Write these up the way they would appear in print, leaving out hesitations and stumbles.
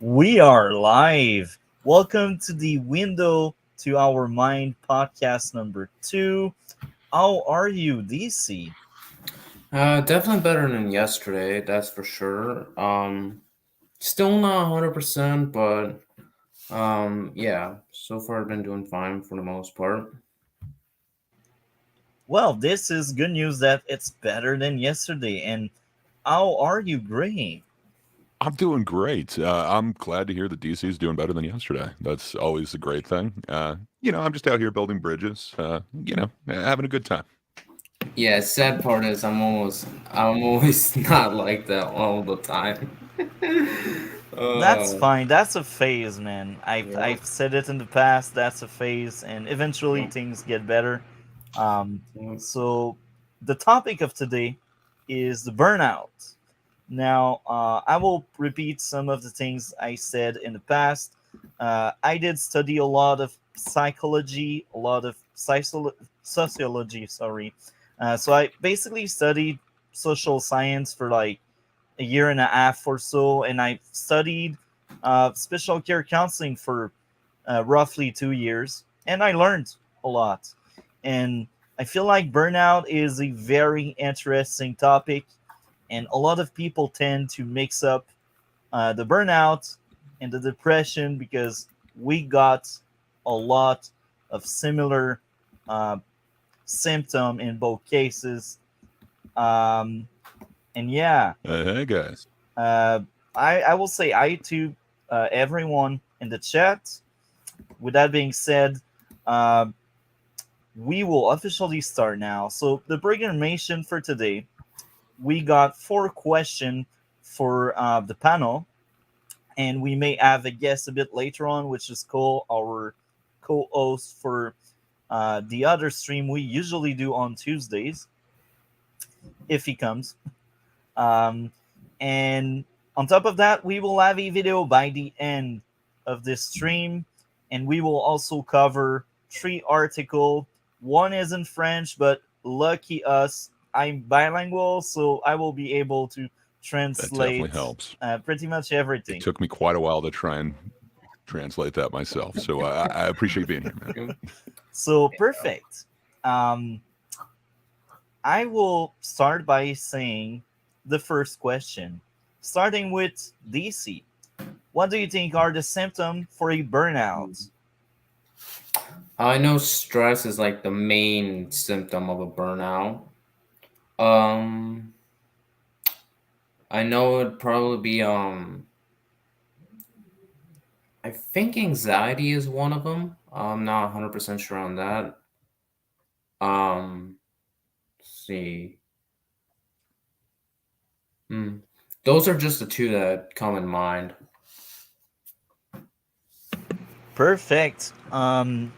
We are live. Welcome to the Window to Our Mind podcast number two. How are you, DC? Definitely better than yesterday, that's for sure. Still not 100%, but yeah. So far, I've been doing fine for the most part. Well, this is good news that it's better than yesterday. And how are you, Gray? I'm doing great. I'm glad to hear that DC is doing better than yesterday. That's always a great thing. I'm just out here building bridges. Having a good time. Yeah, sad part is I'm always not like that all the time. That's uh, fine. That's a phase, man. I've yeah, I've said it in the past. That's a phase, and eventually yeah, things get better. Um, yeah. so the topic of today is the burnout. Now, I will repeat some of the things I said in the past. I did study a lot of psychology, a lot of sociology. Sorry. So I basically studied social science for like a year and a half or so, and I studied special care counseling for roughly 2 years, and I learned a lot. And I feel like burnout is a very interesting topic, and a lot of people tend to mix up the burnout and the depression because we got a lot of similar uh, symptom in both cases. Um, and yeah, Hey guys. uh, I will say I to everyone in the chat. With that being said, uh, we will officially start now. So the information for today, we got four questions for the panel, and we may have a guest a bit later on, which is Cole, our co-host for the other stream we usually do on Tuesdays, if he comes. Um, and on top of that, we will have a video by the end of this stream, and we will also cover three articles. One is in French, but lucky us, I'm bilingual, so I will be able to That definitely translate helps. pretty much It everything. took me quite a while to try and translate that myself. So I appreciate being here, man. So perfect. Um, I will start by saying the first question, starting with DC. What do you think are the symptoms for a burnout? I know stress is like the main symptom of a burnout. Um, I know it'd probably be I think anxiety is one of them. I'm not 100% sure on that. Let's see. Hmm. Those are just the two that come in mind. Perfect. I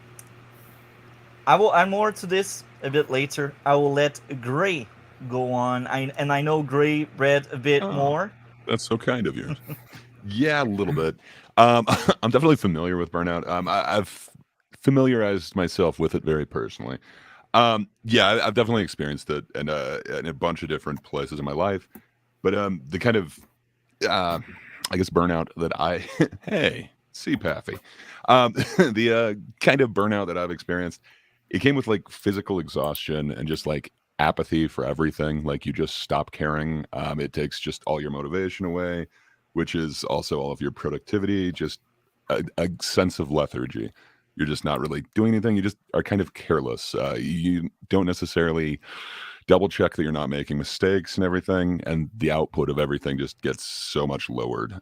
will add more to this a bit later. I will let Gray go on. I know Gray read a bit Oh, more. that's so kind of yours. Yeah, a little bit. I'm definitely familiar with burnout. I've familiarized myself with it very personally. Yeah, I've definitely experienced it in a bunch of different places in my life. But the kind of uh, I guess burnout that I hey, see Paffy. The kind of burnout that I've experienced, it came with like physical exhaustion and just like apathy for everything. Like you just stop caring. It takes just all your motivation away, which is also all of your productivity. Just a sense of lethargy. You're just not really doing anything. You just are kind of careless. You don't necessarily double check that you're not making mistakes and everything, and the output of everything just gets so much lowered.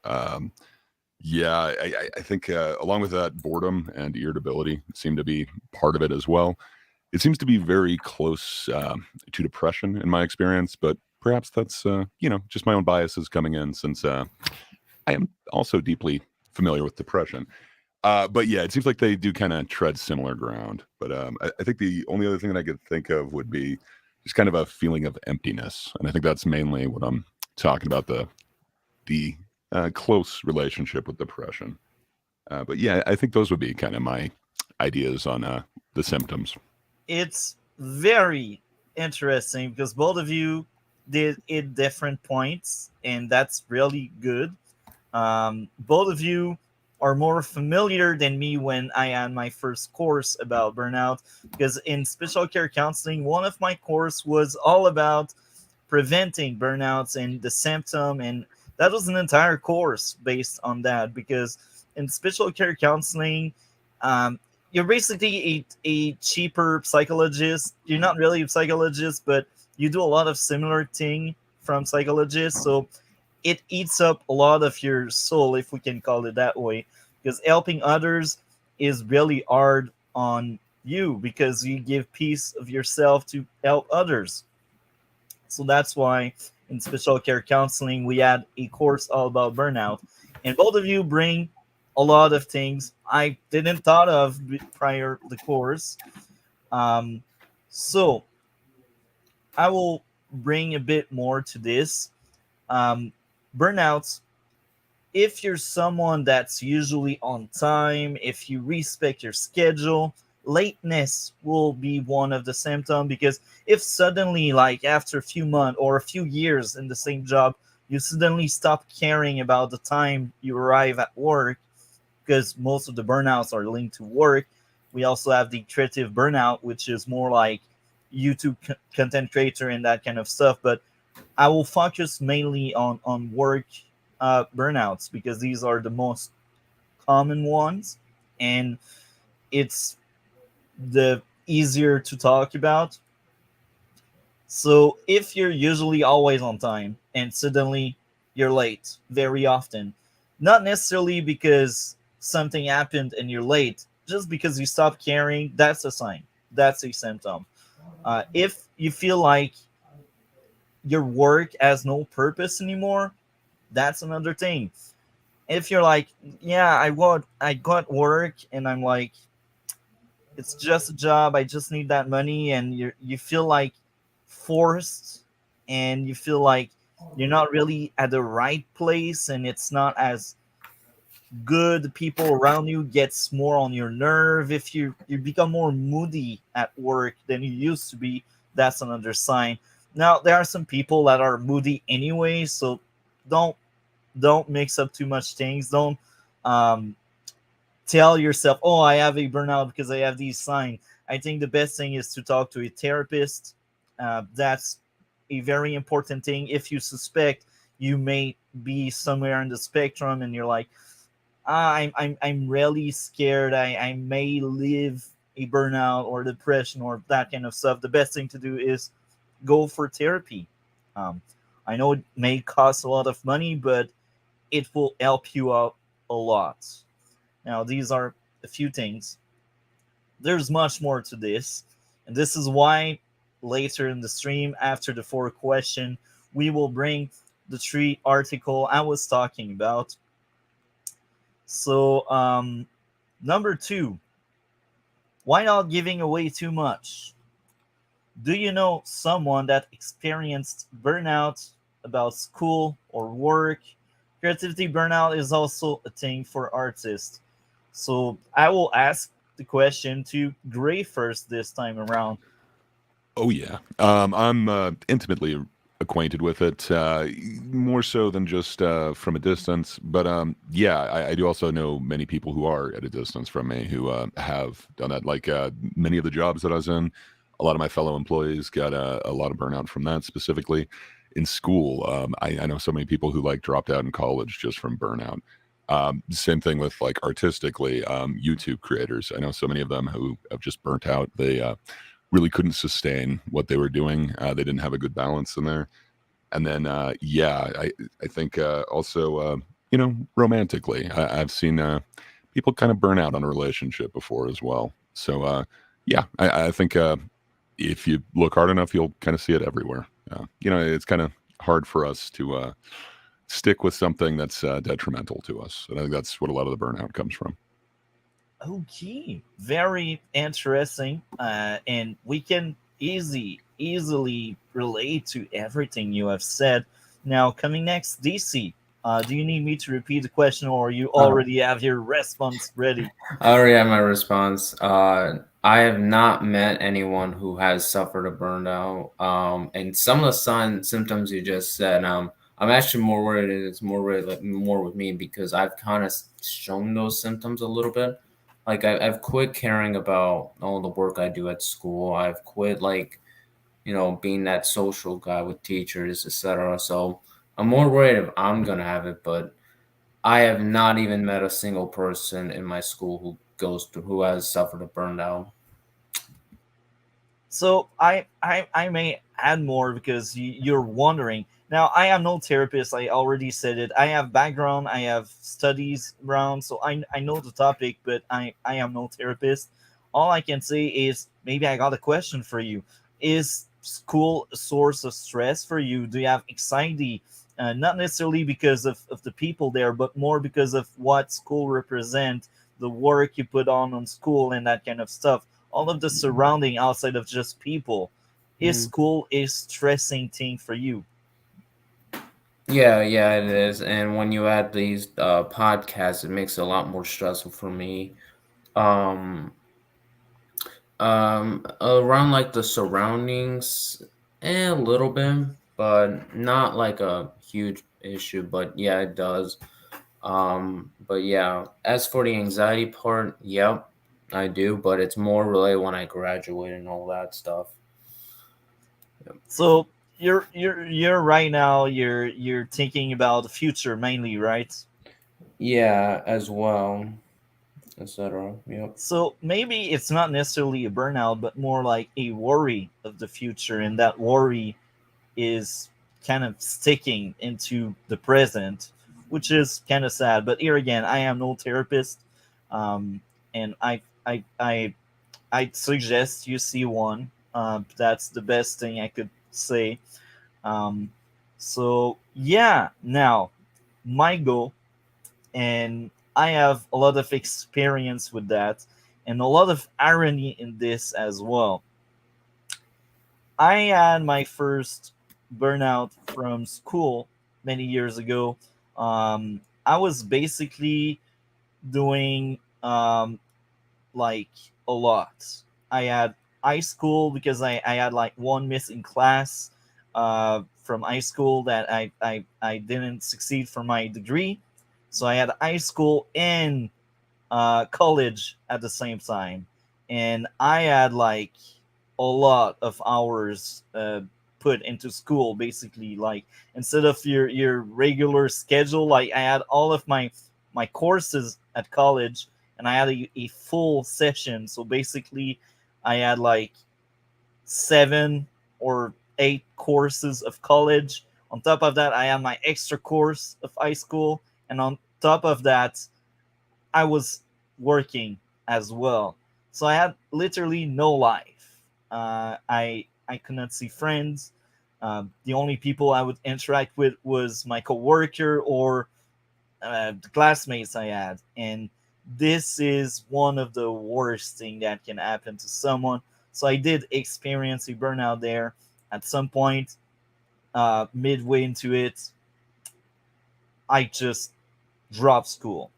Yeah, I think along with that, boredom and irritability seem to be part of it as well. It seems to be very close to depression in my experience, but perhaps that's just my own biases coming in since I am also deeply familiar with depression. But yeah, it seems like they do kind of tread similar ground. But I think the only other thing that I could think of would be just kind of a feeling of emptiness, and I think that's mainly what I'm talking about the close relationship with depression. But yeah, I think those would be kind of my ideas on the symptoms. It's very interesting because both of you did it different points, and that's really good. Both of you are more familiar than me when I had my first course about burnout, because in special care counseling, one of my course was all about preventing burnouts and the symptom, and that was an entire course based on that. Because in special care counseling, um, you're basically a cheaper psychologist. You're not really a psychologist, but you do a lot of similar thing from psychologists. So it eats up a lot of your soul, if we can call it that way, because helping others is really hard on you because you give piece of yourself to help others. So that's why in special care counseling we had a course all about burnout, and both of you bring a lot of things I didn't thought of prior the course. um, so I will bring a bit more to this. um, Burnouts, if you're someone that's usually on time, if you respect your schedule, lateness will be one of the symptoms. Because if suddenly, like after a few months or a few years in the same job, you suddenly stop caring about the time you arrive at work, because most of the burnouts are linked to work. We also have the creative burnout, which is more like YouTube content creator and that kind of stuff. But I will focus mainly on work burnouts, because these are the most common ones, and it's the easier to talk about. So if you're usually always on time and suddenly you're late very often, not necessarily because something happened and you're late, just because you stopped caring, that's a sign. That's a symptom. If you feel like your work has no purpose anymore, that's another thing. If you're like, yeah, I got work, and I'm like, it's just a job, I just need that money, and you feel like forced, and you feel like you're not really at the right place, and it's not as good. The people around you gets more on your nerve. If you become more moody at work than you used to be, that's another sign. Now there are some people that are moody anyway, so don't don't mix up too much things. Don't um, tell yourself, "Oh, I have a burnout because I have these signs." I think the best thing is to talk to a therapist. That's a very important thing. If you suspect you may be somewhere in the spectrum, and you're like, I'm really scared. I may live a burnout or depression or that kind of stuff. The best thing to do is go for therapy. Um, I know it may cost a lot of money, but it will help you out a lot. Now, these are a few things. There's much more to this, and this is why later in the stream, after the four question, we will bring the three article I was talking about. So, number two, why not giving away too much? Do you know someone that experienced burnout about school or work? Creativity burnout is also a thing for artists. So I will ask the question to Gray first this time around. Oh yeah, I'm intimately acquainted with it, more so than just from a distance. But yeah, I do also know many people who are at a distance from me who have done that. Like many of the jobs that I was in, a lot of my fellow employees got a lot of burnout from that. Specifically in school, I know so many people who like dropped out in college just from burnout. Same thing with like artistically, YouTube creators. I know so many of them who have just burnt out. They really couldn't sustain what they were doing. They didn't have a good balance in there. And then, yeah, I think also, romantically, I've seen people kind of burn out on a relationship before as well. So, yeah, I think if you look hard enough, you'll kind of see it everywhere. It's kind of hard for us to stick with something that's detrimental to us. And I think that's what a lot of the burnout comes from. Okay, very interesting, and we can easily relate to everything you have said. Now, coming next, DC. Do you need me to repeat the question, or you Uh, already have your response ready? I already have my response. I have not met anyone who has suffered a burnout. And some of the symptoms you just said, I'm actually more worried. It's more worried, like more with me because I've kind of shown those symptoms a little bit. Like I've quit caring about all the work I do at school. I've quit like being that social guy with teachers, etc. So I'm more worried if I'm gonna have it, but I have not even met a single person in my school who has suffered a burnout. So I may add more because you're wondering. Now I am no therapist. I already said it. I have background. I have studies around, so I know the topic, but I am no therapist. All I can say is maybe I got a question for you. Is school a source of stress for you? Do you have anxiety? Not necessarily because of the people there, but more because of what school represent, the work you put on school, and that kind of stuff, all of the surrounding outside of just people. Is Mm. school a stressing thing for you? Yeah, yeah, it is. And when you add these podcasts, it makes it a lot more stressful for me. Um, around like the surroundings, a little bit, but not like a huge issue. But yeah, it does. But yeah, as for the anxiety part, yep, I do, but it's more related when I graduate and all that stuff. Yep. So you're right now you're thinking about the future mainly, right? Yeah, as well, etc. Yep. So maybe it's not necessarily a burnout, but more like a worry of the future, and that worry is kind of sticking into the present, which is kind of sad. But here again, I am no therapist, um, and I suggest you see one. That's the best thing I could say. Um, so yeah, now my goal, and I have a lot of experience with that, and a lot of irony in this as well. I had my first burnout from school many years ago. I was basically doing like a lot. I had high school because I had like one missing class from high school that I didn't succeed for my degree. So I had high school and college at the same time. And I had like a lot of hours put into school basically, like instead of your regular schedule, like I had all of my courses at college, and I had a full session. So basically I had like 7 or 8 courses of college. On top of that I had my extra course of high school, and on top of that I was working as well. So I had literally no life. I could not see friends. The only people I would interact with was my coworker or the classmates I had, and this is one of the worst thing that can happen to someone. So I did experience a burnout there. At some point, midway into it, I just dropped school.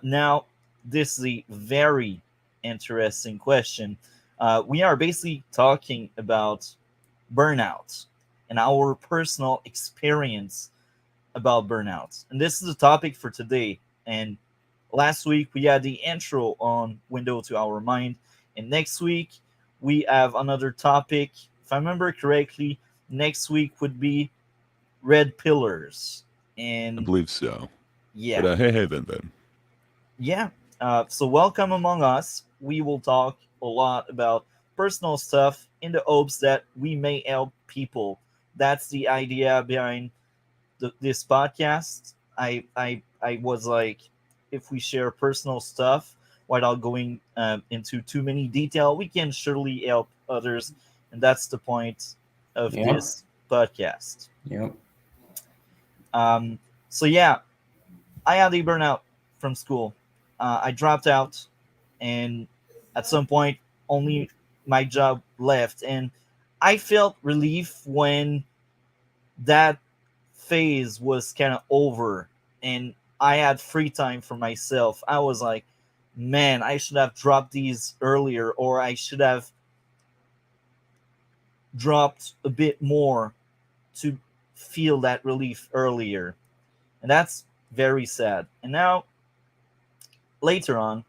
Now, this is a very interesting question. We are basically talking about burnout and our personal experience about burnout. And this is the topic for today. And last week we had the intro on Window to Our Mind. And next week we have another topic. If I remember correctly, next week would be red pillars. I And believe so. But yeah, hey, then. yeah. So welcome among us. We will talk a lot about personal stuff in the hopes that we may help people. That's the idea behind this podcast. I was like, if we share personal stuff without going into too many detail, we can surely help others, and that's the point of Yep. this podcast. Yep. Um, so yeah, I had a burnout from school. I dropped out, and at some point, only my job left, and I felt relief when that phase was kind of over, and I had free time for myself. I was like, man, I should have dropped these earlier, or I should have dropped a bit more to feel that relief earlier, and that's very sad. And now later on,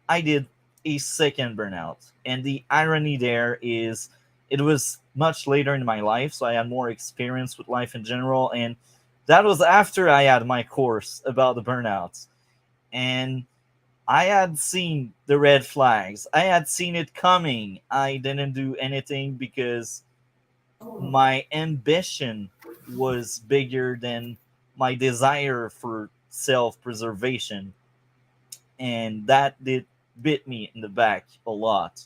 I did a second burnout, and the irony there is it was much later in my life, so I had more experience with life in general, and that was after I had my course about the burnouts, and I had seen the red flags. I had seen it coming. I didn't do anything because my ambition was bigger than my desire for self preservation. And that did bit me in the back a lot.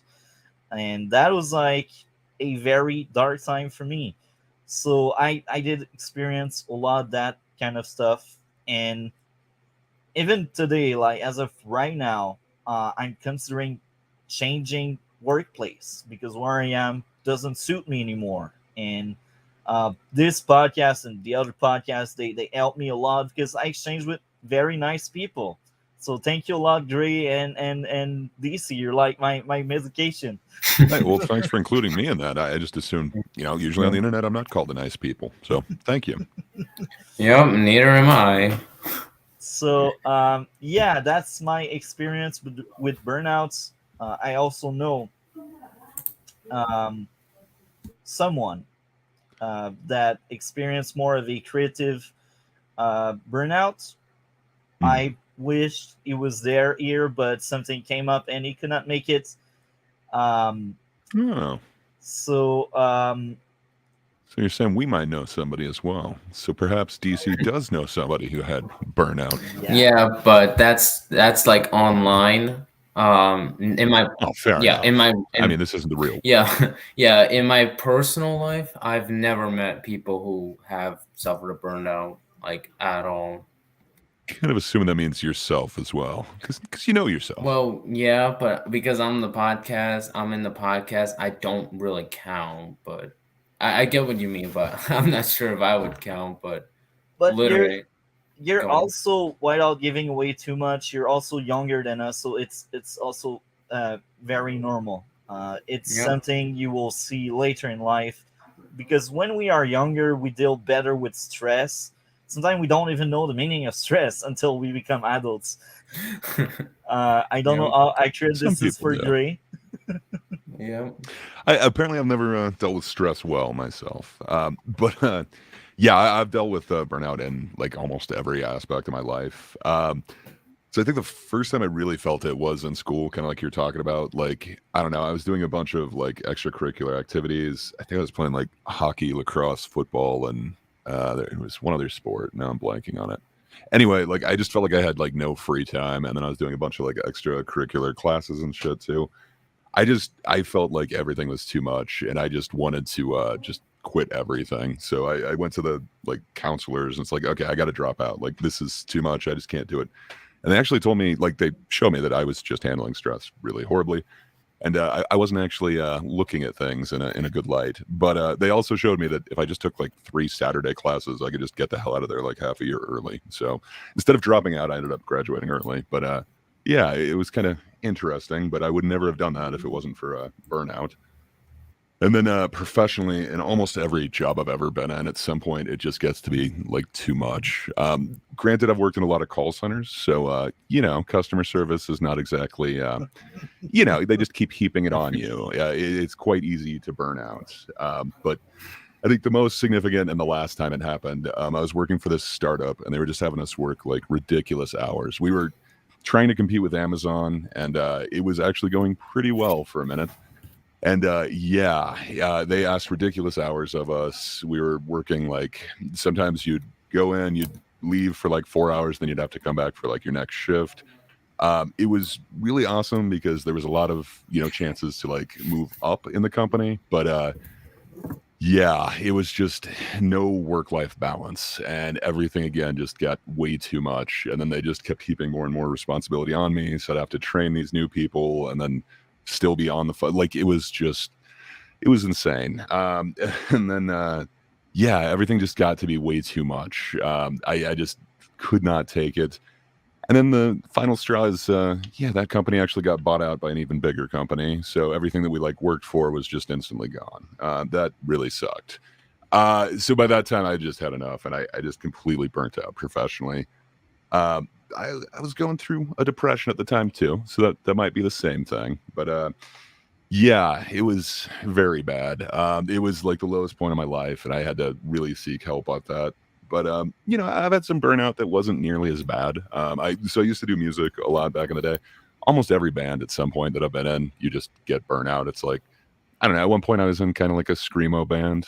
And that was like a very dark time for me. So I did experience a lot of that kind of stuff. And even today, like as of right now, I'm considering changing workplace because where I am doesn't suit me anymore. And this podcast and the other podcast, they help me a lot because I exchange with very nice people. So thank you a lot, Gray and DC. You're like my medication. Hey, well, thanks for including me in that. I just assumed, usually on the internet, I'm not called the nice people. So thank you. Yep, neither am I. So yeah, that's my experience with burnouts. I also know um, someone that experienced more of a creative burnout. Hmm. I wished it was there here, but something came up and he could not make it. Um, Oh, so so you're saying we might know somebody as well. So perhaps DC does know somebody who had burnout. yeah, Yeah, but that's like online. In my Oh, fair yeah, enough. I in mean, this isn't the real. yeah, yeah, in my personal life, I've never met people who have suffered a burnout like at all. Kind of assuming that means yourself as well, because you know yourself. Well, yeah, but because I'm in the podcast, I don't really count, but I get what you mean, but I'm not sure if I would count, but but literally you're going. also, without giving away too much, you're also younger than us, so it's also very normal. It's Yep. something you will see later in life because when we are younger, we deal better with stress. Sometimes we don't even know the meaning of stress until we become adults. I don't know Yep. how accurate Some this is people for do. Gray. Yep. Apparently, I've never dealt with stress well myself. But yeah, I've dealt with burnout in like almost every aspect of my life. So I think the first time I really felt it was in school, kind of like you're talking about. Like, I don't know, I was doing a bunch of like extracurricular activities. I think I was playing like hockey, lacrosse, football, and there was one other sport. Now I'm blanking on it. Anyway, like I just felt like I had like no free time, and then I was doing a bunch of like extracurricular classes and shit too. I felt like everything was too much, and I just wanted to just quit everything. So I went to the like counselors, and it's like, okay, I got to drop out. Like this is too much. I just can't do it. And they actually told me, like, they showed me that I was just handling stress really horribly, and I wasn't actually looking at things in a good light. But they also showed me that if I just took like 3 Saturday classes, I could just get the hell out of there like half a year early. So instead of dropping out, I ended up graduating early. But yeah, it was kind of interesting. But I would never have done that if it wasn't for burnout. And then professionally, in almost every job I've ever been in, at some point, it just gets to be like too much. Granted, I've worked in a lot of call centers, so customer service is not exactly, they just keep heaping it on you. It's quite easy to burn out. But I think the most significant and the last time it happened, I was working for this startup, and they were just having us work like ridiculous hours. We were trying to compete with Amazon, and it was actually going pretty well for a minute. And they asked ridiculous hours of us. We were working like sometimes you'd go in, you'd leave for like 4 hours, then you'd have to come back for like your next shift. It was really awesome because there was a lot of chances to like move up in the company, but yeah, it was just no work-life balance, and everything again just got way too much. And then they just kept heaping more and more responsibility on me, so I'd have to train these new people, and then still be on the phone. Like it was insane. And then yeah, everything just got to be way too much. I just could not take it. And then the final straw is that company actually got bought out by an even bigger company, so everything that we like worked for was just instantly gone. That really sucked. So by that time, I just had enough, and I just completely burnt out professionally. Um, I was going through a depression at the time too, so that might be the same thing. But yeah, it was very bad. It was like the lowest point of my life, and I had to really seek help with that. But I've had some burnout that wasn't nearly as bad. I used to do music a lot back in the day. Almost every band at some point that I've been in, you just get burnout. It's like I don't know. At one point, I was in kind of like a screamo band.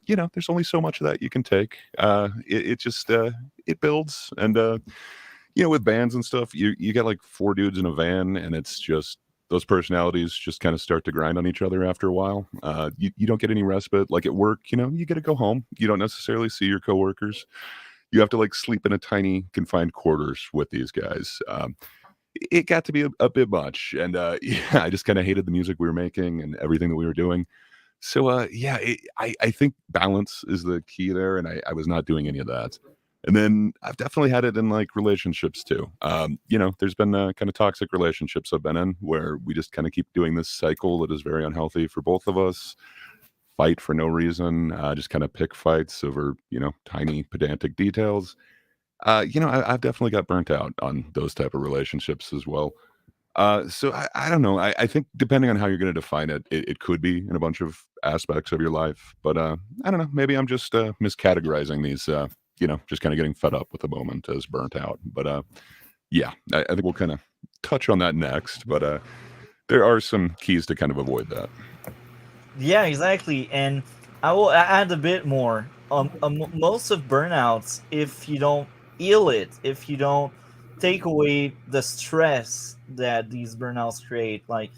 There's only so much of that you can take. It just it builds, and with bands and stuff, you get like four dudes in a van, and it's just those personalities just kind of start to grind on each other after a while. You don't get any respite. Like at work, you get to go home. You don't necessarily see your coworkers. You have to like sleep in a tiny confined quarters with these guys. It got to be a bit much, and yeah, I just kind of hated the music we were making and everything that we were doing. So yeah, I think balance is the key there, and I was not doing any of that. And then I've definitely had it in like relationships too. There's been kind of toxic relationships I've been in where we just kind of keep doing this cycle that is very unhealthy for both of us. Fight for no reason, just kind of pick fights over tiny pedantic details. I've definitely got burnt out on those type of relationships as well. So I don't know. I think depending on how you're going to define it, it could be in a bunch of aspects of your life. But I don't know. Maybe I'm just miscategorizing these. Just kind of getting fed up with the moment as burnt out. But yeah, I think we'll kind of touch on that next. But there are some keys to kind of avoid that. Yeah, exactly. And I will add a bit more. Most of burnouts, if you don't heal it, if you don't take away the stress that these burnouts create, like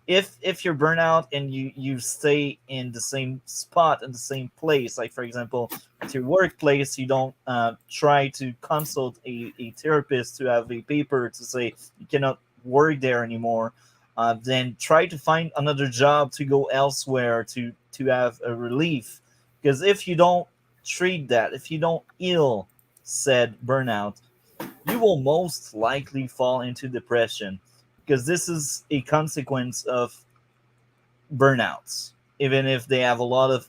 if you're burnout and you stay in the same spot in the same place, like for example at your workplace, you don't try to consult a therapist to have a paper to say you cannot work there anymore, then try to find another job to go elsewhere to have a relief. Because if you don't treat that, if you don't heal said burnout, you will most likely fall into depression, because this is a consequence of burnouts. Even if they have a lot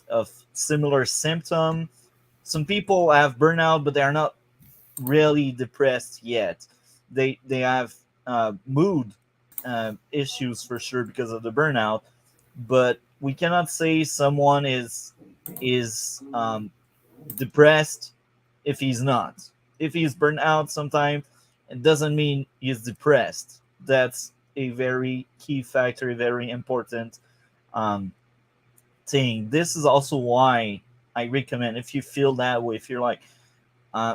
of similar symptom, some people have burnout but they are not really depressed yet. They have mood issues for sure because of the burnout, but we cannot say someone is depressed if he's not. If he's burnt out sometime, it doesn't mean he's depressed. That's a very key factor, a very important um, thing. This is also why I recommend, if you feel that way, if you're like,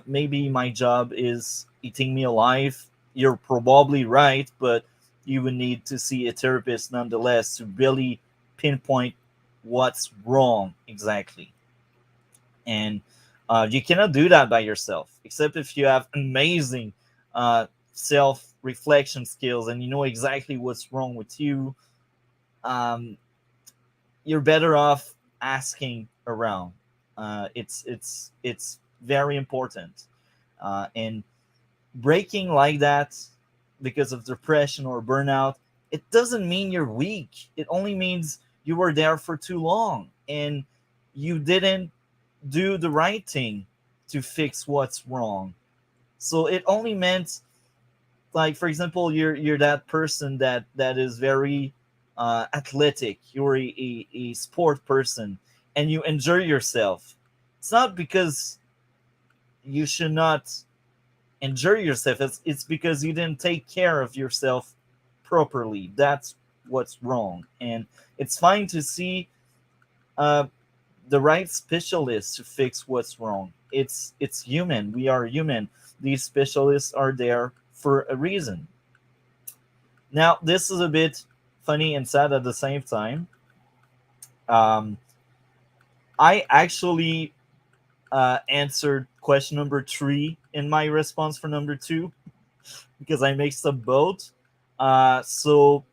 maybe my job is eating me alive, you're probably right, but you would need to see a therapist nonetheless to really pinpoint what's wrong exactly. And you cannot do that by yourself, except if you have amazing self reflection skills and you know exactly what's wrong with you. Um, you're better off asking around. It's very important, and breaking like that because of depression or burnout, it doesn't mean you're weak. It only means you were there for too long and you didn't do the right thing to fix what's wrong. So it only meant, like for example, you're that person that is very athletic. You're a sport person and you enjoy yourself. It's not because you should not enjoy yourself. It's because you didn't take care of yourself properly. That's what's wrong. And it's fine to see uh, the right specialist to fix what's wrong. It's human. We are human. These specialists are there for a reason. Now, this is a bit funny and sad at the same time. Um, I actually answered question number three in my response for number two because I mixed up both. So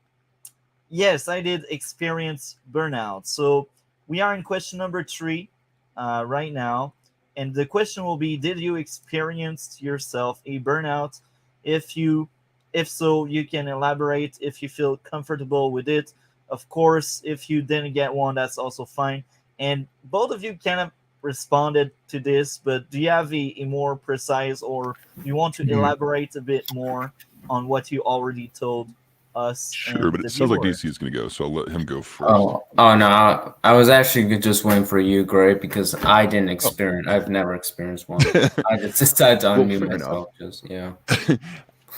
yes, I did experience burnout. So we are in question number three right now. And the question will be, did you experience yourself a burnout? If you, if so, you can elaborate if you feel comfortable with it. Of course, if you didn't get one, that's also fine. And both of you kind of responded to this, but do you have a more precise, or do you want to Mhm. elaborate a bit more on what you already told us Sure, and but the it sounds like viewer? DC is going to go, so I'll let him go first. Oh no, I was actually just waiting for you, Gray, because I didn't Oh, experience. I've never experienced one. I just decided to well, unmute fair enough. myself. Just yeah.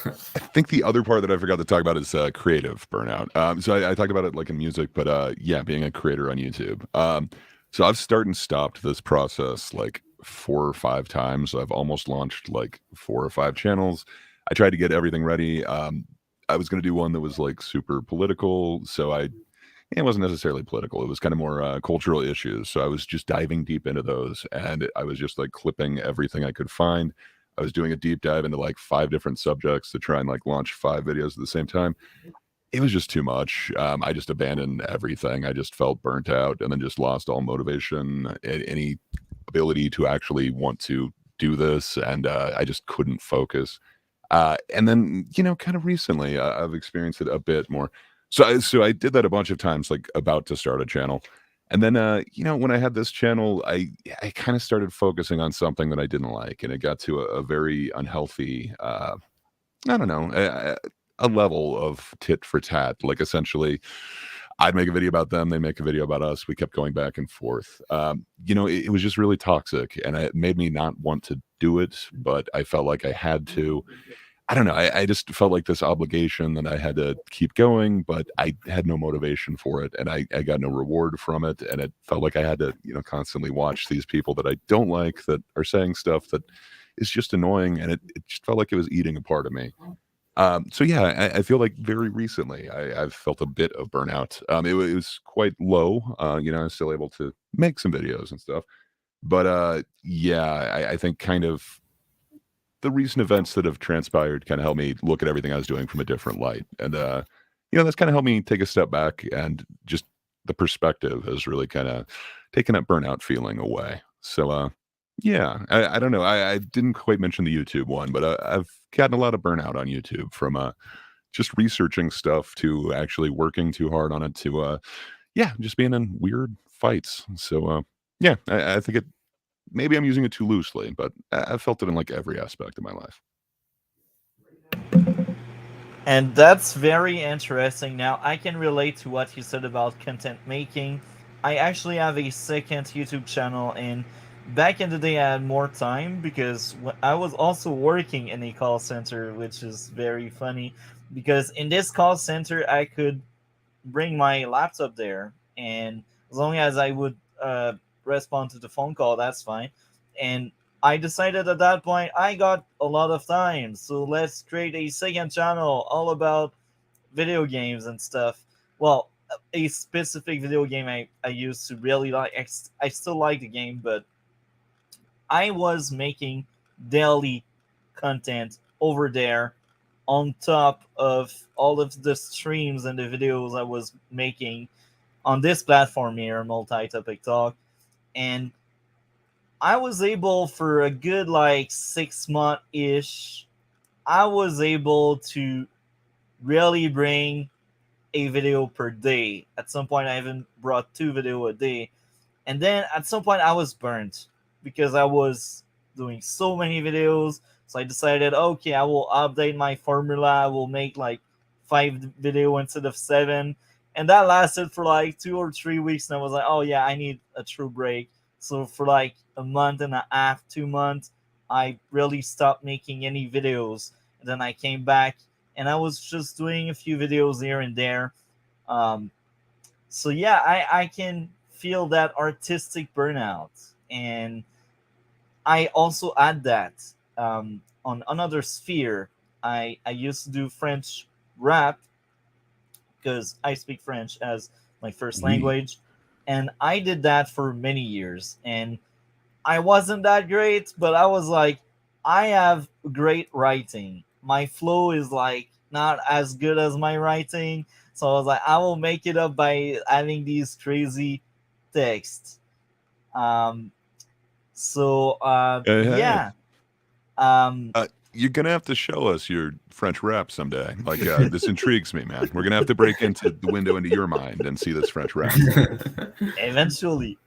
I think the other part that I forgot to talk about is creative burnout. So I talked about it like in music, but yeah, being a creator on YouTube. So I've started and stopped this process like 4 or 5 times. I've almost launched like 4 or 5 channels. I tried to get everything ready. I was going to do one that was like super political, so it wasn't necessarily political. It was kind of more cultural issues. So I was just diving deep into those, and I was just like clipping everything I could find. I was doing a deep dive into like 5 different subjects to try and like launch 5 videos at the same time. It was just too much. I just abandoned everything. I just felt burnt out, and then just lost all motivation, any ability to actually want to do this, and I just couldn't focus. And then, kind of recently, I've experienced it a bit more. So I did that a bunch of times, like about to start a channel. And then, when I had this channel, I kind of started focusing on something that I didn't like, and it got to a very unhealthy, I don't know, a level of tit for tat. Like essentially, I'd make a video about them, they make a video about us. We kept going back and forth. It was just really toxic, and it made me not want to do it, but I felt like I had to. I don't know. I just felt like this obligation that I had to keep going, but I had no motivation for it, and I got no reward from it. And it felt like I had to, constantly watch these people that I don't like that are saying stuff that is just annoying, and it just felt like it was eating a part of me. So yeah, I feel like very recently I've felt a bit of burnout. It was quite low. I was still able to make some videos and stuff, but yeah, I think kind of the recent events that have transpired kind of helped me look at everything I was doing from a different light. And that's kind of helped me take a step back, and just the perspective has really kind of taken that burnout feeling away. So yeah, I don't know. I didn't quite mention the YouTube one, but I've gotten a lot of burnout on YouTube from just researching stuff to actually working too hard on it to yeah, just being in weird fights. So yeah, I think it maybe I'm using it too loosely, but I've felt it in like every aspect of my life. And that's very interesting. Now, I can relate to what you said about content making. I actually have a second YouTube channel, and back in the day, I had more time because I was also working in a call center, which is very funny. Because in this call center, I could bring my laptop there, and as long as I would respond to the phone call, that's fine. And I decided at that point I got a lot of time, so let's create a second channel all about video games and stuff. Well, a specific video game I used to really like. I still like the game, but I was making daily content over there on top of all of the streams and the videos I was making on this platform here, Multi Topic Talk. And I was able for a good like 6 month ish, I was able to really bring a video per day. At some point, I even brought 2 video a day. And then at some point, I was burnt because I was doing so many videos. So I decided, okay, I will update my formula. I will make like 5 video instead of 7. And that lasted for like 2 or 3 weeks. And I was like, oh yeah, I need a true break. So for like a month and a half, 2 months, I really stopped making any videos. And then I came back and I was just doing a few videos here and there. Um, so yeah, I can feel that artistic burnout, and I also add that on another sphere. I used to do French rap because I speak French as my first We language, and I did that for many years, and I wasn't that great, but I was like, I have great writing. My flow is like not as good as my writing, so I was like, I will make it up by adding these crazy texts. Um, so hey, hey. yeah, You're gonna have to show us your French rap someday. Like, this intrigues me, man. We're gonna have to break into the window into your mind and see this French rap. Eventually.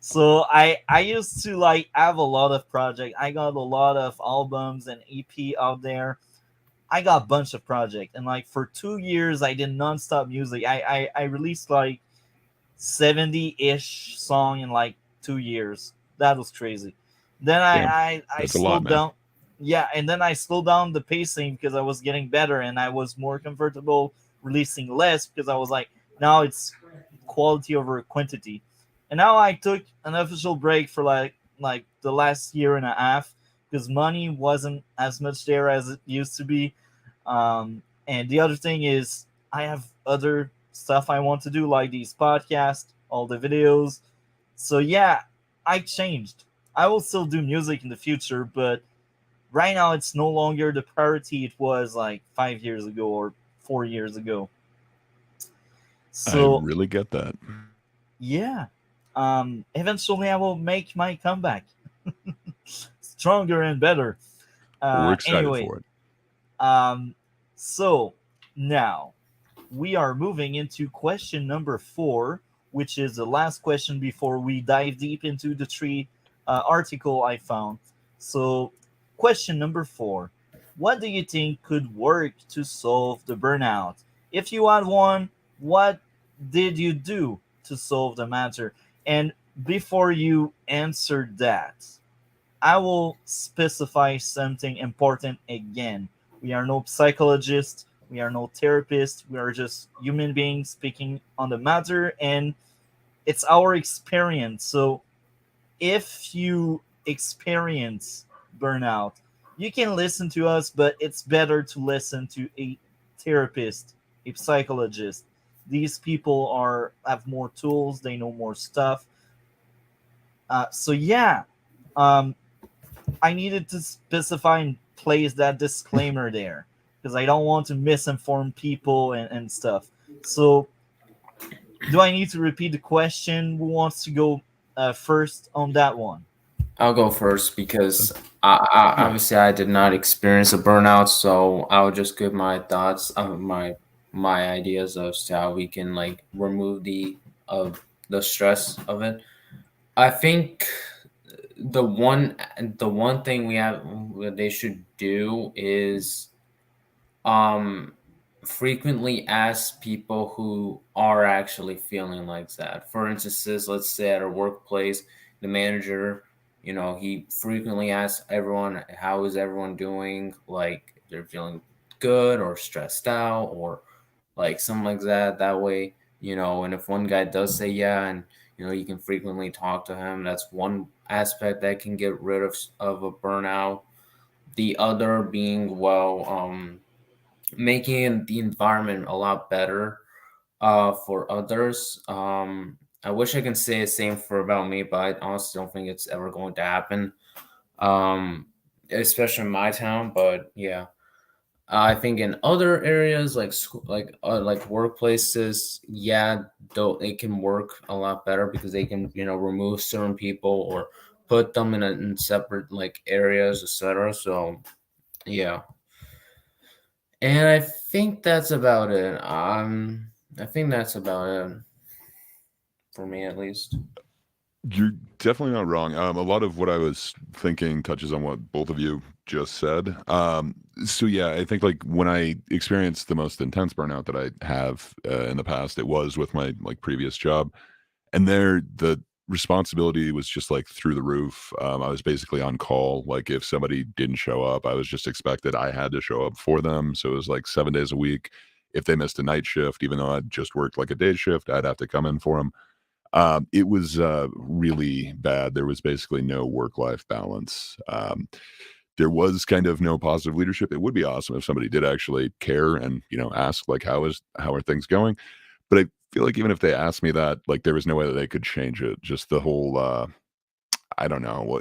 So I used to like have a lot of projects. I got a lot of albums and EP out there. I got a bunch of projects, and like for 2 years I did nonstop music. I released like 70-ish song in like 2 years. That was crazy. Then Damn, I that's a lot, slowed man. down. Yeah, and then I slowed down the pacing because I was getting better and I was more comfortable releasing less because I was like, now it's quality over quantity. And now I took an official break for like the last year and a half because money wasn't as much there as it used to be. And the other thing is I have other stuff I want to do, like these podcasts, all the videos. So yeah, I changed. I will still do music in the future, but right now it's no longer the priority it was like 5 years ago or 4 years ago. I So really get that. yeah, eventually I will make my comeback, stronger and better. We're excited Anyway, for it. um, so now we are moving into question number 4, which is the last question before we dive deep into the three article I found. So, question number 4: what do you think could work to solve the burnout? If you had one, what did you do to solve the matter? And before you answer that, I will specify something important again. We are no psychologists, we are no therapists, we are just human beings speaking on the matter, and it's our experience. So if you experience burnout, you can listen to us, but it's better to listen to a therapist, a psychologist. These people are have more tools, they know more stuff. So yeah, um, I needed to specify and place that disclaimer there because I don't want to misinform people and stuff. So, do I need to repeat the question? Who wants to go first on that one? I'll go first because Yeah. obviously I did not experience a burnout, so I'll just give my thoughts, my ideas as to how we can like remove the stress of it. I think the one thing we have what they should do is um frequently ask people who are actually feeling like that. For instance, let's say at a workplace, the manager, he frequently asks everyone, how is everyone doing? Like if they're feeling good or stressed out or like something like that. That way, and if one guy does say yeah, and you can frequently talk to him, that's one aspect that can get rid of a burnout. The other being, well, making the environment a lot better for others. I wish I can say the same for about me, but I honestly don't think it's ever going to happen, um, especially in my town. But yeah, I think in other areas like school, like workplaces, yeah, though it can work a lot better because they can remove certain people or put them in separate like areas, etc. So yeah, and I think that's about it. I think that's about it for me, at least. You're definitely not wrong. A lot of what I was thinking touches on what both of you just said. So yeah, I think like when I experienced the most intense burnout that I have in the past, it was with my like previous job, and there the responsibility was just like through the roof. I was basically on call. Like if somebody didn't show up, I was just expected I had to show up for them. So it was like 7 days a week. If they missed a night shift, even though I'd just worked like a day shift, I'd have to come in for them. It was really bad. There was basically no work-life balance. There was kind of no positive leadership. It would be awesome if somebody did actually care and ask like how are things going. But I feel like even if they asked me that, like there was no way that they could change it. Just the whole I don't know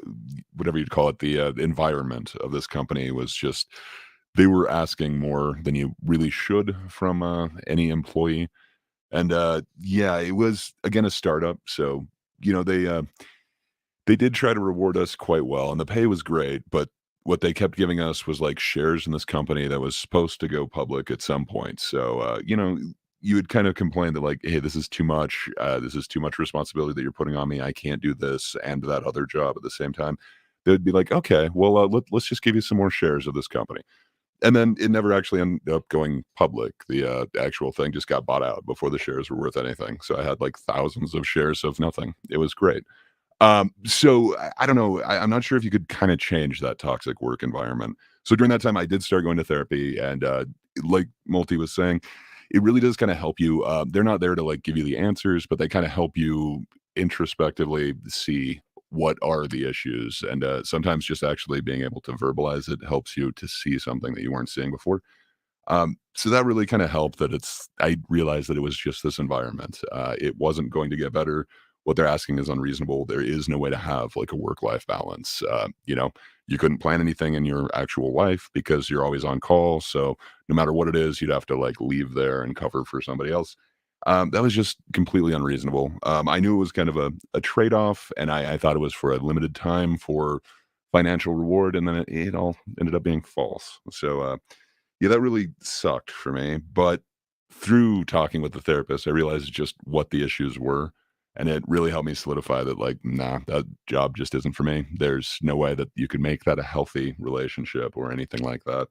whatever you'd call it, the environment of this company was just they were asking more than you really should from any employee. And yeah, it was again a startup, so they did try to reward us quite well, and the pay was great, but what they kept giving us was like shares in this company that was supposed to go public at some point. So, you would kind of complain that like, hey, this is too much. This is too much responsibility that you're putting on me. I can't do this and that other job at the same time. They'd be like, okay, well, let's just give you some more shares of this company. And then it never actually ended up going public. The actual thing just got bought out before the shares were worth anything. So I had like thousands of shares of nothing. It was great. So I don't know. I'm not sure if you could kind of change that toxic work environment. So during that time, I did start going to therapy, and like Multi was saying, it really does kind of help you. They're not there to like give you the answers, but they kind of help you introspectively see what are the issues, and sometimes just actually being able to verbalize it helps you to see something that you weren't seeing before. So that really kind of helped that I realized that it was just this environment. It wasn't going to get better. What they're asking is unreasonable. There is no way to have like a work-life balance. You couldn't plan anything in your actual life because you're always on call. So no matter what it is, you'd have to like leave there and cover for somebody else. That was just completely unreasonable. I knew it was kind of a trade-off, and I thought it was for a limited time for financial reward, and then it all ended up being false. So yeah, that really sucked for me. But through talking with the therapist, I realized just what the issues were. And it really helped me solidify that, like, nah, that job just isn't for me. There's no way that you could make that a healthy relationship or anything like that.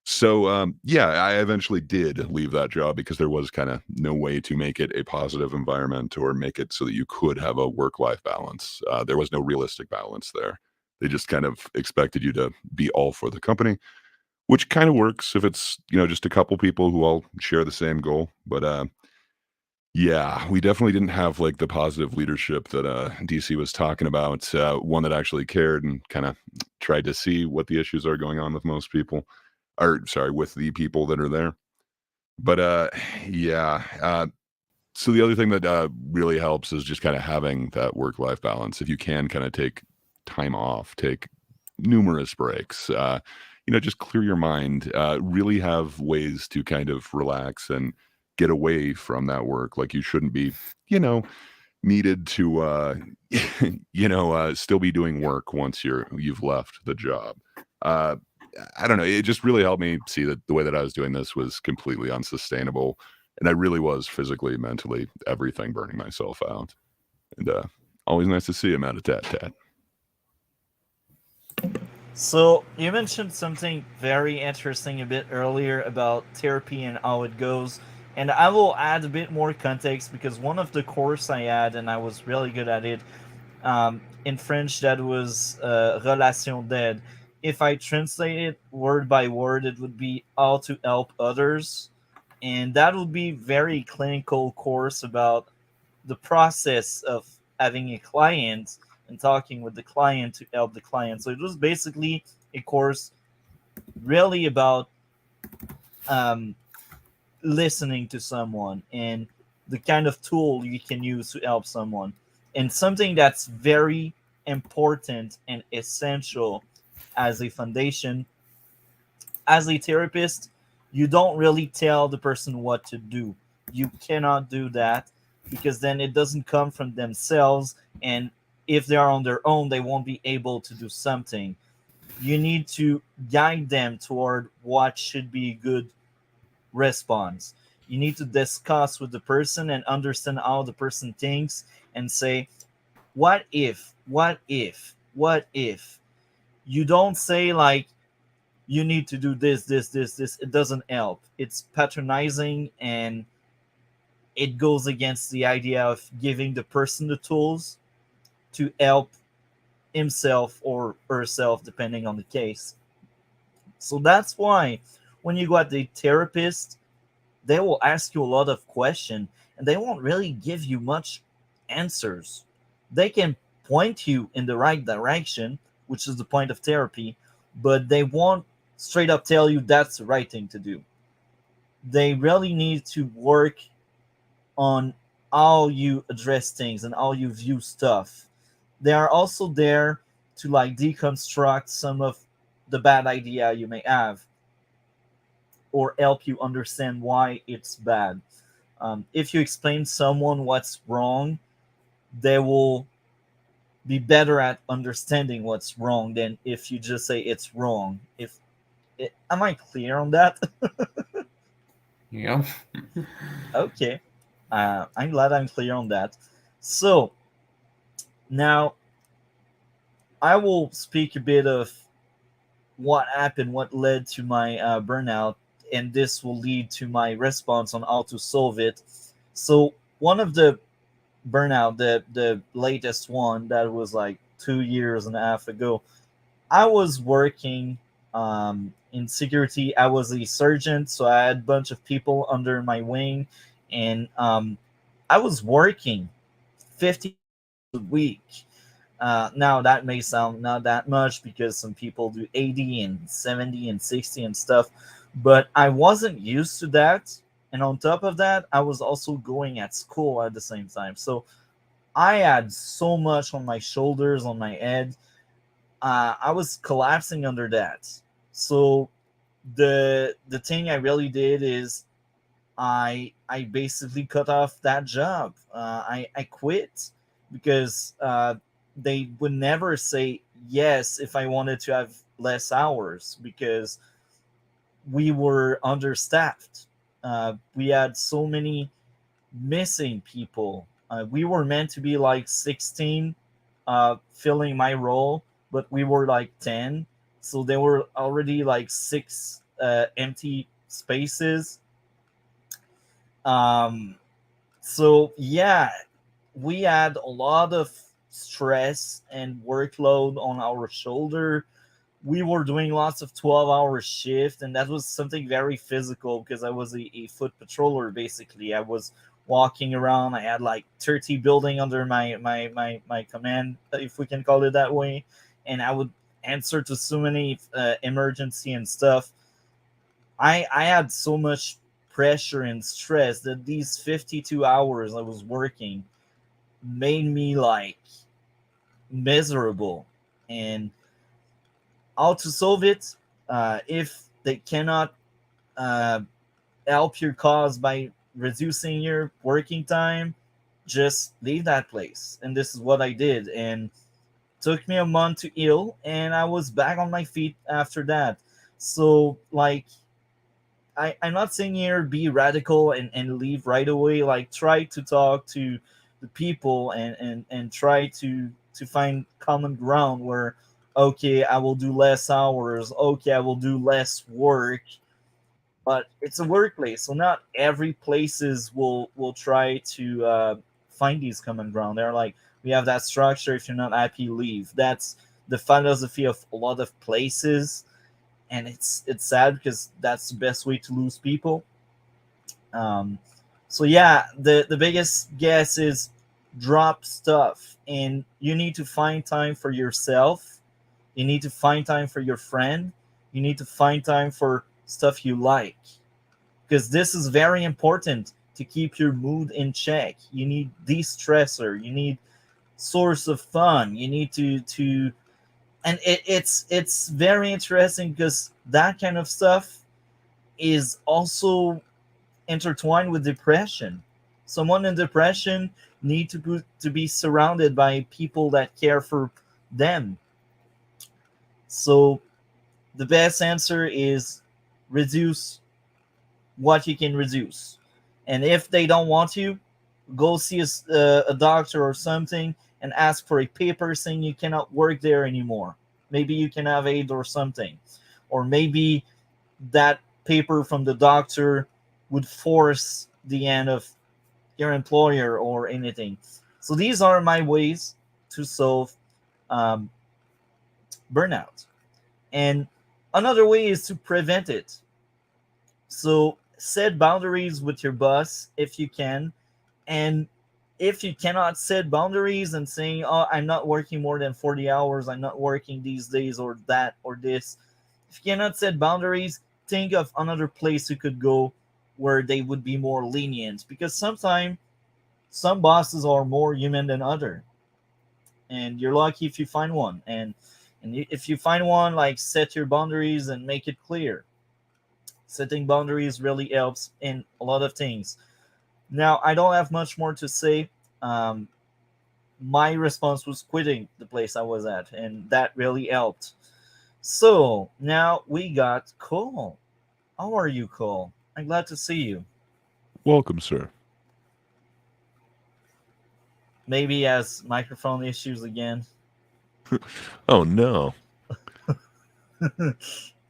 So, yeah, I eventually did leave that job because there was kind of no way to make it a positive environment or make it so that you could have a work life balance. There was no realistic balance there. They just kind of expected you to be all for the company, which kind of works if it's, just a couple people who all share the same goal. But yeah, we definitely didn't have like the positive leadership that DC was talking about. One that actually cared and kind of tried to see what the issues are going on with most people, or sorry, with the people that are there. But yeah. So the other thing that really helps is just kind of having that work-life balance. If you can kind of take time off, take numerous breaks, just clear your mind, really have ways to kind of relax and get away from that work. Like you shouldn't be, you know, needed to, still be doing work once you've left the job. Uh, I don't know. It just really helped me see that the way that I was doing this was completely unsustainable, and I really was physically, mentally, everything burning myself out. And always nice to see him at a tat tat. So you mentioned something very interesting a bit earlier about therapy and how it goes, and I will add a bit more context because one of the course I had and I was really good at it. In French, that was relation d'aide. If I translate it word by word, it would be how to help others, and that would be very clinical course about the process of having a client and talking with the client to help the client. So it was basically a course really about um, listening to someone and the kind of tool you can use to help someone. And something that's very important and essential as a foundation, as a therapist, you don't really tell the person what to do. You cannot do that because then it doesn't come from themselves. And if they are on their own, they won't be able to do something. You need to guide them toward what should be a good response. You need to discuss with the person and understand how the person thinks and say, what if, what if, what if? You don't say, like, you need to do this, this, this, this. It doesn't help. It's patronizing and it goes against the idea of giving the person the tools to help himself or herself, depending on the case. So that's why when you go at the therapist, they will ask you a lot of questions and they won't really give you much answers. They can point you in the right direction, which is the point of therapy, but they won't straight up tell you that's the right thing to do. They really need to work on how you address things and how you view stuff. They are also there to like deconstruct some of the bad idea you may have or help you understand why it's bad. If you explain someone what's wrong, they will be better at understanding what's wrong than if you just say it's wrong. If am I clear on that? Yeah. Okay, I'm glad I'm clear on that. So now I will speak a bit of what happened, what led to my burnout, and this will lead to my response on how to solve it. So one of the burnout, the latest one that was like 2 years and a half ago, I was working in security. I was a sergeant, so I had a bunch of people under my wing, and I was working 50 a week. Now that may sound not that much because some people do 80 and 70 and 60 and stuff, but I wasn't used to that. And on top of that, I was also going at school at the same time. So I had so much on my shoulders, on my head. I was collapsing under that. So the thing I really did is I basically cut off that job. I quit because they would never say yes if I wanted to have less hours because we were understaffed. We had so many missing people. We were meant to be like 16 filling my role, but we were like 10. So there were already like six empty spaces. Um, so yeah, we had a lot of stress and workload on our shoulder. We were doing lots of 12-hour shift, and that was something very physical because I was a foot patroller. Basically, I was walking around. I had like 30 building under my command, if we can call it that way, and I would answer to so many emergency and stuff. I had so much pressure and stress that these 52 hours I was working made me like miserable. And how to solve it? If they cannot uh, help your cause by reducing your working time, just leave that place. And this is what I did. And took me a month to heal, and I was back on my feet after that. So like I'm not saying here be radical and leave right away. Like try to talk to the people and try to find common ground where okay, I will do less hours, okay, I will do less work, but it's a workplace, so not every places will try to find these common ground. They're like, we have that structure, if you're not happy, leave. That's the philosophy of a lot of places, and it's sad because that's the best way to lose people. Um, so yeah, the biggest guess is drop stuff, and you need to find time for yourself. You need to find time for your friend. You need to find time for stuff you like, because this is very important to keep your mood in check. You need de-stressor. You need source of fun. You need to and it's very interesting because that kind of stuff is also intertwined with depression. Someone in depression need to be surrounded by people that care for them. So the best answer is reduce what you can reduce. And if they don't want you, go see a doctor or something and ask for a paper saying you cannot work there anymore. Maybe you can have aid or something. Or maybe that paper from the doctor would force the end of your employer or anything. So these are my ways to solve um, burnout. And another way is to prevent it. So set boundaries with your boss if you can. And if you cannot set boundaries and saying, oh, I'm not working more than 40 hours, I'm not working these days or that or this, if you cannot set boundaries, think of another place you could go where they would be more lenient, because sometimes some bosses are more human than other, and you're lucky if you find one. And if you find one, like set your boundaries and make it clear. Setting boundaries really helps in a lot of things. Now, I don't have much more to say. Um, my response was quitting the place I was at, and that really helped. So now we got Cole. How are you, Cole? I'm glad to see you. Welcome, sir. Maybe he has microphone issues again. Oh no.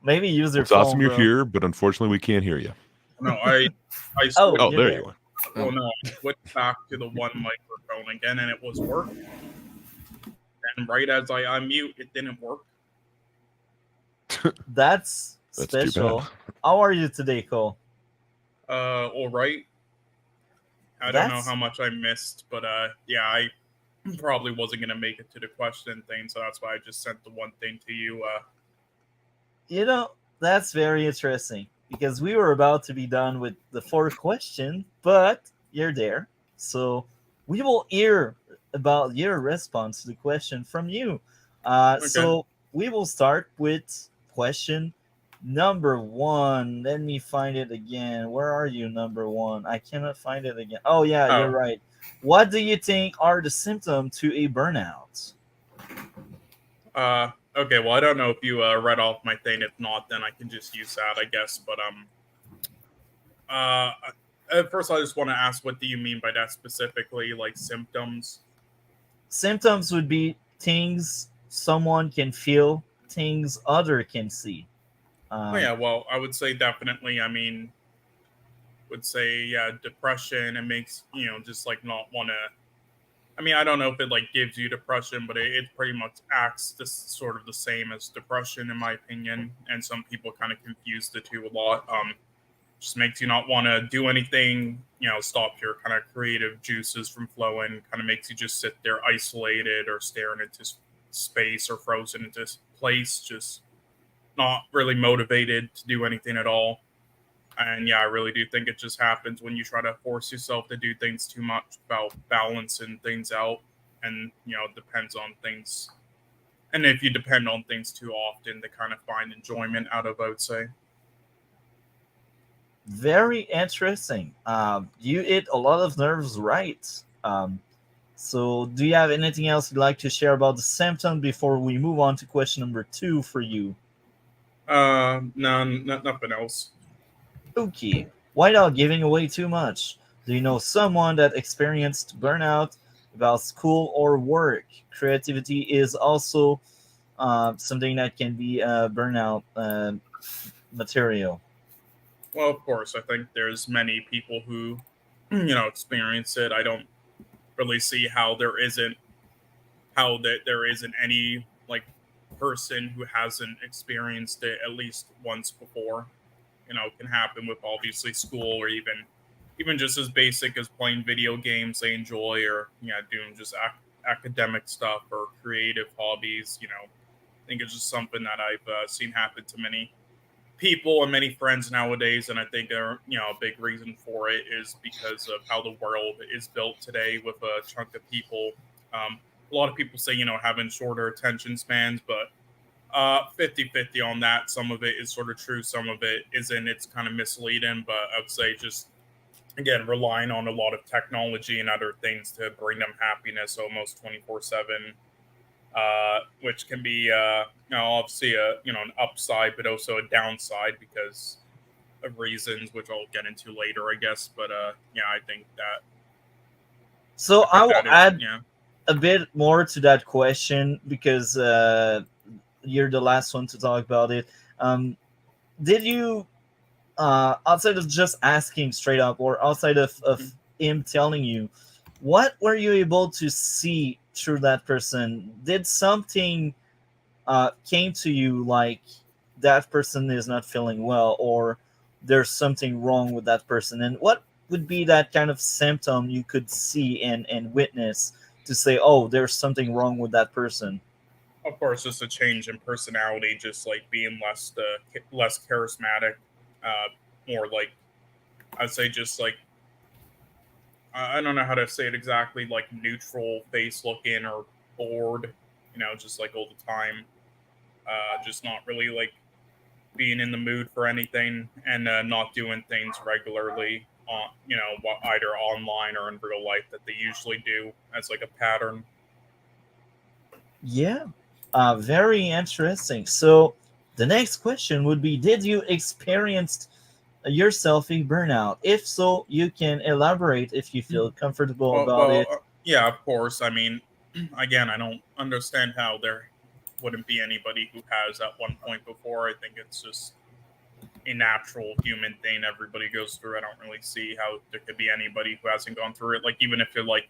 Maybe use your It's awesome phone, you're bro. here, but unfortunately we can't hear you. No, I Oh, switched. Oh, you're there you there. are. Oh no, I switched back to the one microphone again, and it was working. And right as I unmute, it didn't work. That's That's too bad. special. How are you today, Cole? All right. I don't know That's how much I missed, but yeah, I probably wasn't gonna make it to the question thing, so that's why I just sent the one thing to you. you know that's very interesting because we were about to be done with the fourth question, but you're there, so we will hear about your response to the question from you. Okay. So we will start with question number one. Let me find it again. Where are you, number one? I cannot find it again. Oh yeah, you're Oh, right. What do you think are the symptoms to a burnout? okay. Well, I don't know if you read off my thing. If not, then I can just use that, I guess. But uh, at first, I just want to ask, what do you mean by that specifically? Like symptoms? Symptoms would be things someone can feel, things other can see. Oh Um, yeah. Well, I would say definitely. I mean, would say yeah, depression. It makes just like not want to. I mean, I don't know if it like gives you depression, but it pretty much acts just sort of the same as depression, in my opinion. And some people kind of confuse the two a lot. Just makes you not want to do anything. Stop your kind of creative juices from flowing. Kind of makes you just sit there isolated or staring into space or frozen into place. Just not really motivated to do anything at all. And yeah, I really do think it just happens when you try to force yourself to do things too much about balancing things out. And, it depends on things. And if you depend on things too often to kind of find enjoyment out of, I would say. Very interesting. You hit a lot of nerves right. So, do you have anything else you'd like to share about the symptom before we move on to question number two for you? No, nothing else. Okay, without giving away too much, do you know someone that experienced burnout about school or work? Creativity is also something that can be burnout material. Well, of course, I think there's many people who, experience it. I don't really see how that there isn't any like person who hasn't experienced it at least once before. It can happen with obviously school or even just as basic as playing video games they enjoy, or doing just academic stuff or creative hobbies. I think it's just something that I've seen happen to many people and many friends nowadays, and I think a big reason for it is because of how the world is built today with a chunk of people. A lot of people say having shorter attention spans, but 50-50 on that. Some of it is sort of true, some of it isn't. It's kind of misleading, but I would say just again relying on a lot of technology and other things to bring them happiness almost 24/7, which can be obviously an upside, but also a downside because of reasons which I'll get into later, I guess. But yeah, So, I I think will that is add a bit more to that question because you're the last one to talk about it. Did you, outside of just asking straight up or outside of him telling you, what were you able to see through that person? Did something came to you like that person is not feeling well, or there's something wrong with that person? And what would be that kind of symptom you could see and witness to say, oh, there's something wrong with that person? of course just a change in personality, just like being less charismatic, uh, more like I'd say just like I don't know how to say it exactly, like neutral face looking or bored, just like all the time, just not really like being in the mood for anything, and not doing things regularly on either online or in real life that they usually do as like a pattern. Yeah, very interesting. So the next question would be: did you experience yourself a burnout? If so, you can elaborate if you feel comfortable about it. Yeah, of course. I mean, again, I don't understand how there wouldn't be anybody who has at one point before. I think it's just a natural human thing everybody goes through. I don't really see how there could be anybody who hasn't gone through it. Like even if you're like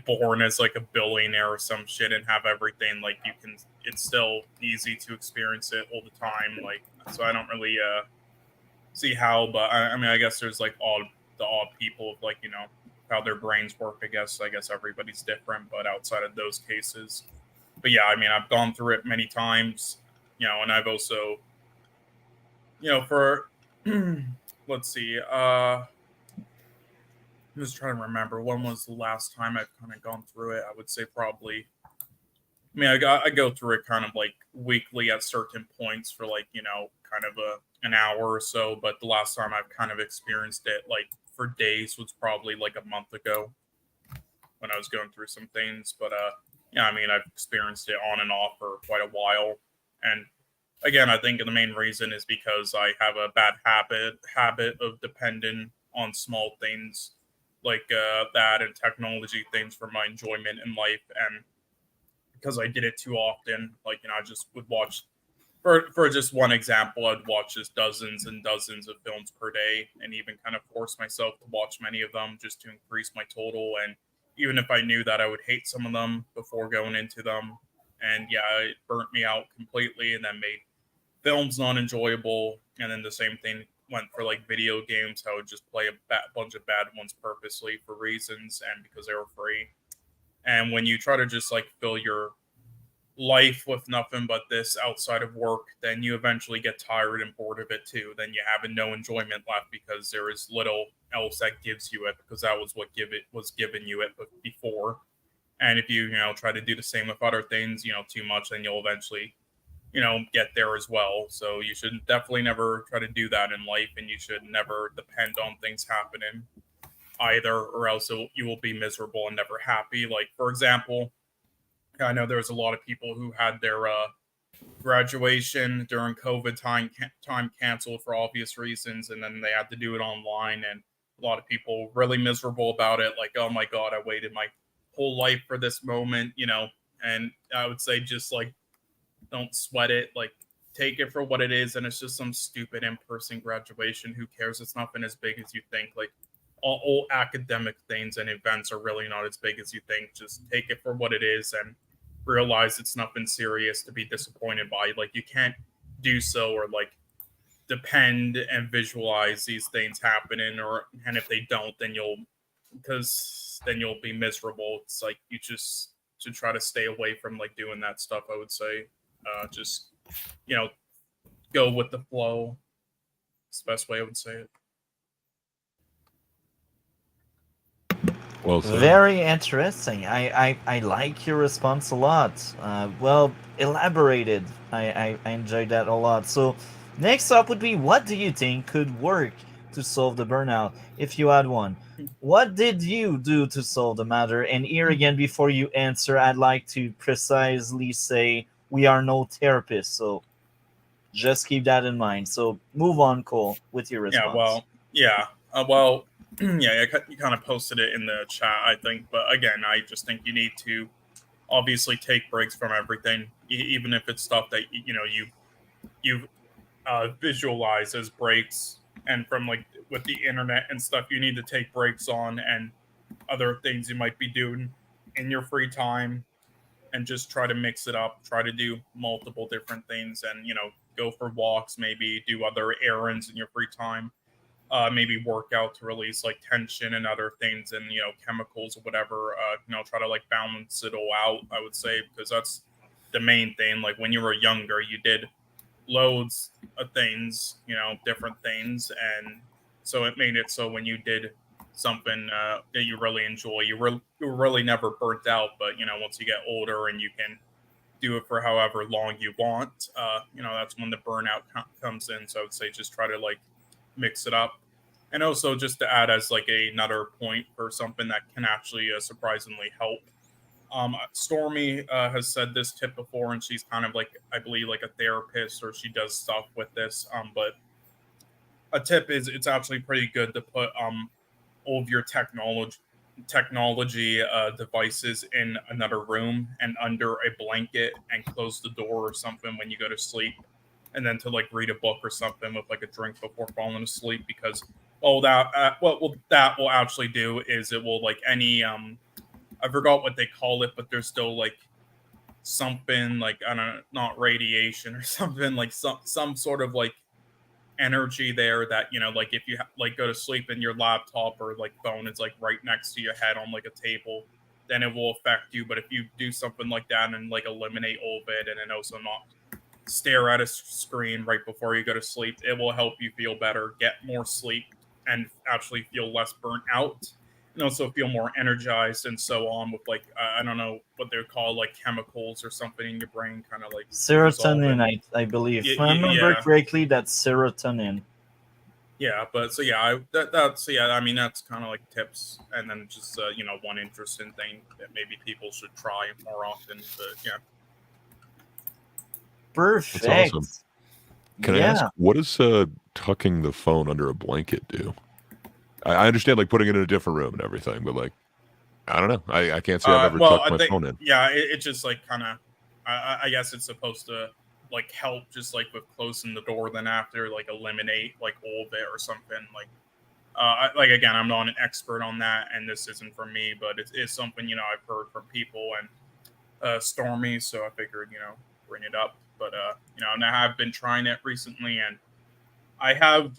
born as like a billionaire or some shit and have everything, like you can, it's still easy to experience it all the time. Like so, I don't really see how, but I mean, I guess there's like odd people of like how their brains work. I guess everybody's different, but outside of those cases, but yeah, I mean, I've gone through it many times, and I've also for let's see, I'm just trying to remember when was the last time I've kind of gone through it. I would say probably. I mean, I go through it kind of like weekly at certain points for like kind of an hour or so. But the last time I've kind of experienced it like for days was probably like a month ago when I was going through some things. But yeah, I mean, I've experienced it on and off for quite a while. And again, I think the main reason is because I have a bad habit of depending on small things like that and technology things for my enjoyment in life. And because I did it too often, like I just would watch for just one example, I'd watch just dozens and dozens of films per day, and even kind of force myself to watch many of them just to increase my total. And even if I knew that I would hate some of them before going into them, and yeah, it burnt me out completely, and then made films non enjoyable. And then the same thing went for like video games. I would just play a bunch of bad ones purposely for reasons and because they were free. And when you try to just like fill your life with nothing but this outside of work, then you eventually get tired and bored of it too. Then you have no enjoyment left because there is little else that gives you it because that was what give it was giving you it before. And if you try to do the same with other things, too much, then you'll eventually get there as well. So you should definitely never try to do that in life, and you should never depend on things happening either, or else you will be miserable and never happy. Like for example, I know there's a lot of people who had their graduation during COVID time canceled for obvious reasons, and then they had to do it online, and a lot of people really miserable about it. Like, oh my god, I waited my whole life for this moment, And I would say just like don't sweat it. Like take it for what it is, and it's just some stupid in-person graduation. Who cares? It's nothing as big as you think. Like all academic things and events are really not as big as you think. Just take it for what it is and realize it's nothing serious to be disappointed by. Like you can't do so or like depend and visualize these things happening, or and if they don't, then you'll be miserable. It's like you just should try to stay away from like doing that stuff. I would say, just you know, go with the flow. It's the best way I would say it. Well said. Very interesting. I like your response a lot. Well elaborated. I enjoyed that a lot. So, next up would be: what do you think could work to solve the burnout if you had one? What did you do to solve the matter? And here again, before you answer, I'd like to precisely say we are no therapists. So, just keep that in mind. So, move on, Cole, with your Yeah. response. Well. Yeah. Well. Yeah. You kind of posted it in the chat, I think. But again, I just think you need to obviously take breaks from everything, even if it's stuff that you visualize as breaks, and from like with the internet and stuff you need to take breaks on, and other things you might be doing in your free time, and just try to mix it up, try to do multiple different things, and go for walks, maybe do other errands in your free time, maybe work out to release like tension and other things, and chemicals or whatever, try to like balance it all out, I would say, because that's the main thing. Like when you were younger, you did loads of things, different things, and so it made it so when you did something that you really enjoy, you were really never burnt out. But once you get older and you can do it for however long you want, that's when the burnout comes in. So I would say just try to like mix it up, and also just to add as like another point for something that can actually surprisingly help. Stormy has said this tip before, and she's kind of like, I believe, like a therapist, or she does stuff with this. But a tip is it's actually pretty good to put all of your technology devices in another room and under a blanket and close the door or something when you go to sleep, and then to like read a book or something with like a drink before falling asleep, because that will actually do is it will like any I forgot what they call it, but there's still like something like, I don't know, not radiation or something, like some sort of like energy there that, like if you like go to sleep and your laptop or like phone is like right next to your head on like a table, then it will affect you. But if you do something like that and like eliminate all of it, and then also not stare at a screen right before you go to sleep, it will help you feel better, get more sleep, and actually feel less burnt out, and also feel more energized and so on, with like I don't know what they're called, like chemicals or something in your brain, kind of like dissolve Serotonin, and I believe. yeah, If I remember yeah, correctly, that's serotonin. yeah. But so yeah, that's yeah. I mean, that's kind of like tips, and then just one interesting thing that maybe people should try more often. But yeah, That's awesome. Perfect. Can I ask, Yeah. what does tucking the phone under a blanket do? I understand like putting it in a different room and everything, but like I don't know. I can't say I've ever well, tucked I my think phone in. yeah, it just like kind of, I guess it's supposed to like help just like with closing the door, then after like eliminate like all of it or something like. Like again, I'm not an expert on that, and this isn't for me, but it is something I've heard from people and Stormy, so I figured bring it up. But and I have been trying it recently, and I have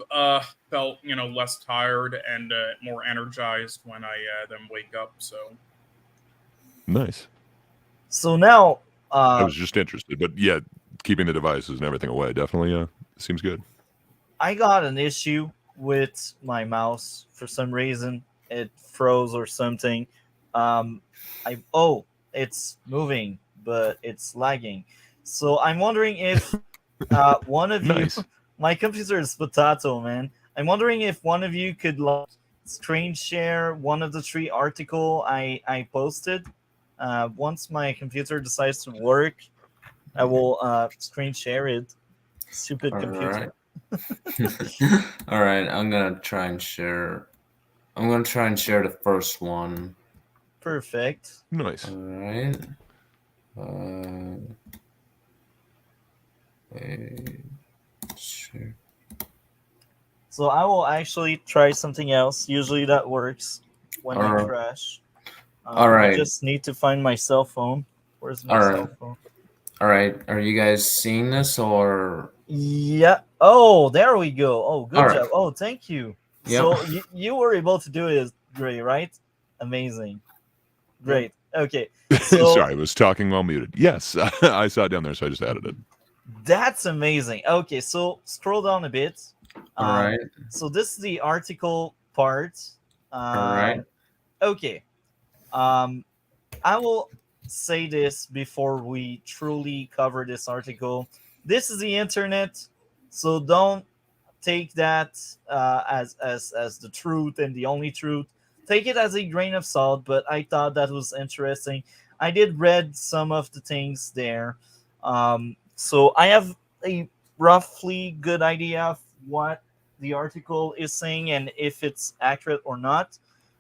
felt less tired and more energized when I then wake up. So Nice. So now, I uh, was just interested, but yeah, keeping the devices and everything away definitely seems good. I got an issue with my mouse for some reason. It froze or something. Um, it's moving, but it's lagging. So I'm wondering if one of you, Nice. my computer is potato, man. I'm wondering if one of you could like screen share one of the three article I posted. Once my computer decides to work, I will screen share it. Stupid All right. computer. All right. I'm gonna try and share the first one. Perfect. Nice. All right. Uh, wait, share. So I will actually try something else. Usually that works when I All crash. all I right. just need to find my cell phone. Where's my All cell right. phone? All right. Are you guys seeing this or? Yeah. Oh, there we go. Oh, All good right. job. Oh, thank you. Yep. So you were able to do it, great, right? Amazing. Yep. Great. Okay. So Sorry, I was talking while muted. Yes, I saw it down there, so I just added it. that's amazing. Okay, so scroll down a bit. All Um, right. so this is the article part. All right. Okay. Um, I will say this before we truly cover this article. This is the internet, so don't take that as the truth and the only truth. Take it as a grain of salt. But I thought that was interesting. I did read some of the things there, so I have a roughly good idea of what the article is saying and if it's accurate or not.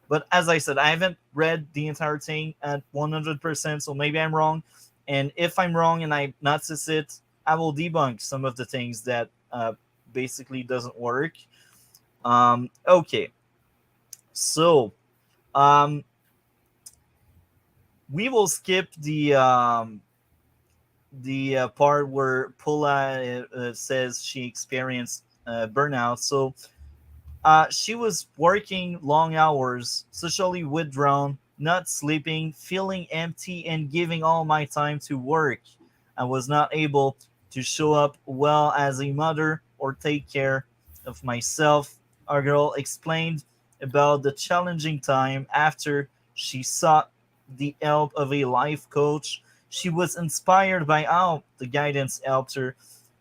But as I said, I haven't read the entire thing at 100%, so maybe I'm wrong. And if I'm wrong and I notice it, I will debunk some of the things that basically doesn't work. Okay, so um, we will skip the part where Pula says she experienced burnout. So she was working long hours, socially withdrawn, not sleeping, feeling empty, and giving all my time to work. I was not able to show up well as a mother or take care of myself. Our girl explained about the challenging time after she sought the help of a life coach. She was inspired by how the guidance helped her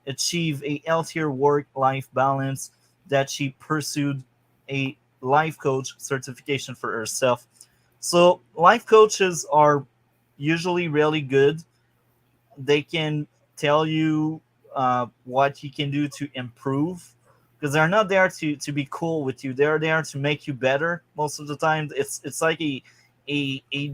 achieve a healthier work life balance, that she pursued a life coach certification for herself. So, life coaches are usually really good. They can tell you what you can do to improve, because they're not there to be cool with you. They're there to make you better. Most of the time, it's like a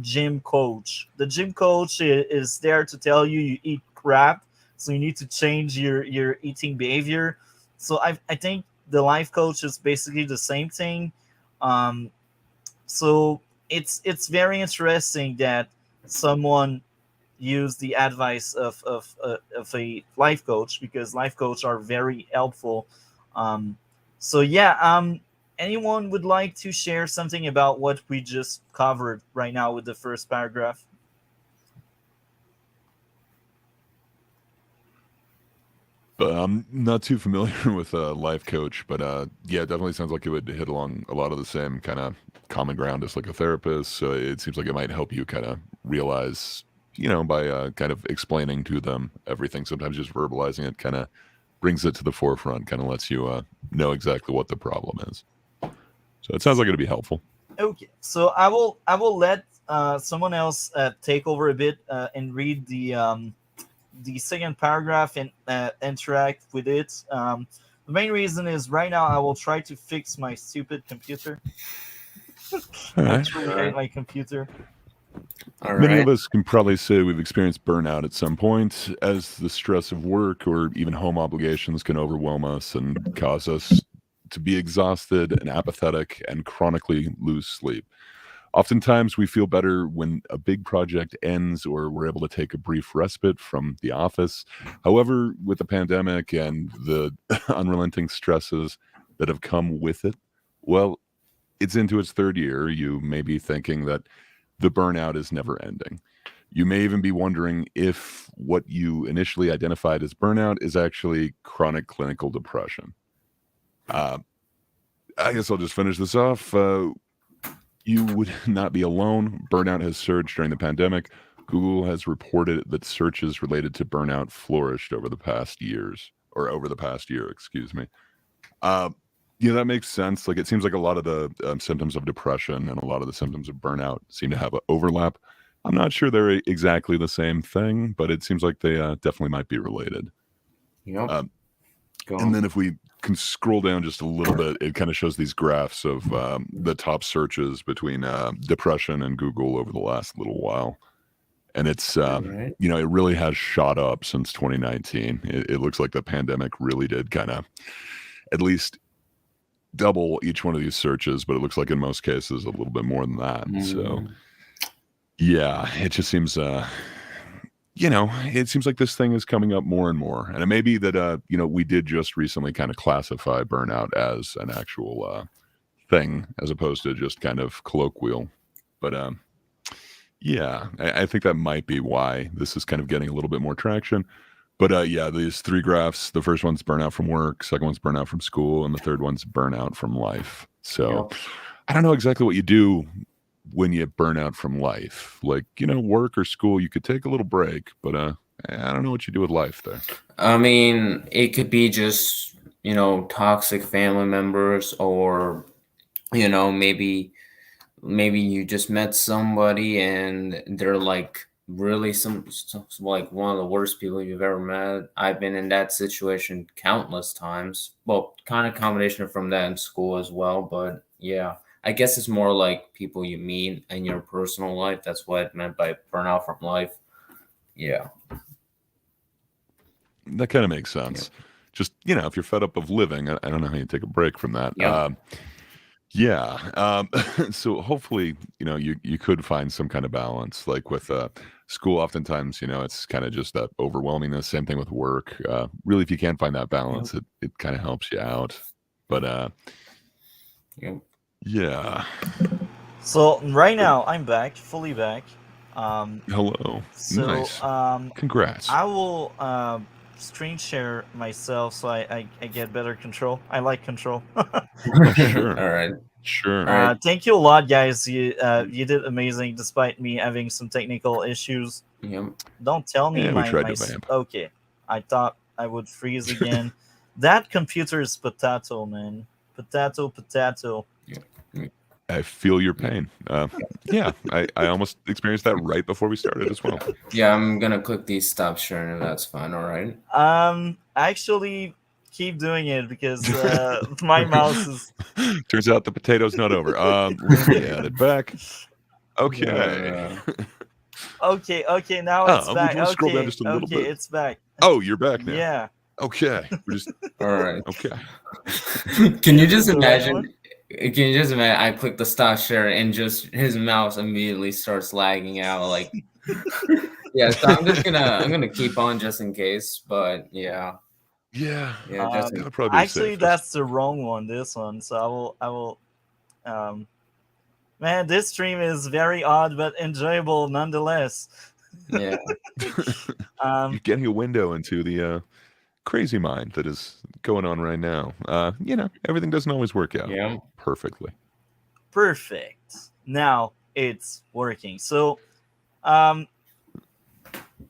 gym coach. The gym coach is there to tell you you eat crap, so you need to change your eating behavior. So I think the life coach is basically the same thing. Um, so it's very interesting that someone use the advice of a life coach, because life coach are very helpful. Um, so yeah, anyone would like to share something about what we just covered right now with the first paragraph? I'm not too familiar with a life coach, but yeah, it definitely sounds like it would hit along a lot of the same kind of common ground as like a therapist. So it seems like it might help you kind of realize, by kind of explaining to them everything. Sometimes just verbalizing it kind of brings it to the forefront, kind of lets you know exactly what the problem is. So it sounds like it'd be helpful. Okay, so I will let someone else take over a bit and read the second paragraph and interact with it. The main reason is right now I will try to fix my stupid computer. All I right. truly hate my computer. All Many right. of us can probably say we've experienced burnout at some point, as the stress of work or even home obligations can overwhelm us and cause us to be exhausted and apathetic and chronically lose sleep. Oftentimes, we feel better when a big project ends or we're able to take a brief respite from the office. However, with the pandemic and the unrelenting stresses that have come with it, well, it's into its third year. You may be thinking that the burnout is never ending. You may even be wondering if what you initially identified as burnout is actually chronic clinical depression. Uh, I guess I'll just finish this off. You would not be alone. Burnout has surged during the pandemic. Google has reported that searches related to burnout flourished over the past year, excuse me. Uh, yeah, that makes sense. Like, it seems like a lot of the symptoms of depression and a lot of the symptoms of burnout seem to have an overlap. I'm not sure they're exactly the same thing, but it seems like they definitely might be related. Yep. Um, Go And on. then if we can scroll down just a little bit, it kind of shows these graphs of the top searches between depression and Google over the last little while. And it's, All right. it really has shot up since 2019. It looks like the pandemic really did kind of at least double each one of these searches, but it looks like in most cases a little bit more than that. So, yeah, it just seems it seems like this thing is coming up more and more. And it may be that, we did just recently kind of classify burnout as an actual thing as opposed to just kind of colloquial. But yeah, I think that might be why this is kind of getting a little bit more traction. But yeah, these three graphs, the first one's burnout from work, second one's burnout from school, and the third one's burnout from life. So Yep. I don't know exactly what you do when you burn out from life. Like, work or school, you could take a little break, but I don't know what you do with life there. I mean, it could be just, toxic family members, or, maybe you just met somebody and they're like really like one of the worst people you've ever met. I've been in that situation countless times. Well, kind of combination from that in school as well, but yeah. I guess it's more like people you meet in your personal life. That's what I meant by burnout from life. Yeah. That kind of makes sense. Just, if you're fed up of living, I don't know how you take a break from that. Yep. Yeah. So hopefully, you could find some kind of balance. Like with school, oftentimes, it's kind of just that overwhelmingness. Same thing with work. Really, if you can't find that balance, it kind of helps you out. But Yep. yeah. So right now I'm back, fully back. Hello. So Nice. Congrats. I will screen share myself so I get better control. I like control. Sure. All right. Sure. All right. Thank you a lot, guys. You did amazing despite me having some technical issues. Yep. Don't tell me Yeah, we tried to vamp. Okay, I thought I would freeze again. That computer is potato, man. Potato. I feel your pain. Yeah, I almost experienced that right before we started as well. Yeah, I'm gonna click the stop sharing if that's fine. All right. Actually, keep doing it because my mouse is. Turns out the potato's not over. Let me add it back. Okay. Okay. Now it's back. We'll scroll down Okay, just a little bit. it's back. Oh, you're back now. Yeah. Okay. We're just All right. okay. Can you Is just this the right imagine? one? Can you just imagine? I click the stop share and just his mouse immediately starts lagging out. Like, yeah. So I'm gonna keep on just in case. But yeah, Yeah. just That'll probably be Actually, safest. that's the wrong one. This one. So I will. Man, this stream is very odd but enjoyable nonetheless. yeah. You're getting a window into the crazy mind that is going on right now. Everything doesn't always work out Yeah. perfectly. Perfect. Now it's working. So, um,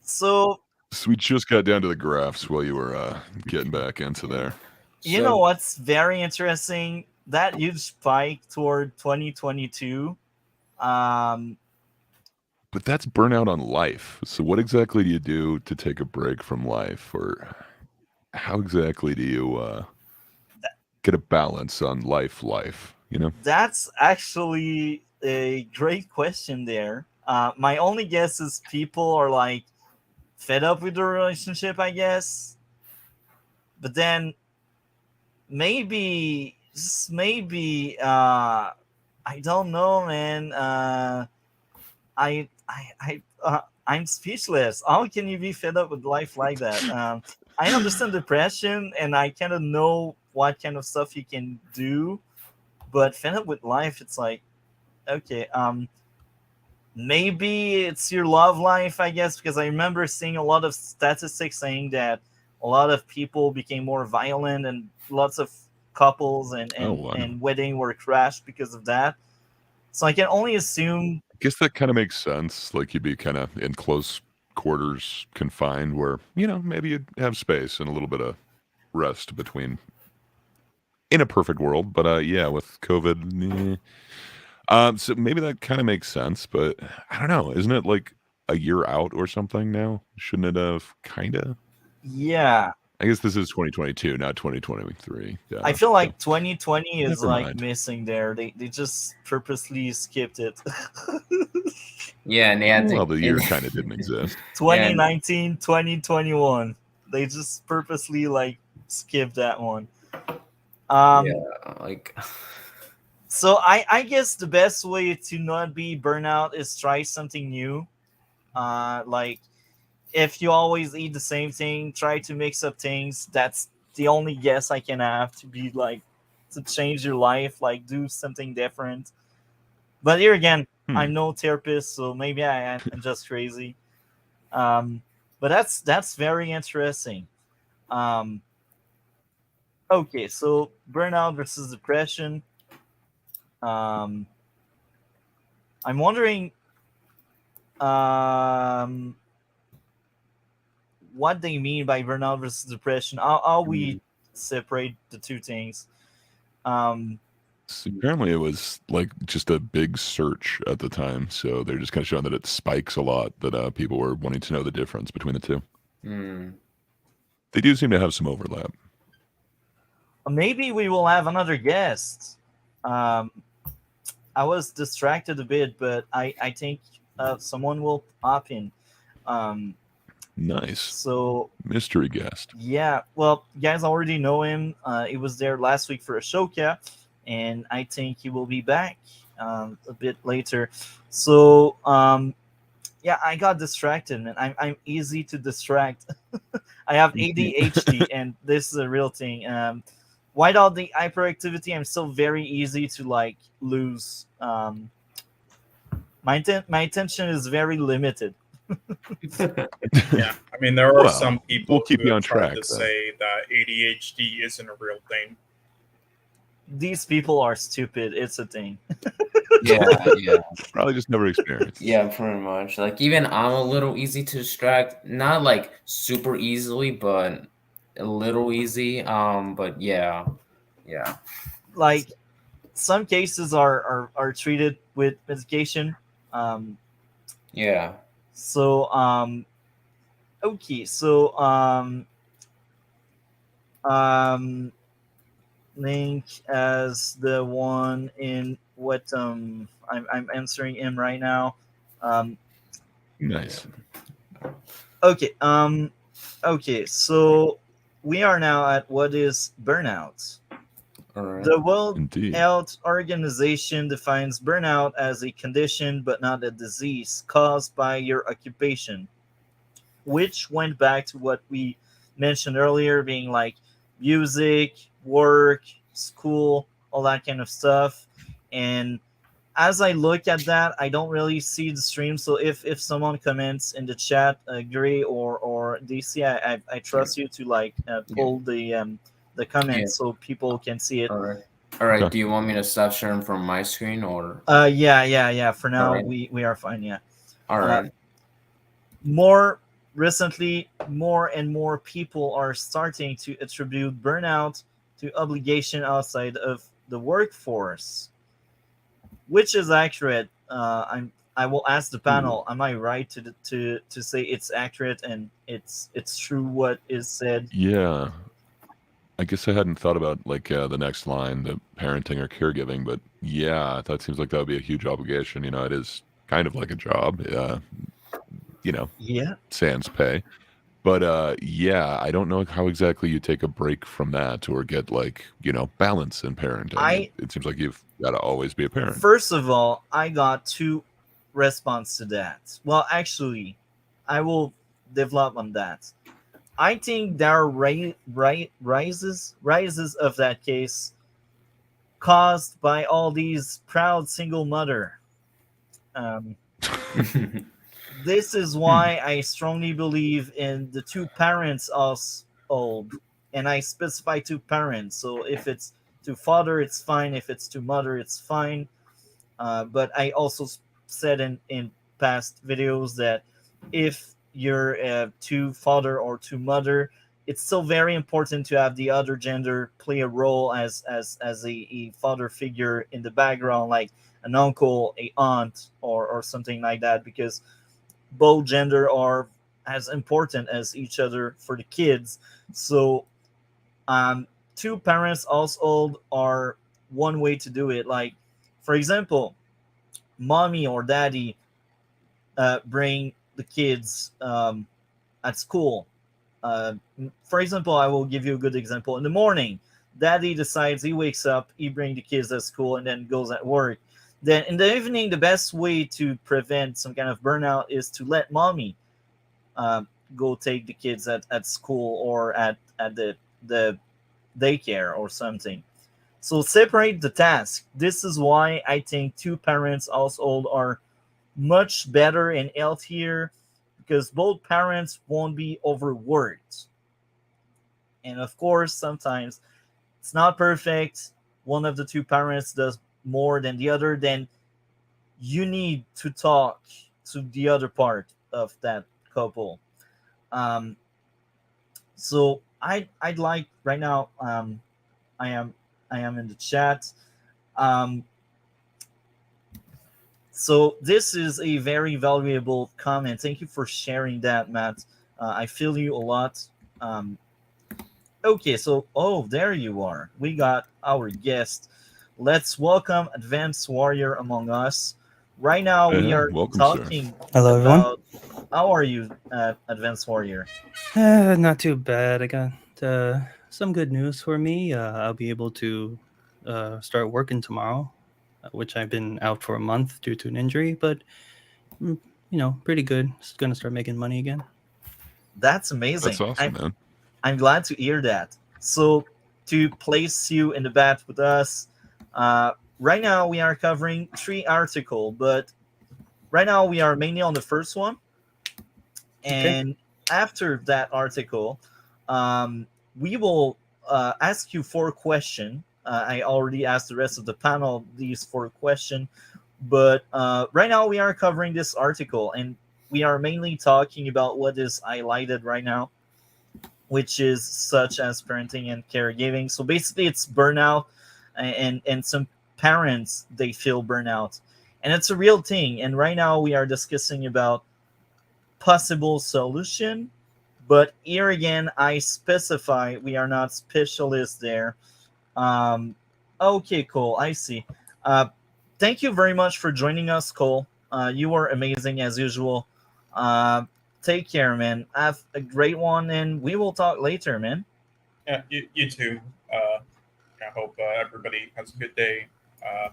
so So we just got down to the graphs while you were getting back into there. you know what's very interesting? That huge spike toward 2022. Um, But that's burnout on life. So what exactly do you do to take a break from life, or how exactly do you get a balance on life? That's actually a great question there. My only guess is people are like fed up with the relationship, I guess. But then just maybe, I don't know, man. I'm speechless. How can you be fed up with life like that? I understand depression, and I kind of know what kind of stuff you can do, but fed up with life, it's like, okay, maybe it's your love life, I guess, because I remember seeing a lot of statistics saying that a lot of people became more violent, and lots of couples and wedding were crashed because of that. So I can only assume. I guess that kind of makes sense. Like you'd be kind of in close quarters, confined, where maybe you'd have space and a little bit of rest between. In a perfect world, but yeah, with COVID, so maybe that kind of makes sense. But I don't know. Isn't it like a year out or something now? Shouldn't it have kind of? Yeah, I guess this is 2022, not 2023. I feel like 2020 is Never like mind. missing there. They just purposely skipped it. Yeah, and they had to. Well, the year kind of didn't exist. 2019, 2021. They just purposely like skipped that one. Like. So I guess the best way to not be burnout is try something new. Like if you always eat the same thing, try to mix up things. That's the only guess I can have to be like to change your life, like do something different. But here again, I'm no therapist, so maybe I'm just crazy. But that's very interesting. Okay, so burnout versus depression. I'm wondering what they mean by burnout versus depression. How we separate the two things. So apparently, it was like just a big search at the time. So they're just kind of showing that it spikes a lot. That people were wanting to know the difference between the two. They do seem to have some overlap. Maybe we will have another guest. I was distracted a bit, but I think someone will pop in. Nice. So mystery guest. Yeah, well, you guys already know him. He was there last week for Ashoka, and I think he will be back a bit later. So yeah, I got distracted, and I'm easy to distract. I have ADHD, and this is a real thing. Without the hyperactivity, I'm still very easy to like lose. My attention is very limited. Yeah, I mean, there are some people we'll keep who you have on tried track, to say that ADHD isn't a real thing. These people are stupid. It's a thing. Yeah. Probably just never experienced. Yeah, pretty much. Like even I'm a little easy to distract. Not like super easily, but a little easy. But yeah. Like some cases are treated with medication. Um, Yeah. so okay, so um, Link as the one in what I'm answering him right now. Um, Nice. okay, okay, so we are now at what is burnout. All right. The World Indeed. Health Organization defines burnout as a condition but not a disease caused by your occupation, which went back to what we mentioned earlier, being like music, work, school, all that kind of stuff. And as I look at that, I don't really see the stream. So if someone comments in the chat, Gray or DC, I trust you to like Yeah. pull the Yeah. comments so people can see it. All right. All right. Okay. Do you want me to stop sharing from my screen or? Yeah. For All now, right. we are fine. Yeah. All Uh, right. more recently, more and more people are starting to attribute burnout to obligation outside of the workforce, which is accurate. I will ask the Ooh. panel. Am I right to say it's accurate and it's true what is said? Yeah. I guess I hadn't thought about like the next line, the parenting or caregiving, but yeah, that seems like that would be a huge obligation. You know, it is kind of like a job. You know, Yeah, sans pay. But yeah, I don't know how exactly you take a break from that or get like, you know, balance in parenting. I It seems like you've got to always be a parent. first of all, I got two response to that. Well, actually, I will develop on that. I think there are rises of that case caused by all these proud single mother. Um, this is Hmm. why I strongly believe in the two parents household, and I specify two parents. So if it's to father, it's fine. If it's to mother, it's fine. But I also said in past videos that if you're to father or to mother, it's still very important to have the other gender play a role as a father figure in the background, like an uncle, a aunt, or something like that, because both gender are as important as each other for the kids. So two parents household are one way to do it. Like, for example, mommy or daddy bring the kids at school. Uh, for example, I will give you a good example. In the morning, daddy decides he wakes up, he brings the kids at school, and then goes at work. Then in the evening, the best way to prevent some kind of burnout is to let mommy uh, go take the kids at school or at the daycare or something. So separate the task. This is why I think two parents household are much better and healthier, because both parents won't be overworked. And of course, sometimes it's not perfect. One of the two parents does more than the other, then you need to talk to the other part of that couple. Um, so I'd like right now. I am I am in the chat. Um, so this is a very valuable comment. Thank you for sharing that, Matt. I feel you a lot. Um, okay, so there you are. We got our guest. Let's welcome Advanced Warrior among us. Right now, we are Welcome, sir. talking Hello, everyone. about how are you, Advanced Warrior? Not too bad. I got some good news for me. I'll be able to start working tomorrow, which I've been out for a month due to an injury, but pretty good. Just gonna start making money again. That's amazing. That's awesome, man. I'm glad to hear that. So, to place you in the bat with us, right now we are covering three articles, but right now we are mainly on the first one. And after that article, we will ask you four questions. I already asked the rest of the panel these four questions, but right now we are covering this article, and we are mainly talking about what is highlighted right now, which is such as parenting and caregiving. So basically, it's burnout and some parents they feel burnout, and it's a real thing. And right now we are discussing about possible solution, but here again I specify we are not specialists there. um, okay, Cole, I see. uh, Thank you very much for joining us, Cole. You were amazing as usual. uh, Take care, man. Have a great one, and we will talk later, man. Yeah, you too. I hope everybody has a good day. Uh,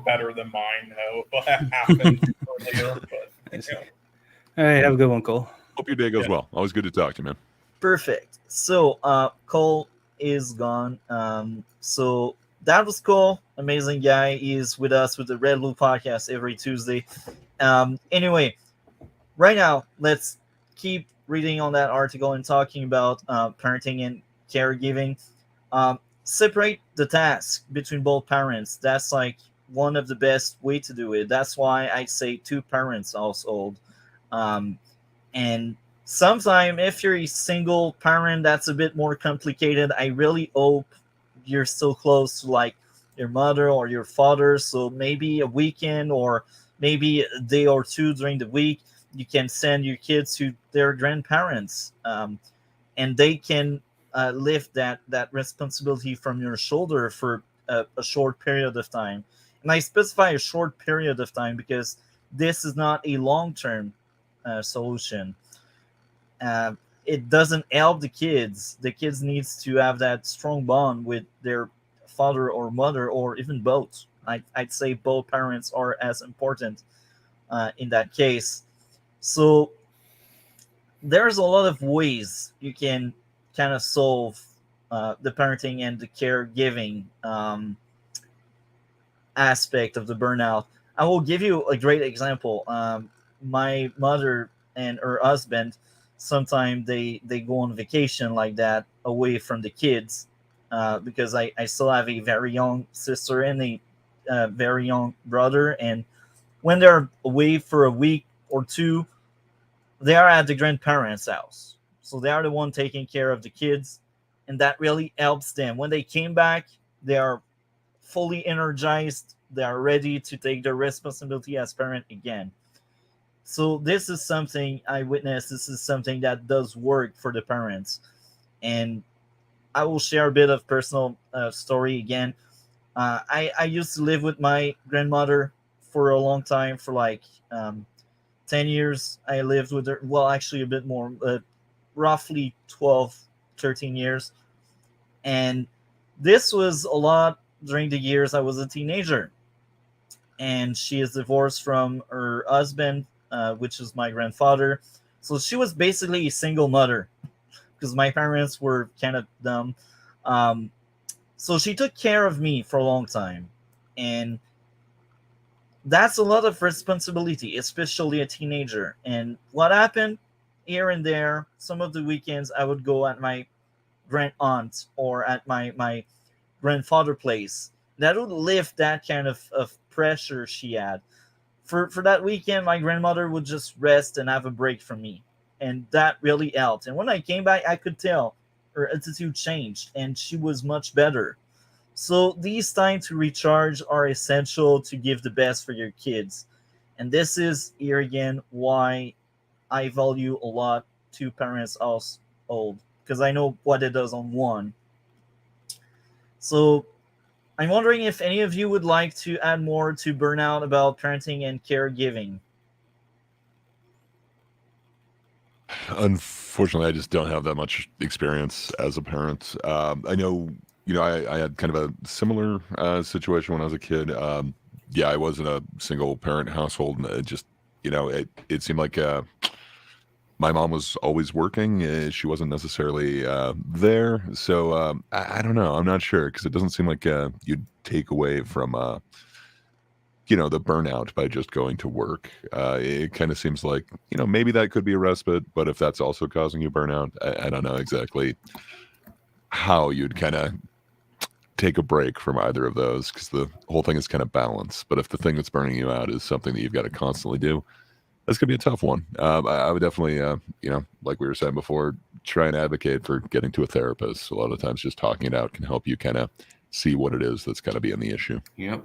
Better than mine. What happened earlier, but I see. you know. All right, have a good one, Cole. Hope your day goes Yeah. well. Always good to talk to you, man. Perfect. So Cole is gone. So that was Cole. Amazing guy. He's with us with the Red Blue podcast every Tuesday. Anyway, right now let's keep reading on that article and talking about parenting and caregiving. Separate the task between both parents. That's like one of the best way to do it. That's why I say two parents household. Um, and sometimes if you're a single parent, that's a bit more complicated. I really hope you're still close to like your mother or your father. So maybe a weekend or maybe a day or two during the week, you can send your kids to their grandparents, and they can lift that responsibility from your shoulder for a short period of time. And I specify a short period of time because this is not a long term solution. uh, it doesn't help the kids. The kids needs to have that strong bond with their father or mother or even both. I'd say both parents are as important in that case. So there's a lot of ways you can kind of solve the parenting and the caregiving aspect of the burnout. I will give you a great example. My mother and her husband, sometimes they go on vacation like that away from the kids, because I still have a very young sister and a very young brother. And when they're away for a week or two, they are at the grandparents' house. So they are the one taking care of the kids. And that really helps them. When they came back, they are fully energized. They are ready to take their responsibility as parent again. So this is something I witnessed. This is something that does work for the parents. And I will share a bit of personal story again. I used to live with my grandmother for a long time, for like 10 years. I lived with her, well, actually a bit more, roughly 12, 13 years. And this was a lot during the years I was a teenager. And she is divorced from her husband, which is my grandfather. So she was basically a single mother because my parents were kind of dumb. Um, so she took care of me for a long time. And that's a lot of responsibility, especially a teenager. And what happened here and there, some of the weekends I would go at my grand aunt or at my grandfather place. That would lift that kind of pressure she had. For that weekend, my grandmother would just rest and have a break from me. And that really helped. And when I came back, I could tell her attitude changed and she was much better. So these times to recharge are essential to give the best for your kids. And this is here again why I value a lot two parents household, because I know what it does on one. So I'm wondering if any of you would like to add more to burnout about parenting and caregiving. Unfortunately, I just don't have that much experience as a parent. I know, I had kind of a similar situation when I was a kid. Yeah, I was in a single parent household, and it just, it seemed like my mom was always working. She wasn't necessarily there. So I don't know. I'm not sure because it doesn't seem like you'd take away from, the burnout by just going to work. It kind of seems like, maybe that could be a respite. But if that's also causing you burnout, I don't know exactly how you'd kind of take a break from either of those because the whole thing is kind of balanced. But if the thing that's burning you out is something that you've got to constantly do, that's gonna be a tough one. I would definitely, like we were saying before, try and advocate for getting to a therapist. A lot of times, just talking it out can help you kind of see what it is that's got to be in the issue. Yep.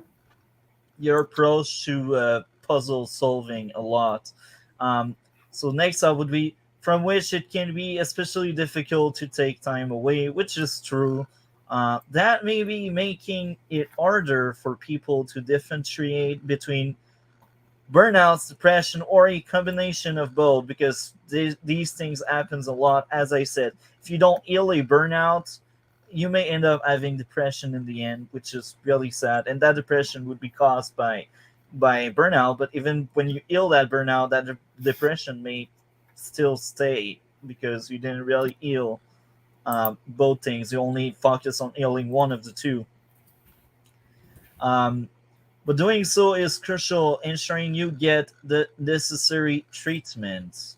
Your approach to puzzle solving a lot. So next up would be from which it can be especially difficult to take time away, which is true. That may be making it harder for people to differentiate between burnouts, depression, or a combination of both, because these things happens a lot. As I said, if you don't heal a burnout, you may end up having depression in the end, which is really sad. And that depression would be caused by burnout. But even when you heal that burnout, that depression may still stay because you didn't really heal both things. You only focus on healing one of the two. But doing so is crucial, ensuring you get the necessary treatment,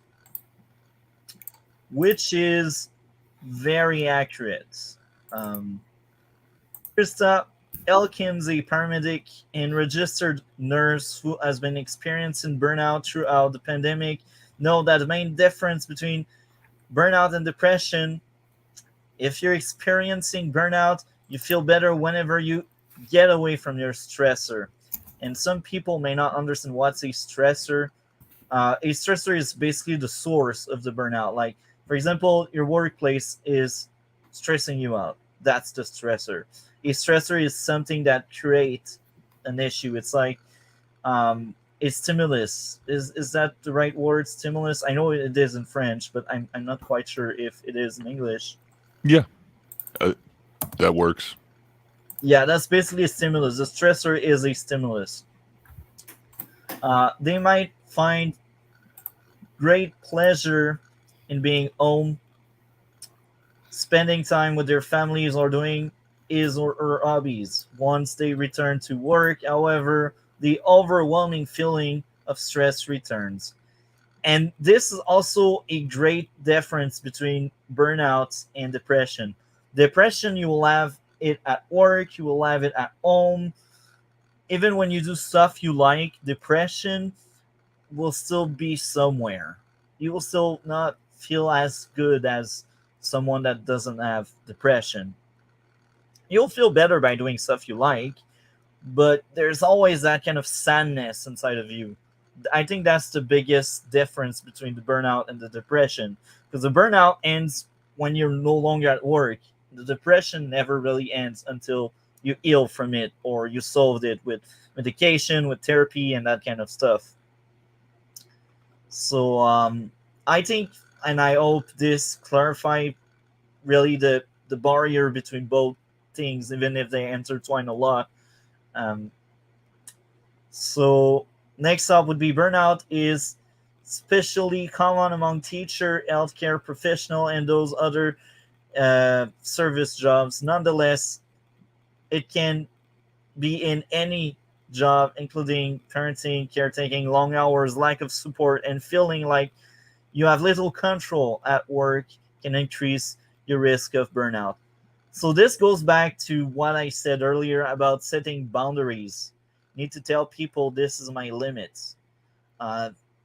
which is very accurate. First up, Elkins, a paramedic and registered nurse who has been experiencing burnout throughout the pandemic, know that the main difference between burnout and depression, if you're experiencing burnout, you feel better whenever you get away from your stressor. And some people may not understand what's a stressor. A stressor is basically the source of the burnout. Like, for example, your workplace is stressing you out. That's the stressor. A stressor is something that creates an issue. It's like a stimulus. Is that the right word? Stimulus? I know it is in French, but I'm not quite sure if it is in English. Yeah, that works. Yeah, that's basically a stimulus. The stressor is a stimulus. They might find great pleasure in being home, spending time with their families, or doing his or her hobbies. Once they return to work, however, the overwhelming feeling of stress returns. And this is also a great difference between burnout and depression. Depression, you will have it at work, you will have it at home. Even when you do stuff you like, depression will still be somewhere. You will still not feel as good as someone that doesn't have depression. You'll feel better by doing stuff you like, but there's always that kind of sadness inside of you. I think that's the biggest difference between the burnout and the depression, because the burnout ends when you're no longer at work. The depression never really ends until you heal from it or you solved it with medication, with therapy, and that kind of stuff. So I think, and I hope this clarify really the barrier between both things, even if they intertwine a lot. Um, so next up would be burnout is especially common among teacher, healthcare professional, and those other service jobs. Nonetheless, it can be in any job, including parenting, caretaking, long hours, lack of support, and feeling like you have little control at work can increase your risk of burnout. So this goes back to what I said earlier about setting boundaries. You need to tell people this is my limits.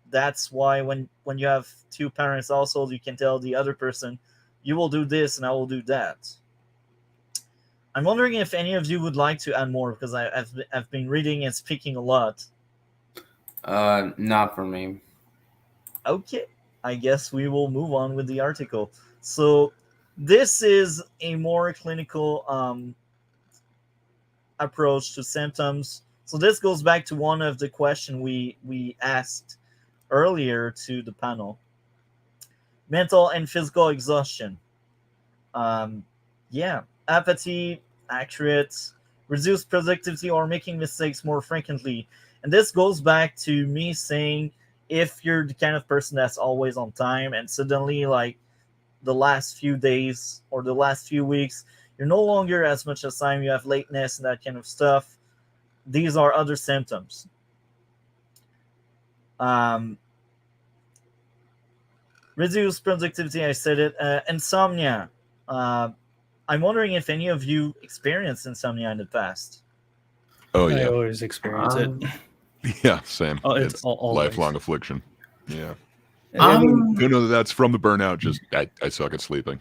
That's why when you have two parents also, you can tell the other person, you will do this and I will do that. I'm wondering if any of you would like to add more, because I've been reading and speaking a lot. Not for me. Okay, I guess we will move on with the article. So this is a more clinical approach to symptoms. So this goes back to one of the questions we asked earlier to the panel. Mental and physical exhaustion. Yeah, apathy, accurate, reduced productivity, or making mistakes more frequently. And this goes back to me saying, if you're the kind of person that's always on time and suddenly, like, the last few days or the last few weeks, you're no longer as much as time, you have lateness and that kind of stuff, these are other symptoms. Reduced productivity, I said it. Insomnia. I'm wondering if any of you experienced insomnia in the past. Oh I yeah, always experience it. yeah, same. Oh, it's always. lifelong affliction. Yeah, Um, don't know that that's from the burnout. Just I suck at sleeping.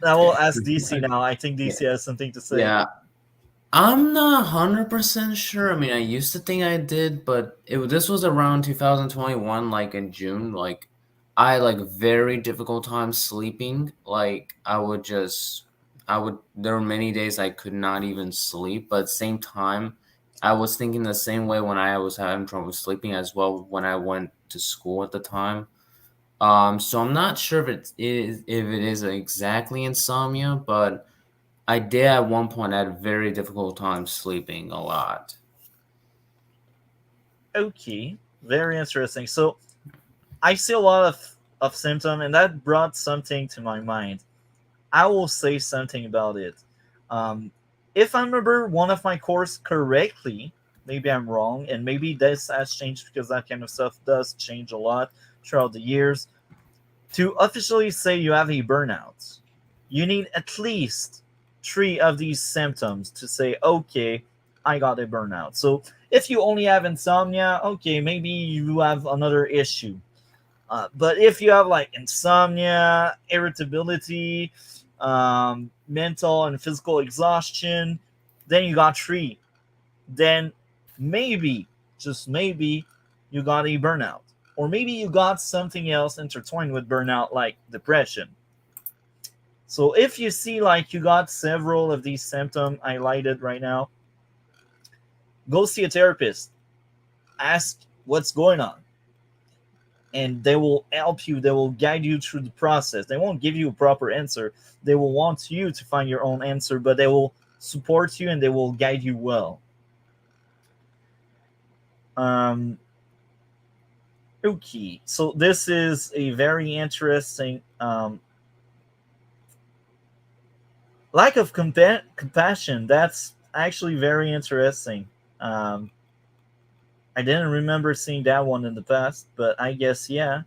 I will ask DC now. I think DC has something to say. yeah, I'm not 100% sure. I mean, I used to think I did, but this was around 2021, like in June. Like, I had like very difficult time sleeping. Like, there were many days I could not even sleep, but at the same time, I was thinking the same way when I was having trouble sleeping as well when I went to school at the time. So I'm not sure if it is exactly insomnia, but I did at one point. I had a very difficult time sleeping a lot. Okay, very interesting. So I see a lot of symptom, and that brought something to my mind. I will say something about it. Um, if I remember one of my course correctly, maybe I'm wrong, and maybe this has changed because that kind of stuff does change a lot throughout the years. To officially say you have a burnout, you need at least three of these symptoms to say, okay, I got a burnout. So if you only have insomnia, okay, maybe you have another issue. But if you have like insomnia, irritability, mental and physical exhaustion, then you got three. Then maybe, just maybe, you got a burnout. Or maybe you got something else intertwined with burnout, like depression. So if you see like you got several of these symptoms highlighted right now, go see a therapist. Ask what's going on, and they will help you. They will guide you through the process. They won't give you a proper answer. They will want you to find your own answer, but they will support you and they will guide you well. Um, okay, so this is a very interesting lack of compassion. That's actually very interesting. Um, I didn't remember seeing that one in the past, but I guess yeah.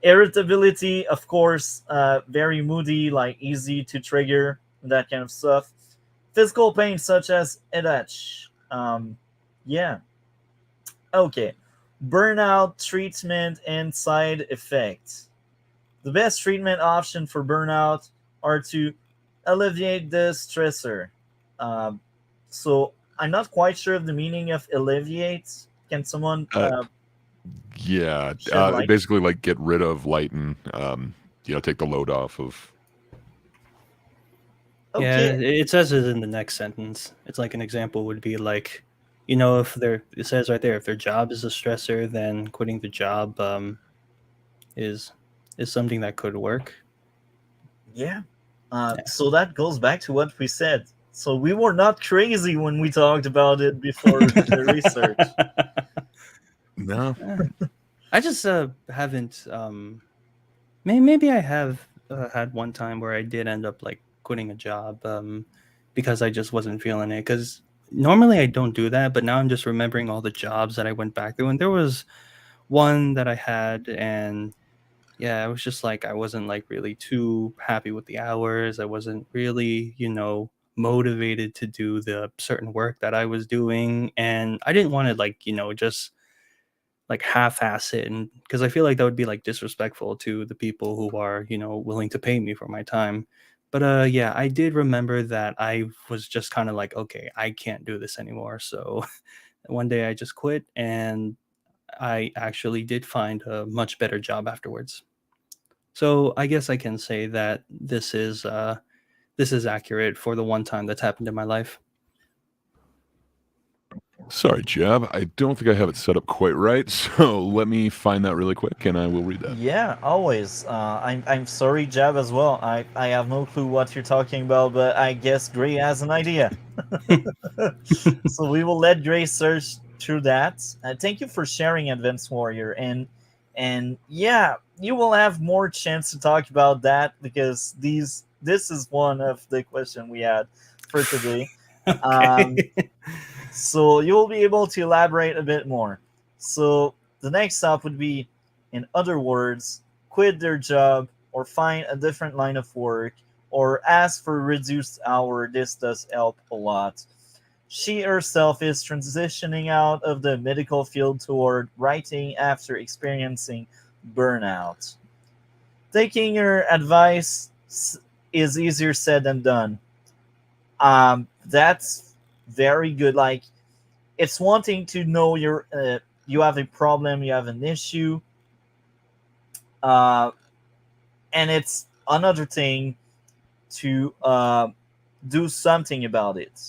Irritability, of course, very moody, like easy to trigger, that kind of stuff. Physical pain, such as headache. Yeah, okay. Burnout treatment and side effects. The best treatment option for burnout are to alleviate the stressor. Um, so I'm not quite sure of the meaning of alleviate. Can someone Uh, yeah, shed light? basically like get rid of, lighten, take the load off of. Yeah, Okay, it says it in the next sentence. It's like an example would be like, if it says right there, if their job is a stressor, then quitting the job is is something that could work. yeah. Yeah. So that goes back to what we said. So we were not crazy when we talked about it before the research. No. I just haven't. Maybe I have had one time where I did end up like quitting a job because I just wasn't feeling it. Because normally I don't do that, but now I'm just remembering all the jobs that I went back through, and there was one that I had, and yeah, I was just like I wasn't like really too happy with the hours. I wasn't really, motivated to do the certain work that I was doing, and I didn't want to like, just like half-ass it, and because I feel like that would be like disrespectful to the people who are, willing to pay me for my time. But yeah, I did remember that I was just kind of like, okay, I can't do this anymore. So one day I just quit, and I actually did find a much better job afterwards. So I guess I can say that this is accurate for the one time that's happened in my life. Sorry, Jeb. I don't think I have it set up quite right. So let me find that really quick and I will read that. Yeah, always. I'm sorry, Jab, as well. I have no clue what you're talking about, but I guess Gray has an idea. So we will let Gray search through that. Thank you for sharing, Advanced Warrior, and yeah, you will have more chance to talk about that because this is one of the question we had for today. Um, Okay. so you will be able to elaborate a bit more. So the next step would be, in other words, quit their job or find a different line of work or ask for reduced hour. This does help a lot. She herself is transitioning out of the medical field toward writing after experiencing burnout. Taking her advice is easier said than done. That's very good. Like, it's wanting to know you have a problem, you have an issue, uh, and it's another thing to do something about it.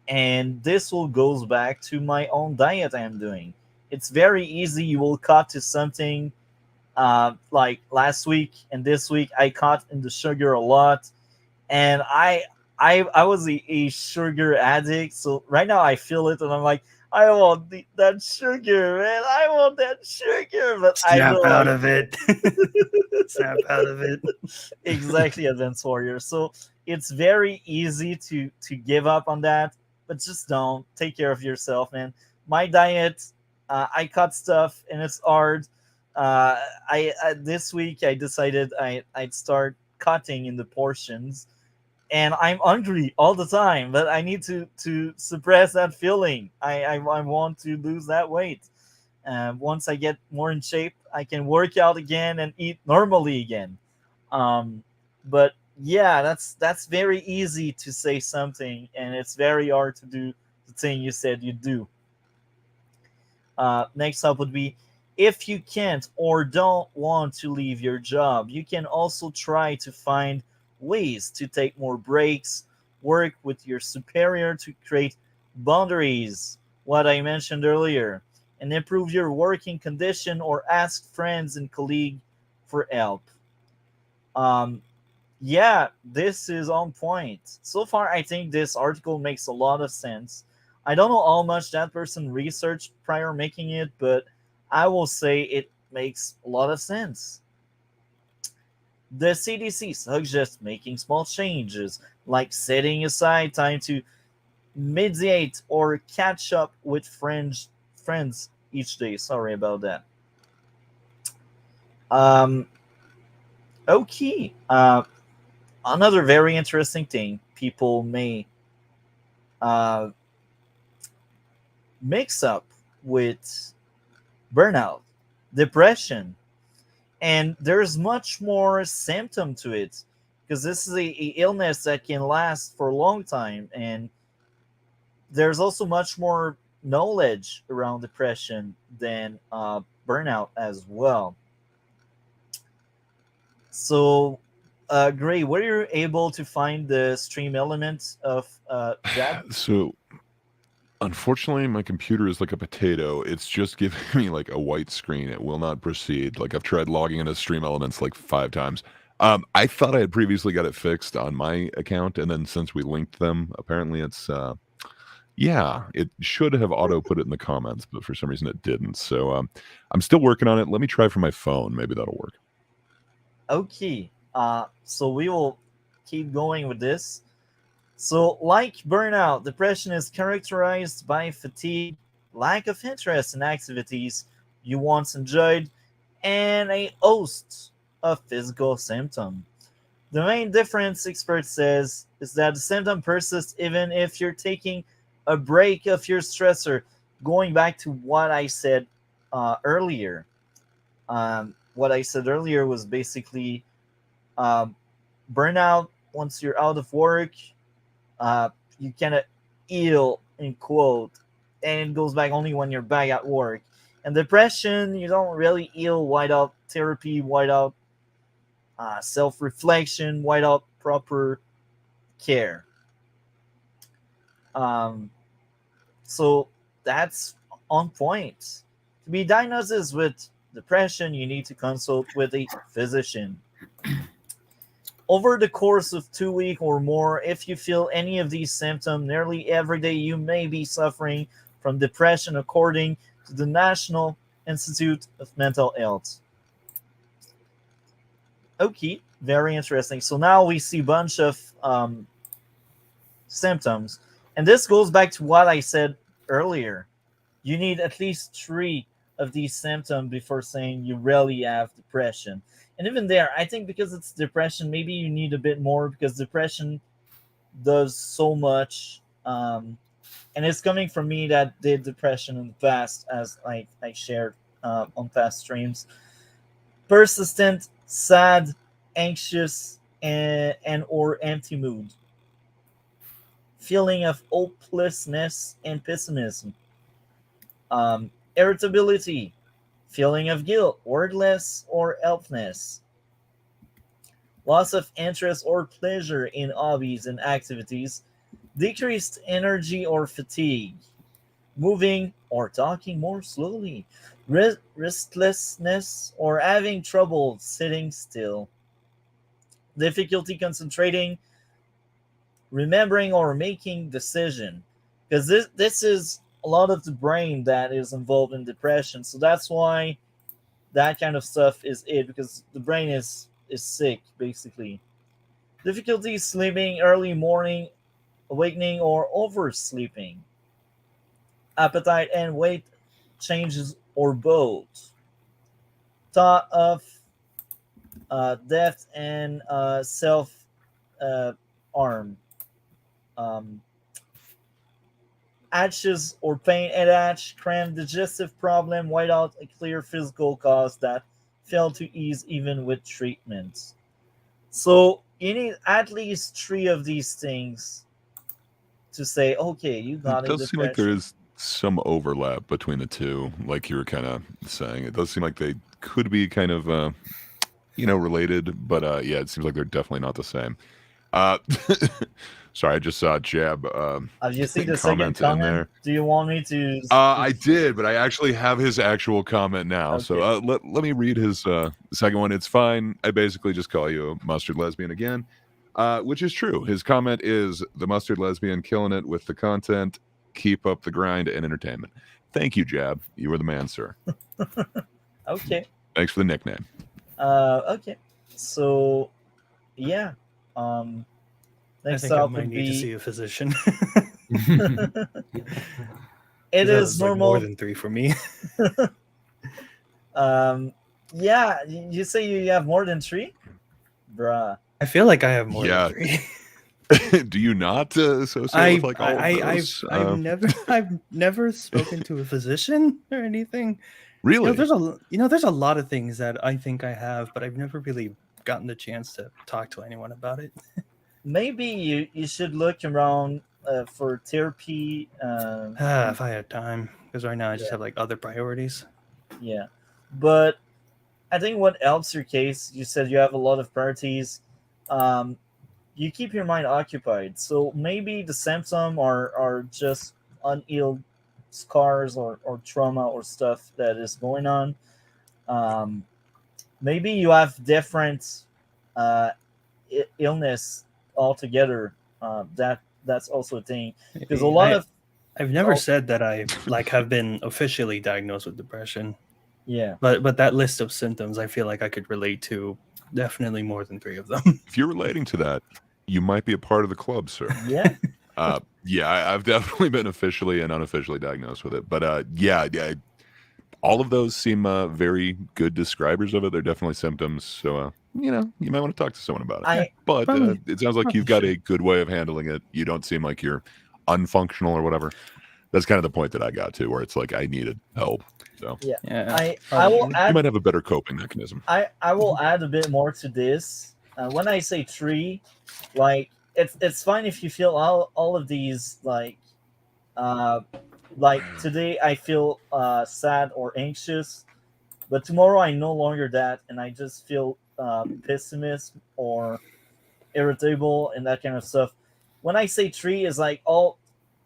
And this will goes back to my own diet I'm doing. It's very easy. You will cut to something. Like last week and this week, I cut into sugar a lot, and I was a sugar addict. So right now I feel it, and I'm like, I want that sugar, man. I want that sugar, but I Snap know out like of it. Snap out of it. exactly, Advance Warrior. So it's very easy to give up on that, but just don't. Take care of yourself, man. My diet, I cut stuff, and it's hard. I this week I decided I'd start cutting in the portions, and I'm hungry all the time, but I need to suppress that feeling. I want to lose that weight. Once I get more in shape, I can work out again and eat normally again. Um, but yeah, that's very easy to say something, and it's very hard to do the thing you said you do. Next up would be, if you can't or don't want to leave your job, you can also try to find ways to take more breaks, work with your superior to create boundaries, what I mentioned earlier, and improve your working condition, or ask friends and colleagues for help. Um, yeah, this is on point. So far, I think this article makes a lot of sense. I don't know how much that person researched prior making it, but I will say it makes a lot of sense. The CDC suggests making small changes, like setting aside time to mediate or catch up with friends each day. Sorry about that. Um, okay. Another very interesting thing people may uh, mix up with burnout, depression, and there's much more symptom to it, because this is a illness that can last for a long time, and there's also much more knowledge around depression than burnout as well. So, Gray, were you able to find the stream elements of that? So unfortunately, my computer is like a potato. It's just giving me like a white screen. It will not proceed. Like I've tried logging into Stream Elements like 5 times. I thought I had previously got it fixed on my account, and then since we linked them, apparently it's yeah, it should have auto put it in the comments, but for some reason it didn't. So I'm still working on it. Let me try for my phone. Maybe that'll work. Okay, so we will keep going with this. So, like burnout, depression is characterized by fatigue, lack of interest in activities you once enjoyed, and a host of physical symptoms. The main difference, expert says, is that the symptom persists even if you're taking a break of your stressor. Going back to what I said earlier, what I said earlier was basically um, burnout. Once you're out of work, uh, you cannot heal in quote, and it goes back only when you're back at work. And depression, you don't really heal without therapy, without self-reflection, without proper care. Um, so that's on point. To be diagnosed with depression, you need to consult with a physician. Over the course of 2 weeks or more, if you feel any of these symptoms nearly every day, you may be suffering from depression, according to the National Institute of Mental Health. Okay, very interesting. So now we see a bunch of symptoms, and this goes back to what I said earlier. You need at least three of these symptoms before saying you really have depression. And even there, I think because it's depression, maybe you need a bit more, because depression does so much. And it's coming from me that did depression in the past, as I shared on past streams. Persistent, sad, anxious, and or empty mood. feeling of hopelessness and pessimism, irritability, feeling of guilt, wordless or helplessness, loss of interest or pleasure in hobbies and activities, decreased energy or fatigue, moving or talking more slowly, restlessness or having trouble sitting still, difficulty concentrating, remembering or making decision. Because this is a lot of the brain that is involved in depression. So that's why that kind of stuff is it, because the brain is sick basically. Difficulty sleeping, early morning awakening or oversleeping, appetite and weight changes or both, thought of death and self harm, um, ashes or pain at atch, cramp, digestive problem without a clear physical cause that fail to ease even with treatments. So you need at least three of these things to say, okay, you It got a does seem like there depression. is some overlap between the two, like you were kind of saying. It does seem like they could be kind of, related, but yeah, it seems like they're definitely not the same. Uh, sorry, I just saw Jab Have you seen the second comment in comment? there. Do you want me to? I did, but I actually have his actual comment now. So Okay. let me read his second one. It's fine. I basically just call you a mustard lesbian again, which is true. His comment is the mustard lesbian killing it with the content. Keep up the grind and entertainment. Thank you, Jab. You were the man, sir. Okay. Thanks for the nickname. Okay. So yeah. Um. I Next think I up might would need to see be. a physician. It That is was like more normal. than 3 for me. Yeah. You say you have more than three, bruh. I feel like I have more Yeah. than 3. Do you not associate with like all of those? I've never spoken to a physician or anything. Really? There's a lot of things that I think I have, but I've never really gotten the chance to talk to anyone about it. Maybe you should look around for therapy. If I had time, because right now I just Yeah. have like other priorities. Yeah, but I think what helps your case, you said you have a lot of priorities. Um, you keep your mind occupied. So maybe the symptom are just unhealed scars or trauma or stuff that is going on. Um, maybe you have different uh, illness altogether. That's also a thing because a Maybe. lot of I've never oh, said that I like have been officially diagnosed with depression, yeah. but that list of symptoms, I feel like I could relate to definitely more than 3 of them. If you're relating to that, you might be a part of the club, sir. Yeah. Yeah, I've definitely been officially and unofficially diagnosed with it. But yeah, all of those seem very good describers of it. They're definitely symptoms. So, you might want to talk to someone about it. But Probably- it sounds like probably you've got a should. good way of handling it. You don't seem like you're unfunctional or whatever. That's kind of the point that I got to, where it's like I needed help. So Yeah. Yeah, I will probably. you add might have a better coping mechanism. I will add a bit more to this. When I say tree, like it's fine if you feel all of these uh like today I feel sad or anxious, but tomorrow I no longer that and I just feel pessimist or irritable and that kind of stuff. When I say three is like all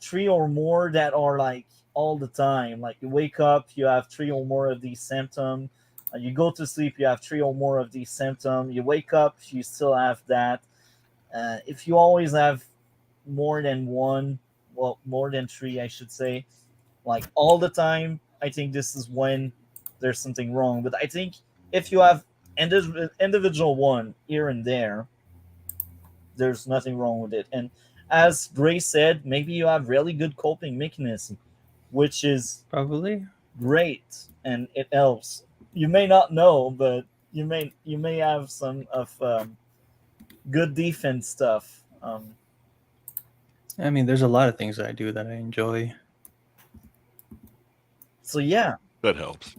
three or more that are like all the time. Like you wake up, you have three or more of these symptoms. You go to sleep, you have three or more of these symptoms. You wake up, you still have that. If you always have more than one, well, more than three, I should say, like all the time, I think this is when there's something wrong. But I think if you have individual one here and there, there's nothing wrong with it. And as Grace said, maybe you have really good coping mechanism, which is Probably. great and it helps. You may not know, but you may have some of good defense stuff. I mean, there's a lot of things that I do that I enjoy. So yeah, That helps.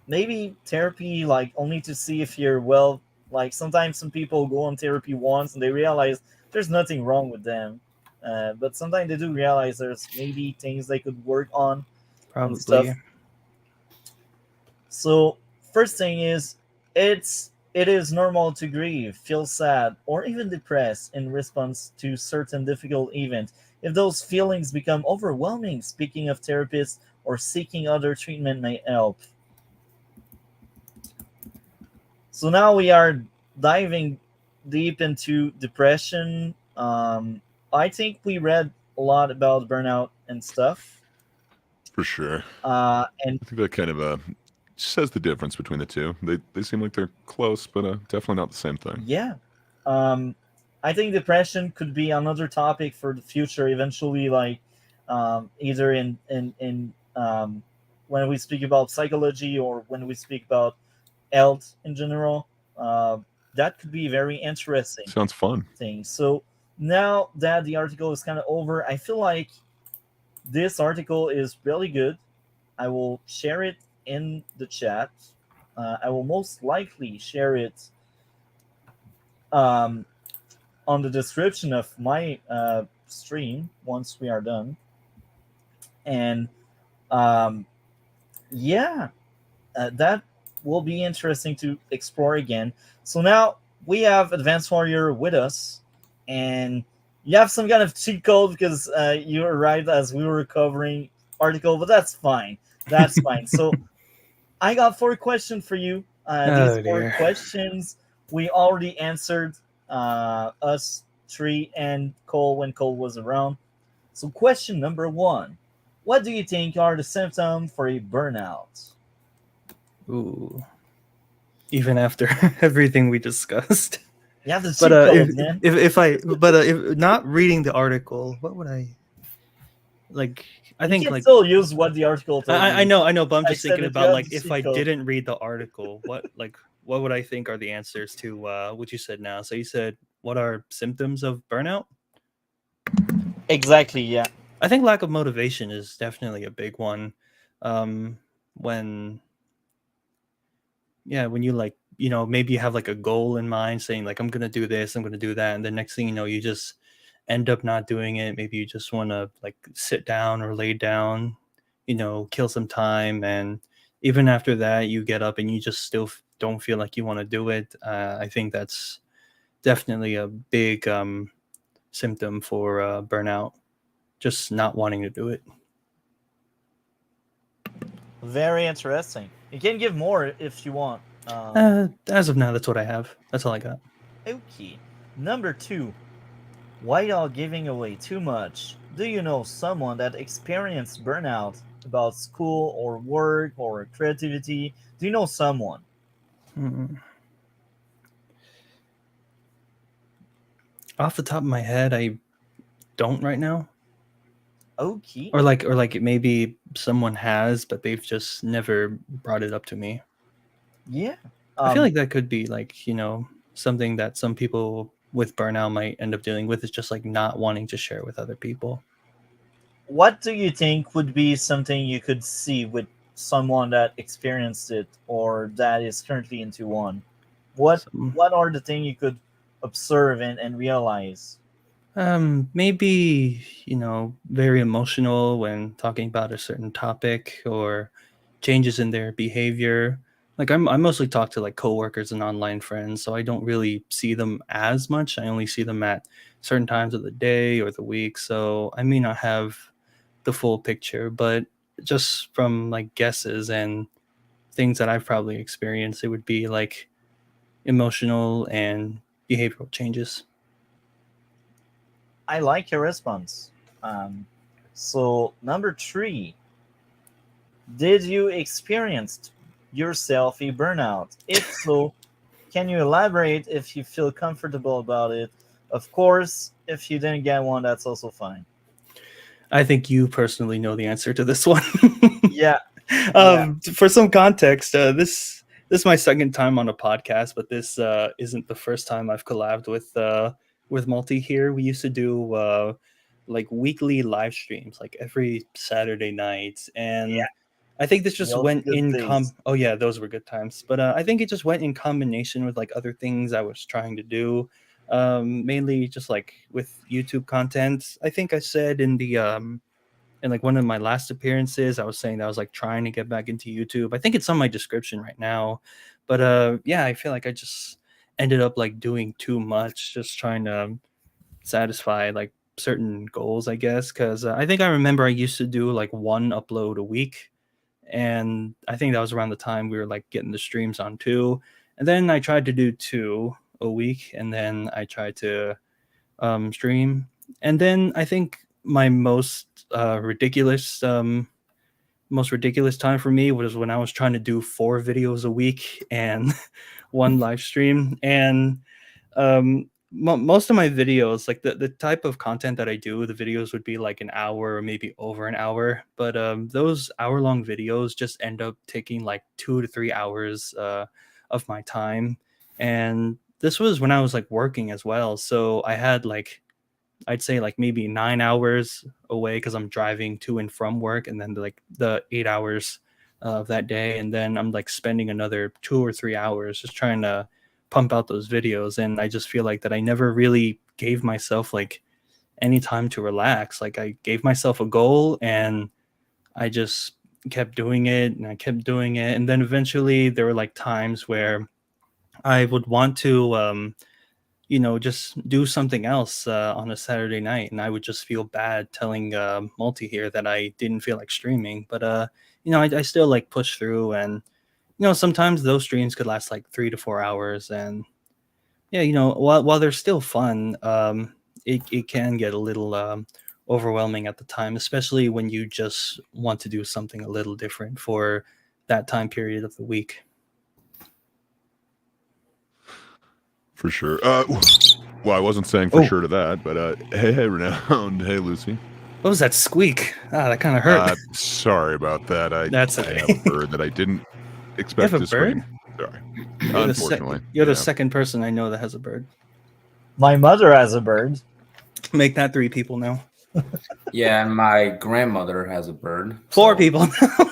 maybe therapy like only to see if you're well. Like sometimes some people go on therapy once and they realize there's nothing wrong with them. But sometimes they do realize there's maybe things they could work on and Probably. stuff. So first thing is, it is normal to grieve, feel sad, or even depressed in response to certain difficult event. If those feelings become overwhelming, speaking of therapists or seeking other treatment may help. So now we are diving deep into depression. I think we read a lot about burnout and stuff. For sure. And I think that kind of says the difference between the two. They seem like they're close, but definitely not the same thing. yeah, I think depression could be another topic for the future. Eventually, like either in when we speak about psychology or when we speak about health in general. That could be very interesting Sounds fun. thing. So now that the article is kind of over, I feel like this article is really good. I will share it in the chat. I will most likely share it um, on the description of my stream once we are done. And um, yeah, that will be interesting to explore again. So now we have Advanced Warrior with us, and you have some kind of cheat code because you arrived as we were covering article, but that's fine. That's fine. So I got 4 questions for you. These Oh, 4 questions we already answered, us three and Cole when Cole was around. So question number 1: what do you think are the symptoms for a burnout? Ooh. Even after everything we discussed. You have the cheat But code, man. if not reading the article, what would I like? I You think can like still use what the article told I you. know, but I'm I just said thinking if you about have like the if cheat I code. didn't read the article, what would I think are the answers to what you said now? So you said what are symptoms of burnout? Exactly, yeah. I think lack of motivation is definitely a big one. When when you like maybe you have like a goal in mind saying like I'm gonna do this, I'm gonna do that, and the next thing you know you just end up not doing it. Maybe you just want to like sit down or lay down, kill some time, and even after that you get up and you just still don't feel like you want to do it. I think that's definitely a big symptom for burnout, just not wanting to do it. Very interesting. You can give more if you want. As of now, that's what I have. That's all I got. Okay. Number 2: without giving away too much, do you know someone that experienced burnout about school or work or creativity? Do you know someone? Mm. Off the top of my head, I don't right now. Okay. Or like maybe someone has, but they've just never brought it up to me. Yeah. I feel like that could be like, something that some people with burnout might end up dealing with, is just like not wanting to share with other people. What do you think would be something you could see with someone that experienced it or that is currently into one? What So, what are the things you could observe and realize? maybe, very emotional when talking about a certain topic, or changes in their behavior. Like I mostly talk to like coworkers and online friends, so I don't really see them as much. I only see them at certain times of the day or the week, so I may not have the full picture, but just from like guesses and things that I've probably experienced, it would be like emotional and behavioral changes. I like your response. Um, so number 3: did you experience yourself a burnout? If so, can you elaborate if you feel comfortable about it? Of course, if you didn't get one, that's also fine. I think you personally know the answer to this one. Yeah, yeah. For some context, this is my second time on a podcast, but this isn't the first time I've collabed with Multi here. We used to do like weekly live streams, like every Saturday night, Yeah, and I think this just those went good in days. oh yeah, those were good times. But I think it just went in combination with like other things I was trying to do. mainly just like with YouTube content. I think I said in the in like one of my last appearances, I was saying that I was like trying to get back into YouTube. I think it's on my description right now. But yeah, I feel like I just ended up like doing too much, just trying to satisfy like certain goals, I guess. Because I think I remember I used to do like one upload a week, and I think that was around the time we were like getting the streams on too. And then I tried to do two a week, and then I tried to stream. And then I think my most ridiculous time for me was when I was trying to do 4 videos a week and one live stream. And most of my videos, like the type of content that I do, the videos would be like an hour or maybe over an hour. But those hour-long videos just end up taking like 2 to 3 hours of my time. And this was when I was like working as well. So I had like, I'd say like maybe 9 hours away because I'm driving to and from work, and then like the 8 hours of that day, and then I'm like spending another 2 or 3 hours just trying to pump out those videos. And I just feel like that I never really gave myself like any time to relax. Like I gave myself a goal, and I just kept doing it, and I kept doing it, and then eventually there were like times where I would want to just do something else on a Saturday night, and I would just feel bad telling Multi here that I didn't feel like streaming. But I still like push through, and sometimes those streams could last like 3 to 4 hours, and yeah, while they're still fun, it can get a little overwhelming at the time, especially when you just want to do something a little different for that time period of the week. For sure. Well, I wasn't saying for sure to that, but hey, Renowned. Hey, Lucy. What was that squeak? That kind of hurt. Sorry about that. That's I okay. have a bird that I didn't expect You have to a bird? scream. Sorry. You're Unfortunately. the second person I know that has a bird. My mother has a bird. Make that 3 people now. Yeah, and my grandmother has a bird. 4 so- people now.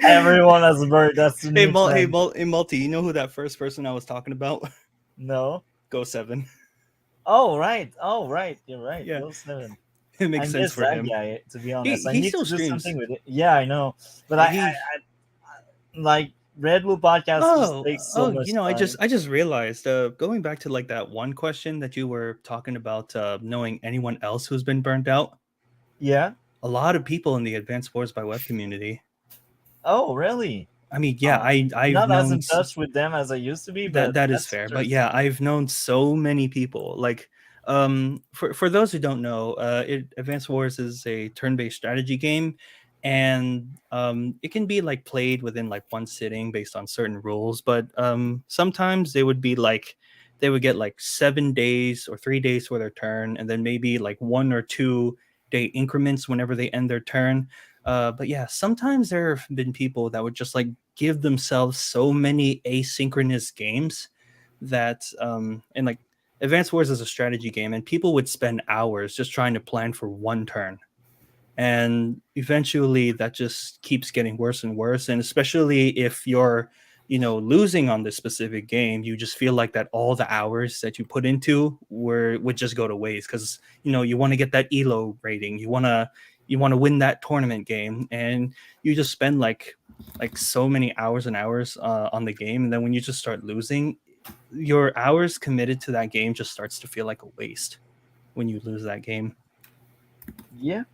Everyone has a bird. That's the Hey, new trend. Multi, you know who that first person I was talking about? No. Go 7. Oh right. You're right. Yeah. Go 7. It makes I sense miss for that him. guy, to be honest. I he need still to do streams. something with it. Yeah, I know. But I like Red Blue Podcast just takes so much time. I just realized, going back to like that one question that you were talking about, knowing anyone else who's been burnt out. Yeah. A lot of people in the advanced sports by web community. Oh, really? I mean, yeah, I've not as known in touch with them as I used to be. But that is that's fair. But yeah, I've known so many people. Like, for those who don't know, Advanced Wars is a turn-based strategy game, and it can be like played within like one sitting based on certain rules. But sometimes they would get like 7 days or 3 days for their turn, and then maybe like 1 or 2 day increments whenever they end their turn. But yeah, sometimes there have been people that would just like give themselves so many asynchronous games that and like Advanced Wars is a strategy game, and people would spend hours just trying to plan for one turn. And eventually that just keeps getting worse and worse. And especially if you're, losing on this specific game, you just feel like that all the hours that you put into would just go to waste, because you want to get that elo rating, you want to win that tournament game, and you just spend like so many hours and hours on the game. And then when you just start losing, your hours committed to that game just starts to feel like a waste when you lose that game. Yeah,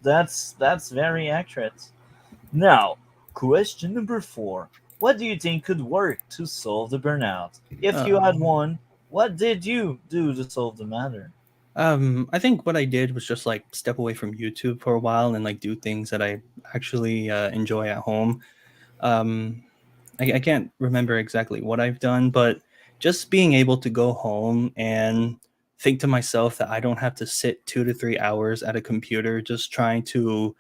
that's very accurate. Now, question number 4: what do you think could work to solve the burnout? If you had one, what did you do to solve the matter? I think what I did was just like step away from YouTube for a while and like do things that I actually enjoy at home. I can't remember exactly what I've done, but just being able to go home and think to myself that I don't have to sit 2 to 3 hours at a computer just trying to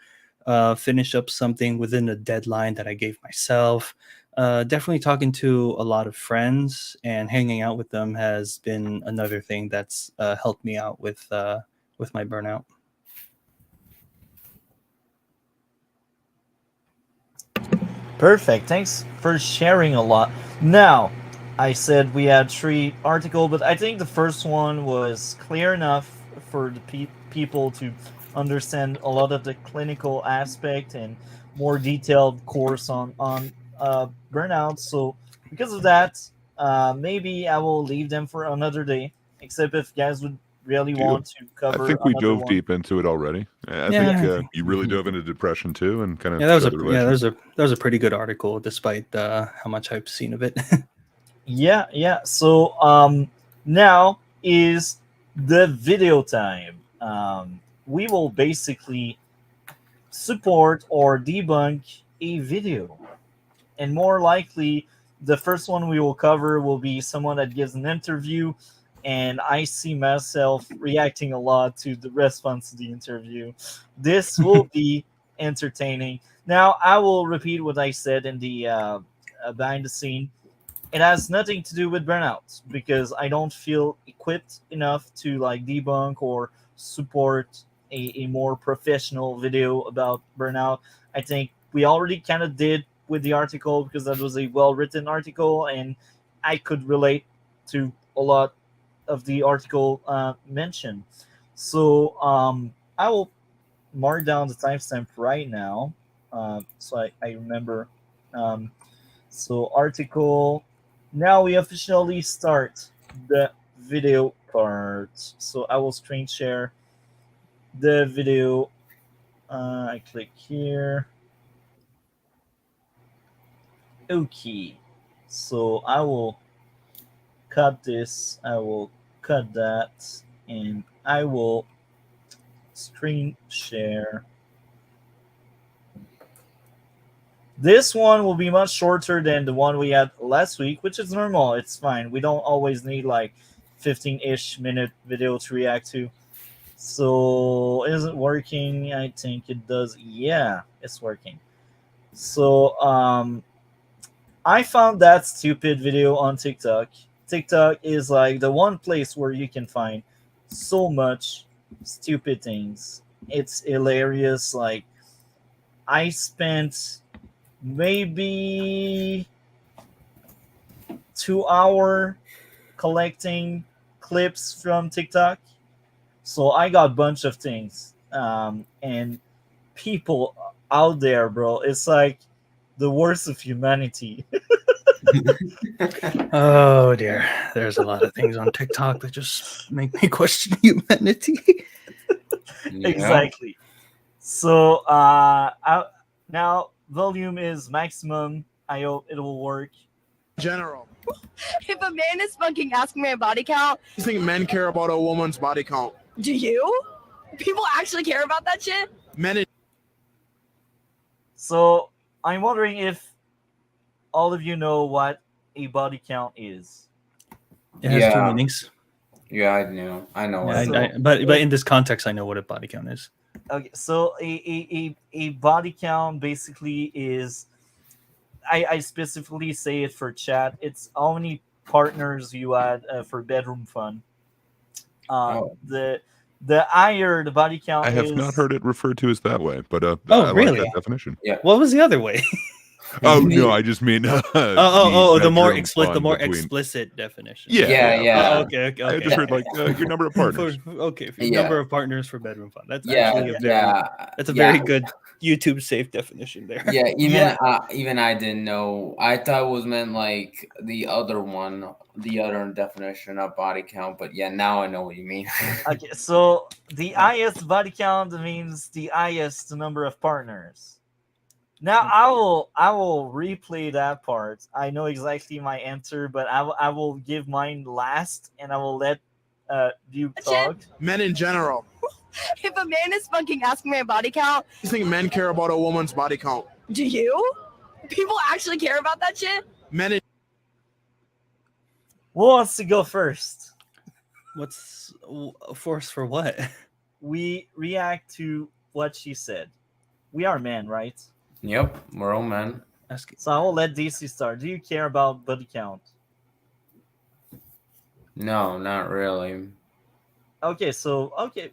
finish up something within a deadline that I gave myself. Definitely talking to a lot of friends and hanging out with them has been another thing that's helped me out with my burnout. Perfect. Thanks for sharing a lot. Now, I said we had three articles, but I think the first one was clear enough for the people to understand a lot of the clinical aspect and more detailed course on burnout. So because of that, maybe I will leave them for another day. Except if you guys would really Deal. want to I cover think we another dove one. deep into it already. I Yeah, think I think. you really dove into depression too, and kind of Yeah, that was showed a the yeah, relationship. that was a pretty good article, despite how much I've seen of it. Yeah, yeah. So now is the video time. We will basically support or debunk a video. And more likely, the first one we will cover will be someone that gives an interview, and I see myself reacting a lot to the response to the interview. This will be entertaining. Now, I will repeat what I said in the behind the scene. It has nothing to do with burnout because I don't feel equipped enough to like debunk or support a more professional video about burnout. I think we already kind of did with the article because that was a well written article and I could relate to a lot of the article mentioned. So I will mark down the timestamp right now so I remember. Um, so article. Now we officially start the video part. So I will screen share the video. I click here. Okay. So I will cut this. I will cut that, and I will screen share. This one will be much shorter than the one we had last week, which is normal. It's fine. We don't always need like 15-ish minute video to react to. So is it working? I think it does. Yeah, it's working. So I found that stupid video on TikTok. TikTok is like the one place where you can find so much stupid things. It's hilarious. Like I spent maybe 2 hour collecting clips from TikTok. So I got a bunch of things. And people out there, bro, it's like the worst of humanity. Oh dear, there's a lot of things on TikTok that just make me question humanity. Yeah. Exactly. So now volume is maximum. I hope it will work. General. If a man is fucking asking me a body count, You think men care about a woman's body count? do you? People actually care about that shit? Men and So I'm wondering if all of you know what a body count is. It has two Yeah. meanings. Yeah, I know. I know. Yeah, what So- but in this context, I know what a body count is. Okay, so a body count basically is I specifically say it for chat. It's how many partners you had for bedroom fun. Oh. The higher the body count I have is. not heard it referred to as that way, but I really? like that definition. What was the other way? Oh no, I just mean the more bedroom explicit, fun between- explicit definition. Yeah. Oh, okay. I just heard like your number of partners. Yeah. Number of partners for bedroom fun. That's Yeah, actually a very yeah. that's a yeah. very good YouTube safe definition there. Yeah, Yeah. even I didn't know. I thought it was meant like the other one, the other definition of body count. But yeah, now I know what you mean. Okay, so the highest body count means the highest number of partners. Now I will replay that part. I know exactly my answer, but I will give mine last, and I will let you talk. men in general. If a man is fucking asking me a body count, You think men care about a woman's body count? do you? People actually care about that shit? Men in Who wants to go first? What's force for what? We react to what she said. We are men, right? Yep, we're all men. So I will let DC start. Do you care about body count? No, not really. Okay,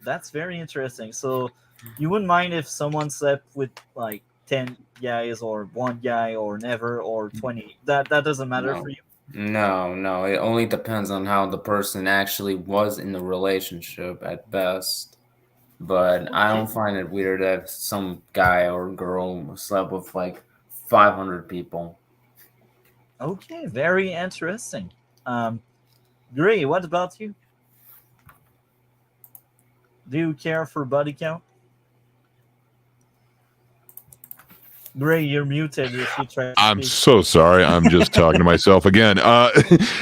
that's very interesting. So you wouldn't mind if someone slept with like 10 guys or one guy or never or 20. That doesn't matter No. for you. No. It only depends on how the person actually was in the relationship at best. But I Okay. don't find it weird if some guy or girl slept with like 500 people. Okay, very interesting. Um, Gray, what about you? Do you care for body count? Gray, you're muted if you try to I'm speak. so sorry. I'm just talking to myself again.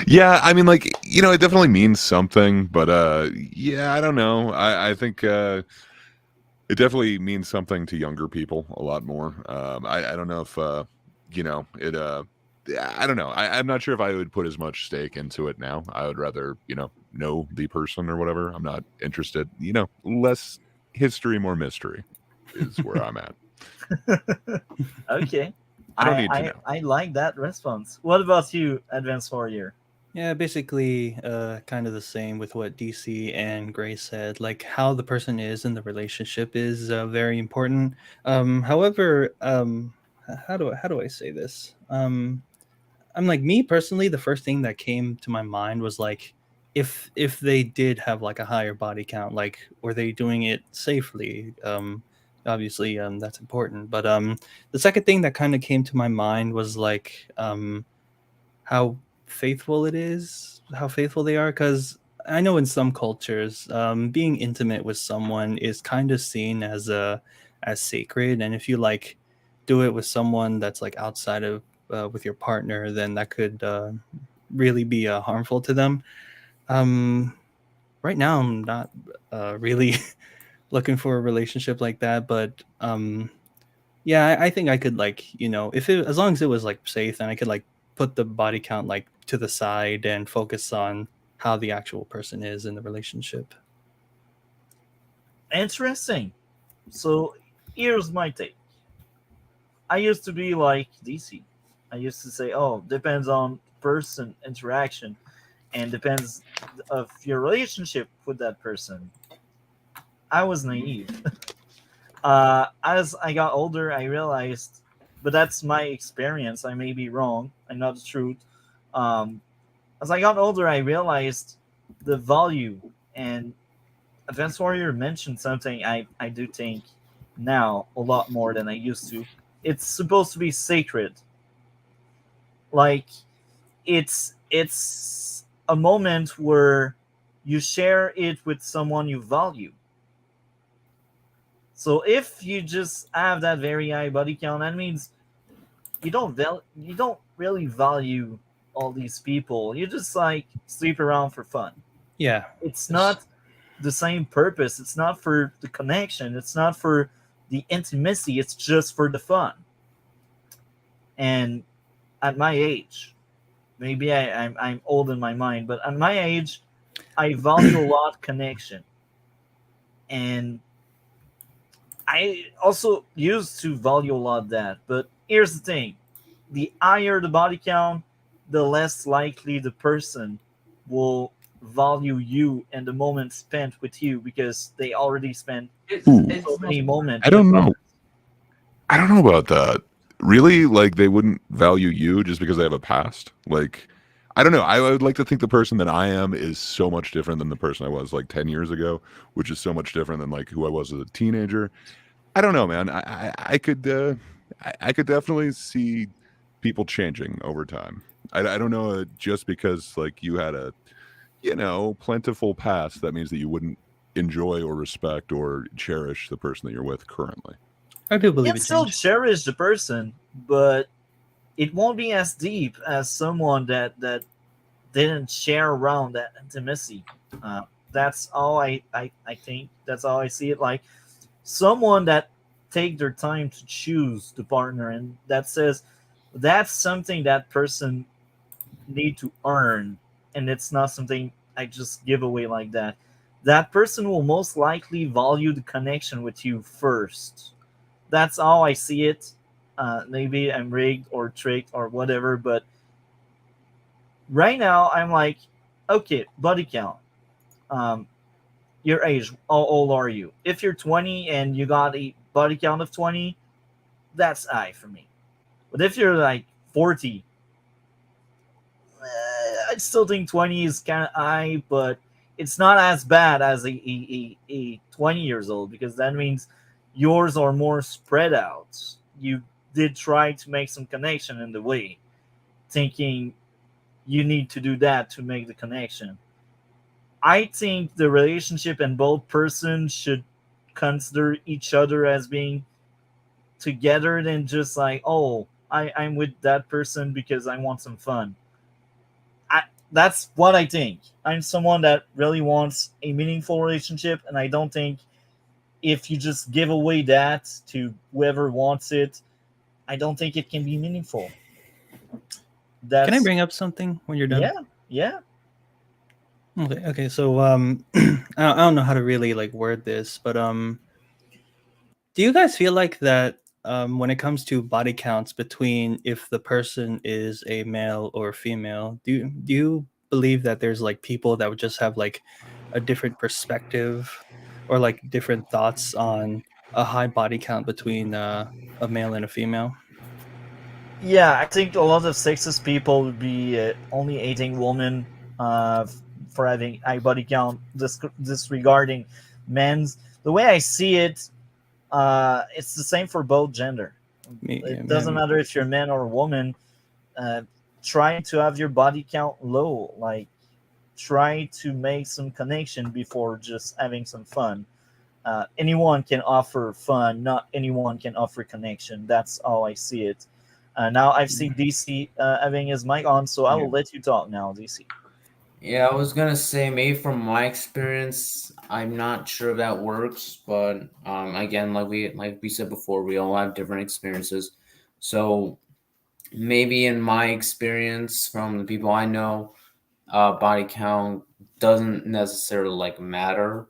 Yeah, I mean, like, it definitely means something, but yeah, I don't know. I think it definitely means something to younger people a lot more. I don't know if it. Yeah, I don't know. I'm not sure if I would put as much stake into it now. I would rather know the person or whatever. I'm not interested. Less history, more mystery is where I'm at. Okay. I don't I, need to I know. I like that response. What about you, Advanced Warrior? Yeah, basically, kind of the same with what DC and Gray said. Like how the person is in the relationship is very important. However, how do I say this? I'm like me personally. The first thing that came to my mind was like, if they did have like a higher body count, like were they doing it safely? Obviously, that's important. But the second thing that kind of came to my mind was like, how faithful it is, how faithful they are. Because I know in some cultures, being intimate with someone is kind of seen as sacred, and if you like do it with someone that's like outside of with your partner, then that could really be harmful to them. Um, right now, I'm not really looking for a relationship like that, but yeah, I think I could like if it as long as it was like safe, then I could like put the body count like to the side and focus on how the actual person is in the relationship. Interesting. So here's my take. I used to be like DC. I used to say, "Oh, depends on person interaction and depends of your relationship with that person." I was naive. As I got older, I realized, but that's my experience. I may be wrong. I know the truth. Um, as I got older, I realized the value. And Advanced Warrior mentioned something I do think now a lot more than I used to. It's supposed to be sacred. Like it's a moment where you share it with someone you value. So if you just have that very high body count, that means you don't really value all these people. You just like sleep around for fun. Yeah, It's it's- not the same purpose. It's not for the connection. It's not for the intimacy. It's just for the fun. And at my age, maybe I'm old in my mind, but at my age, I value a lot connection. And I also used to value a lot that. But here's the thing: the higher the body count, the less likely the person will value you and the moment spent with you because they already spent Ooh, so many moments I with don't know. others. I don't know about that. Really? Like they wouldn't value you just because they have a past? Like I don't know. I would like to think the person that I am is so much different than the person I was like 10 years ago, which is so much different than like who I was as a teenager. I don't know, man. I could definitely see people changing over time. I don't know just because like you had a plentiful past that means that you wouldn't enjoy or respect or cherish the person that you're with currently. I do You believe can it still changed. cherish the person, but it won't be as deep as someone that didn't share around that intimacy. That's all I think. That's all I see it like. Someone that take their time to choose the partner and that says that's something that person need to earn, and it's not something I just give away like that. That person will most likely value the connection with you first. That's how I see it. Maybe I'm rigged or tricked or whatever, but right now I'm like, okay, body count. Um, your age, how old are you? If you're 20 and you got a body count of 20, that's high for me. But if you're like 40, I still think 20 is kind of high, but it's not as bad as a 20 years old, because that means yours are more spread out. You did try to make some connection in the way, thinking you need to do that to make the connection. I think the relationship and both persons should consider each other as being together than just like, oh, I'm with that person because I want some fun. That's what I think. I'm someone that really wants a meaningful relationship, and I don't think if you just give away that to whoever wants it, I don't think it can be meaningful. Can I That's bring up something when you're done? yeah, yeah. Okay. So I don't know how to really like word this, but do you guys feel like that when it comes to body counts between if the person is a male or female, do you believe that there's like people that would just have like a different perspective or like different thoughts on a high body count between a male and a female? Yeah, I think a lot of sexist people would be only hating women for having high body count, disregarding men's. The way I see it, it's the same for both gender. It doesn't matter if you're a man or a woman. Uh, trying to have your body count low, like try to make some connection before just having some fun. Anyone can offer fun, not anyone can offer connection. That's how I see it. Now I've seen DC having his mic on, so I will let you talk now, DC. Yeah, I was gonna say maybe from my experience, I'm not sure if that works, but again, like we said before, we all have different experiences. So maybe in my experience, from the people I know, body count doesn't necessarily like matter.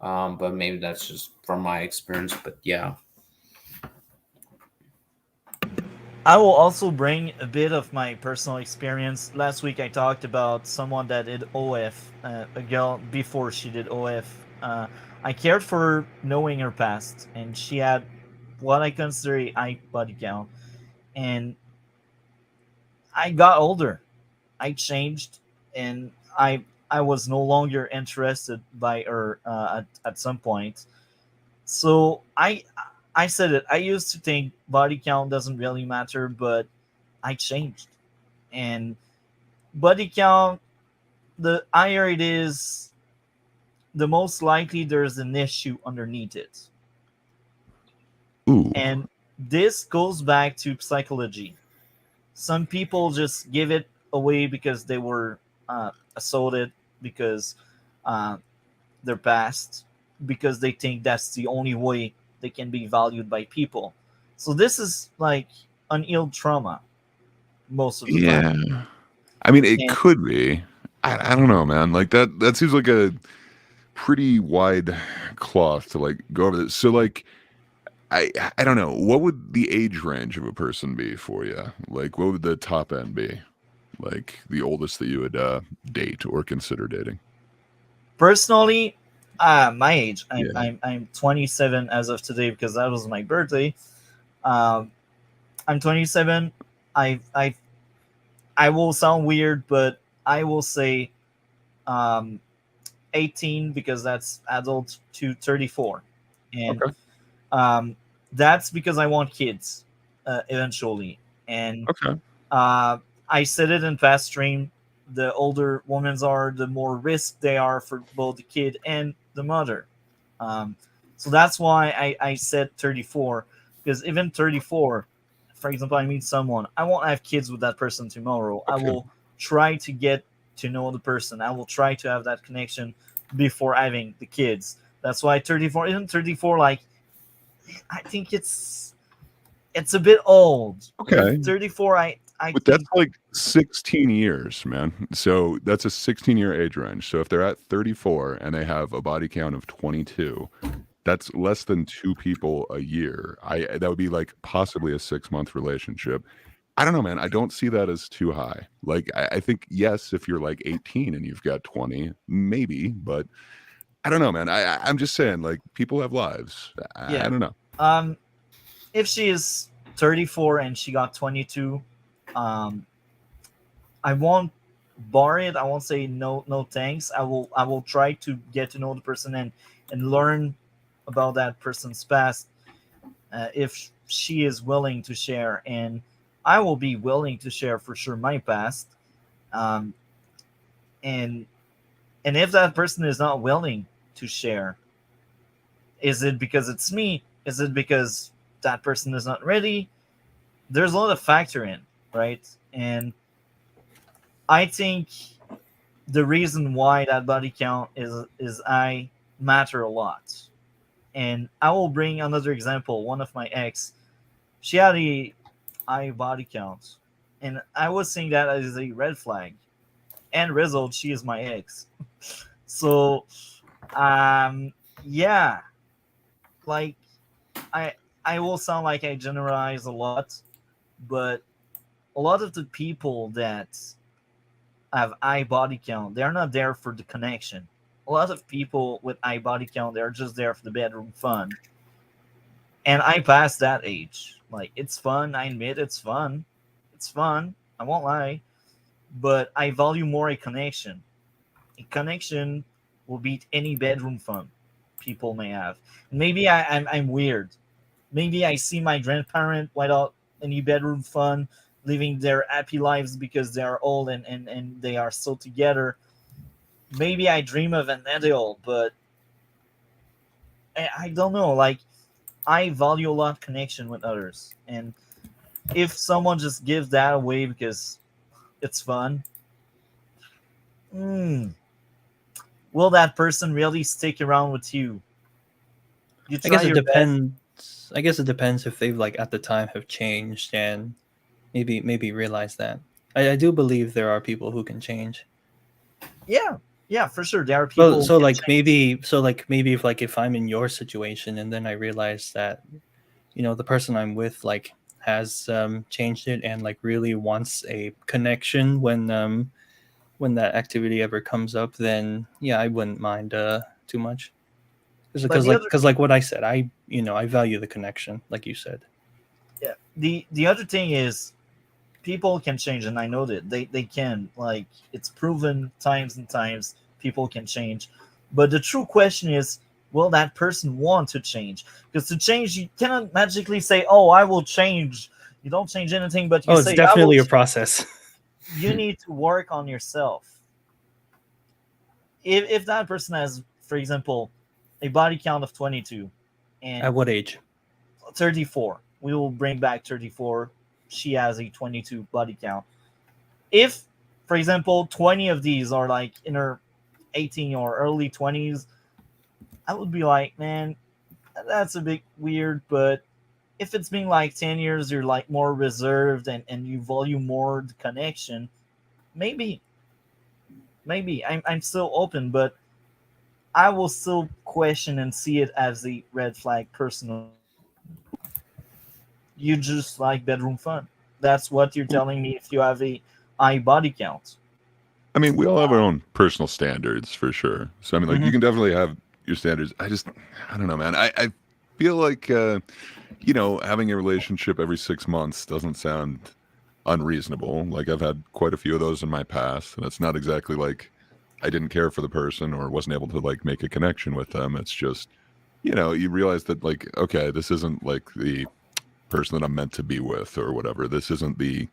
But maybe that's just from my experience. But yeah. I will also bring a bit of my personal experience. Last week I talked about someone that did OF, a girl before she did OF. I cared for her knowing her past, and she had what I consider a high body count. And I got older. I changed, and I was no longer interested by her at some point. So I said it. I used to think body count doesn't really matter, but I changed. And body count, the higher it is, the most likely there's an issue underneath it. Ooh. And this goes back to psychology. Some people just give it away because they were assaulted, because uh, their past, because they think that's the only way they can be valued by people. So this is like unhealed trauma most of the time. Yeah. I mean, it And could be. I don't know, man. Like that seems like a pretty wide cloth to like go over this. So like I don't know. What would the age range of a person be for you? Like what would the top end be? Like the oldest that you would date or consider dating? personally, my age, Yeah. I'm 27 as of today because that was my birthday. Um, I'm 27. I I I will sound weird, but I will say um, 18 because that's adult to 34, and Okay. um, that's because I want kids eventually. And Okay. uh, I said it in past stream. The older women are, the more risk they are for both the kid and the mother. Um, so that's why I said 34, because even 34, for example, I meet someone, I won't have kids with that person tomorrow. I Okay. will try to get to know the person. I will try to have that connection before having the kids. That's why 34, even 34, like I think it's a bit old. With Okay. 34, I But that's think like 16 years, man. So that's a 16-year age range. So if they're at 34 and they have a body count of 22, that's less than two people a year. That would be like possibly a 6-month relationship. I don't know, man. I don't see that as too high. Like I think yes, if you're like 18 and you've got 20, maybe, but I don't know, man. I'm just saying, like people have lives. I yeah. don't know. Um, if she is 34 and she got 22, um, I won't bar it. I won't say no, no thanks. I will try to get to know the person and learn about that person's past, if she is willing to share, and I will be willing to share for sure my past. Um, and and if that person is not willing to share, is it because it's me? Is it because that person is not ready? There's a lot of factor in, right? And I think the reason why that body count is I matter a lot. And I will bring another example. One of my ex, she had a high body count, and I was seeing that as a red flag. And result, she is my ex. So, yeah, like I I will sound like I generalize a lot, but a lot of the people that have high body count, they're not there for the connection. A lot of people with high body count, they're just there for the bedroom fun. And I passed that age. Like, it's fun. I admit it's fun. It's fun. I won't lie. But I value more a connection. A connection will beat any bedroom fun people may have. Maybe I'm weird. Maybe I see my grandparent without any bedroom fun, living their happy lives because they are old and they are still together. Maybe I dream of an ideal, but I don't know. Like, I value a lot connection with others. And if someone just gives that away because it's fun, hmm, will that person really stick around with you? You I try guess it your best. depends. I guess it depends if they've like at the time have changed and maybe realize that. I do believe there are people who can change. Yeah, yeah, for sure. There are Well, people who so can like change. maybe if I'm in your situation and then I realize that the person I'm with like has changed it and like really wants a connection when that activity ever comes up, then yeah, I wouldn't mind too much. But Because like what I said, I value the connection, like you said. yeah, the other thing is people can change, and I know that they can. Like, it's proven times and times people can change. But the true question is, will that person want to change? Because to change, you cannot magically say, "Oh, I will change." You don't change anything, but you Oh, it's say, "I will definitely a change." process. You need to work on yourself. If that person has, for example, a body count of 22 and At what age? 34, we will bring back 34. She has a 22 body count. If, for example, 20 of these are like in her 18 or early 20s, I would be like, man, that's a bit weird. But if it's been like 10 years, you're like more reserved and you value more the connection, maybe, maybe I'm still open, but I will still question and see it as a red flag personally. You just like bedroom fun. That's what you're telling me if you have a high body count. I mean, we all have our own personal standards for sure. So I mean, like, you Hmm. can definitely have your standards. I don't know, man. I feel like having a relationship every 6 months doesn't sound unreasonable. Like, I've had quite a few of those in my past, and it's not exactly like I didn't care for the person or wasn't able to like make a connection with them. It's just, you realize that, like, okay, this isn't like the person that I'm meant to be with or whatever. This isn't the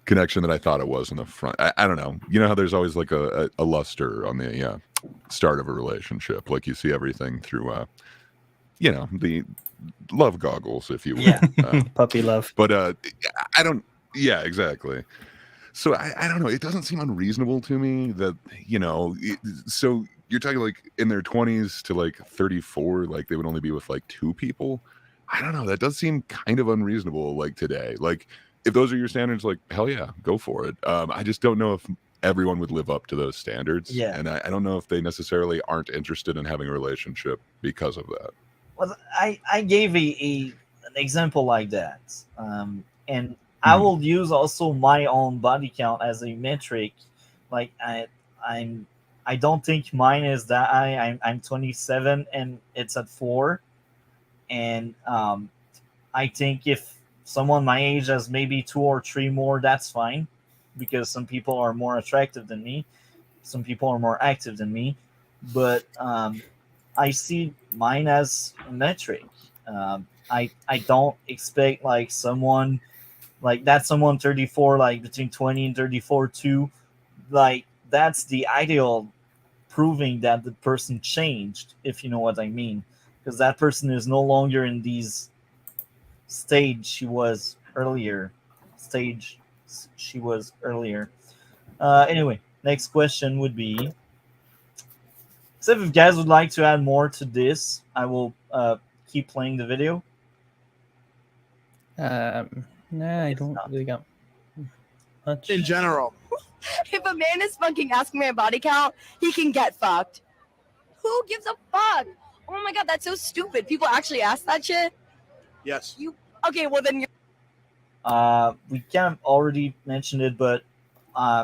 connection that I thought it was in the front. I don't know. You know how there's always like a luster on the start of a relationship. Like, you see everything through the love goggles, if you will. Yeah. Puppy love. But I don't. Yeah, exactly. So I don't know. It doesn't seem unreasonable to me that so you're talking like in their 20s to like 34, like they would only be with like two people. I don't know. That does seem kind of unreasonable. Like today, like if those are your standards, like hell yeah, go for it. I just don't know if everyone would live up to those standards, Yeah. and I don't know if they necessarily aren't interested in having a relationship because of that. Well, I gave an example like that, and I Mhm. will use also my own body count as a metric. Like, I'm I don't think mine is that I'm 27 and it's at 4, and I think if someone my age has maybe 2 or 3 more, that's fine. because some people are more attractive than me, some people are more active than me, but I see mine as a metric. I don't expect like someone like that someone 34 like between 20 and 34 too, like that's the ideal proving that the person changed, if you know what I mean, because that person is no longer in these stage she was earlier stage she was earlier. Anyway, next question would be, so if you guys would like to add more to this, I will keep playing the video. Nah, I It's don't not. really got much. In general. If a man is fucking asking my body count, he can get fucked. Who gives a fuck? Oh my god, that's so stupid. People actually ask that shit. Yes. Okay, well then you're We kind of already mentioned it, but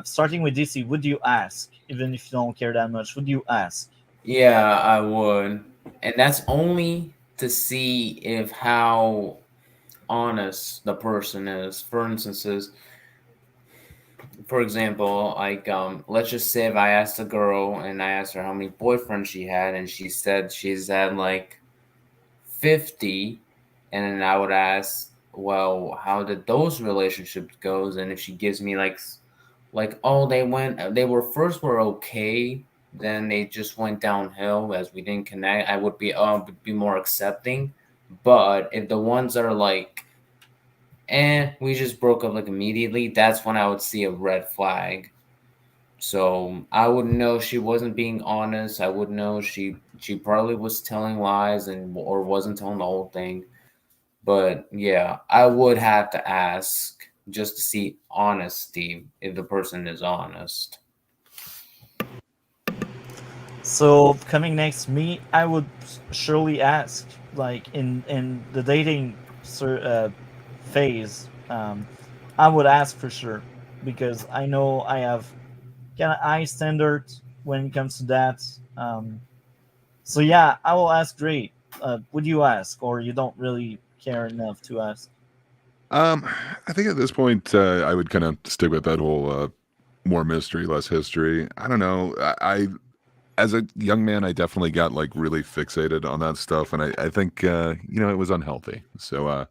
starting with DC, would you ask, even if you don't care that much? Would you ask? Yeah, I would. And that's only to see if how honest the person is. For instance, for example, like let's just say if I asked a girl and I asked her how many boyfriends she had and she said she's had like 50, and then I would ask, well, how did those relationships goes? And if she gives me like oh, they were okay, then they just went downhill as we didn't connect, I would be more accepting. But if the ones that are like we just broke up like immediately, that's when I would see a red flag. So I would know she wasn't being honest. I would know she probably was telling lies and or wasn't telling the whole thing. But yeah, I would have to ask just to see honesty if the person is honest. So coming next, me, I would surely ask, like in the dating phase, I would ask for sure, because I know I have kind of high standards when it comes to that. So yeah, I will ask. Great. Would you ask, or you don't really care enough to ask? Um, I think at this point, I would kind of stick with that whole more mystery, less history. I don't know. As a young man, I definitely got like really fixated on that stuff, and I think it was unhealthy. So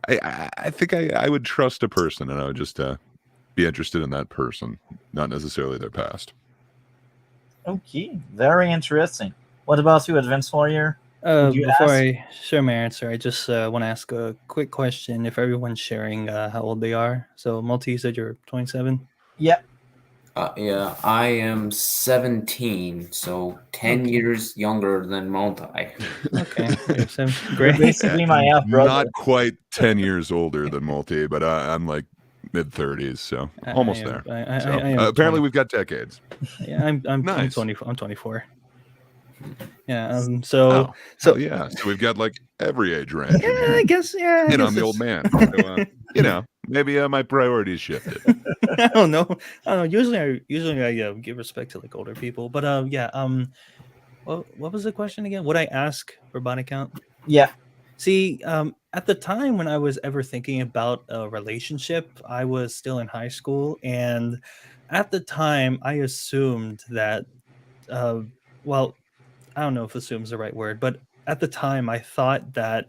I think I would trust a person, and I would just be interested in that person, not necessarily their past. Okay, very interesting. What about you, Advanced Warrior? Would you Before ask? I share my answer, I just want to ask a quick question. If everyone's sharing how old they are, so Multi, you said you're 27. Yeah. Yeah, I am 17, so 10 Okay. years younger than Multi. Okay, you're You're great. basically my half brother. Not quite 10 years older than Multi, but I'm like mid 30s, so almost there. So apparently 20. we've got decades. Yeah, I'm Nice. 24. I'm 24. Yeah. Oh, So hell yeah. So we've got like every age range. yeah, I guess. Yeah. I And guess I'm the old it's- man. So, maybe my priorities shifted. I don't know. I don't know. Usually I give respect to like older people, but yeah. What was the question again? Would I ask for body count? Yeah. See, at the time when I was ever thinking about a relationship, I was still in high school, and at the time I assumed that, uh, well, I don't know if assume is the right word, but at the time I thought that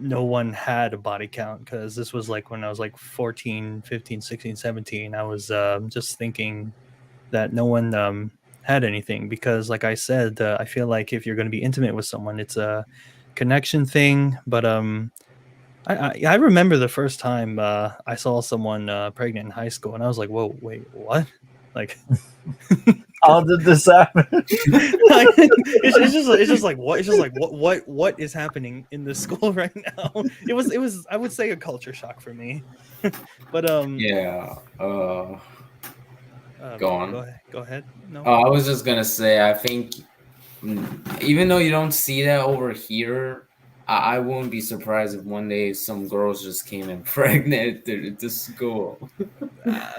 no one had a body count because this was like when I was like 14, 15, 16, 17. I was just thinking that no one had anything because, like I said, I feel like if you're going to be intimate with someone, it's a connection thing. But I remember the first time I saw someone pregnant in high school, and I was like, "Whoa, wait, what?" Like, How did this happen? it's just like what? It's just like what is happening in this school right now? It was I would say a culture shock for me. But Yeah. Go on. Go ahead. No. I was just gonna say, I think even though you don't see that over here, I wouldn't be surprised if one day some girls just came in pregnant to school.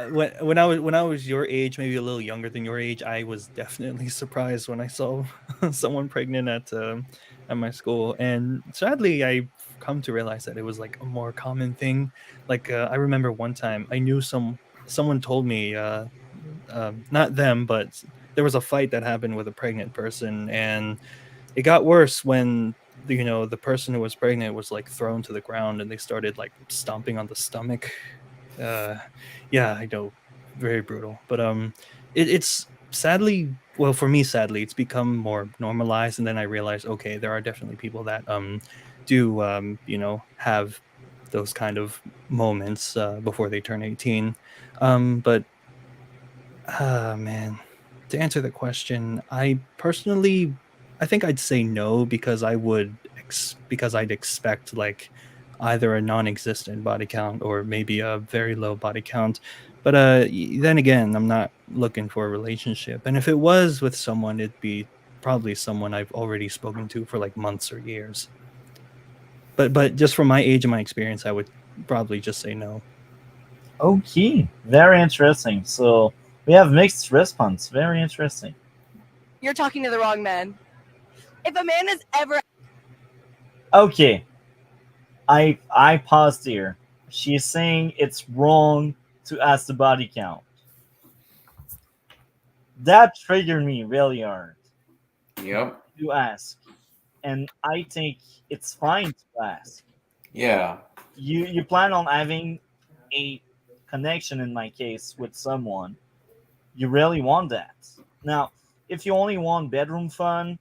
When I was your age, maybe a little younger than your age, I was definitely surprised when I saw someone pregnant at my school, and sadly, I come to realize that it was like a more common thing. Like I remember one time I knew someone told me, not them, but there was a fight that happened with a pregnant person, and it got worse when the person who was pregnant was like thrown to the ground and they started like stomping on the stomach. uh yeah, I know, very brutal, but it's sadly, well, for me, sadly, it's become more normalized, and then I realized, okay, there are definitely people that do have those kind of moments before they turn 18. But man, to answer the question, I think I'd say no, because because I'd expect like either a non-existent body count or maybe a very low body count. But then again, I'm not looking for a relationship, and if it was with someone, it'd be probably someone I've already spoken to for like months or years. But just from my age and my experience, I would probably just say no. Okay, very interesting. So we have mixed response. Very interesting. You're talking to the wrong man. If a man has ever Okay, I paused here. She's saying it's wrong to ask the body count. That triggered me really hard Yep. to ask, and I think it's fine to ask. Yeah. You plan on having a connection, in my case, with someone. You really want that. Now, if you only want bedroom fun,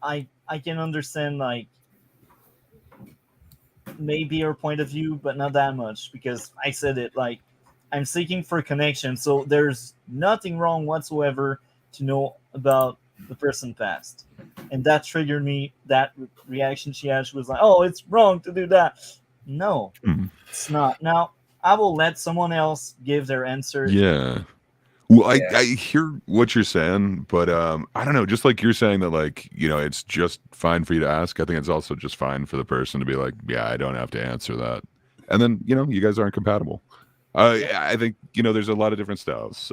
I can understand, like, maybe your point of view, but not that much, because I said it, like, I'm seeking for connection, so there's nothing wrong whatsoever to know about the person past. And that triggered me. That reaction she had, she was like, "Oh, it's wrong to do that." No, Mhm. it's not. Now, I will let someone else give their answer. Yeah. Well, Yeah. I hear what you're saying, but I don't know. Just like you're saying that, like, it's just fine for you to ask. I think it's also just fine for the person to be like, yeah, I don't have to answer that, and then you guys aren't compatible. I think there's a lot of different styles.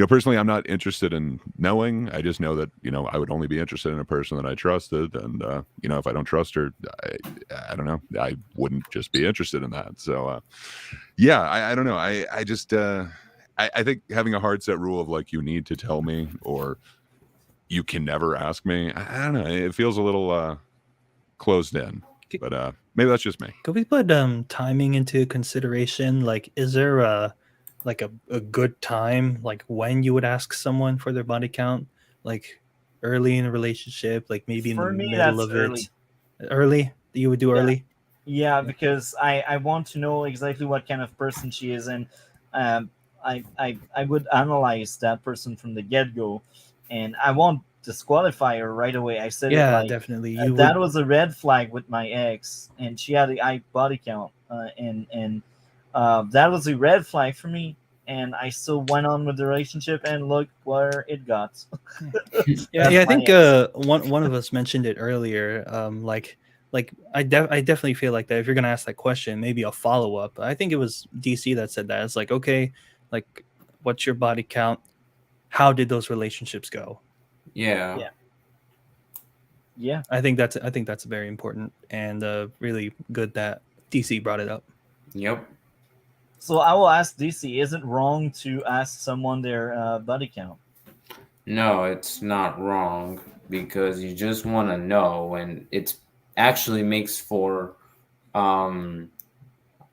Personally, I'm not interested in knowing. I just know that I would only be interested in a person that I trusted, and if I don't trust her, I don't know. I wouldn't just be interested in that. So yeah, I don't know. I just I think having a hard set rule of like you need to tell me or you can never ask me. I don't know. It feels a little closed in, C- but maybe that's just me. Could we put timing into consideration? Like, is there a good time, like when you would ask someone for their body count? Like early in a relationship, like maybe in the For me, middle that's of early. it. Early? You would do Yeah, early? yeah, Yeah. because I want to know exactly what kind of person she is, and um, I would analyze that person from the get go, and I won't disqualify her right away. I said it Yeah, like, definitely. You that would. was a red flag with my ex, and she had a high body count, and that was a red flag for me. And I still went on with the relationship, and look where it got. Yeah, That's yeah. I my think answer. one of us mentioned it earlier. Like I definitely feel like that if you're gonna ask that question, maybe a follow up. I think it was DC that said that. It's like, okay, like, what's your body count? How did those relationships go? Yeah. Yeah, yeah. I think that's very important, and really good that DC brought it up. Yep. So I will ask DC: is it wrong to ask someone their body count? No, it's not wrong because you just want to know, and it actually makes for um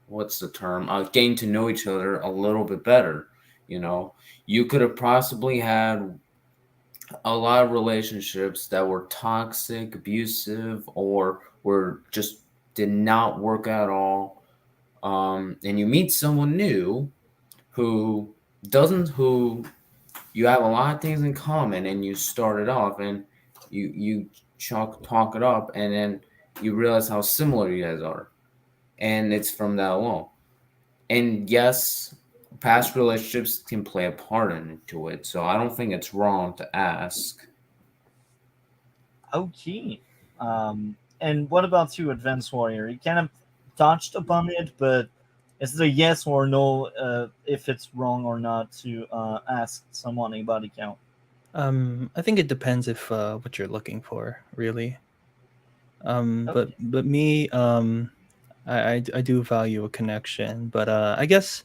what's the term? Getting to know each other a little bit better. You know, you could have possibly had a lot of relationships that were toxic, abusive, or were just did not work at all. And you meet someone new who doesn't who you have a lot of things in common, and you start it off and you talk it up, and then you realize how similar you guys are, and it's from that alone. And yes, past relationships can play a part into it, so I don't think it's wrong to ask. Okay. Um, And what about you, Advanced Warrior? You kind of touched upon it, but is it a yes or no if it's wrong or not to ask someone a body count? I think it depends if what you're looking for, really. Okay. But me, I do value a connection, but I guess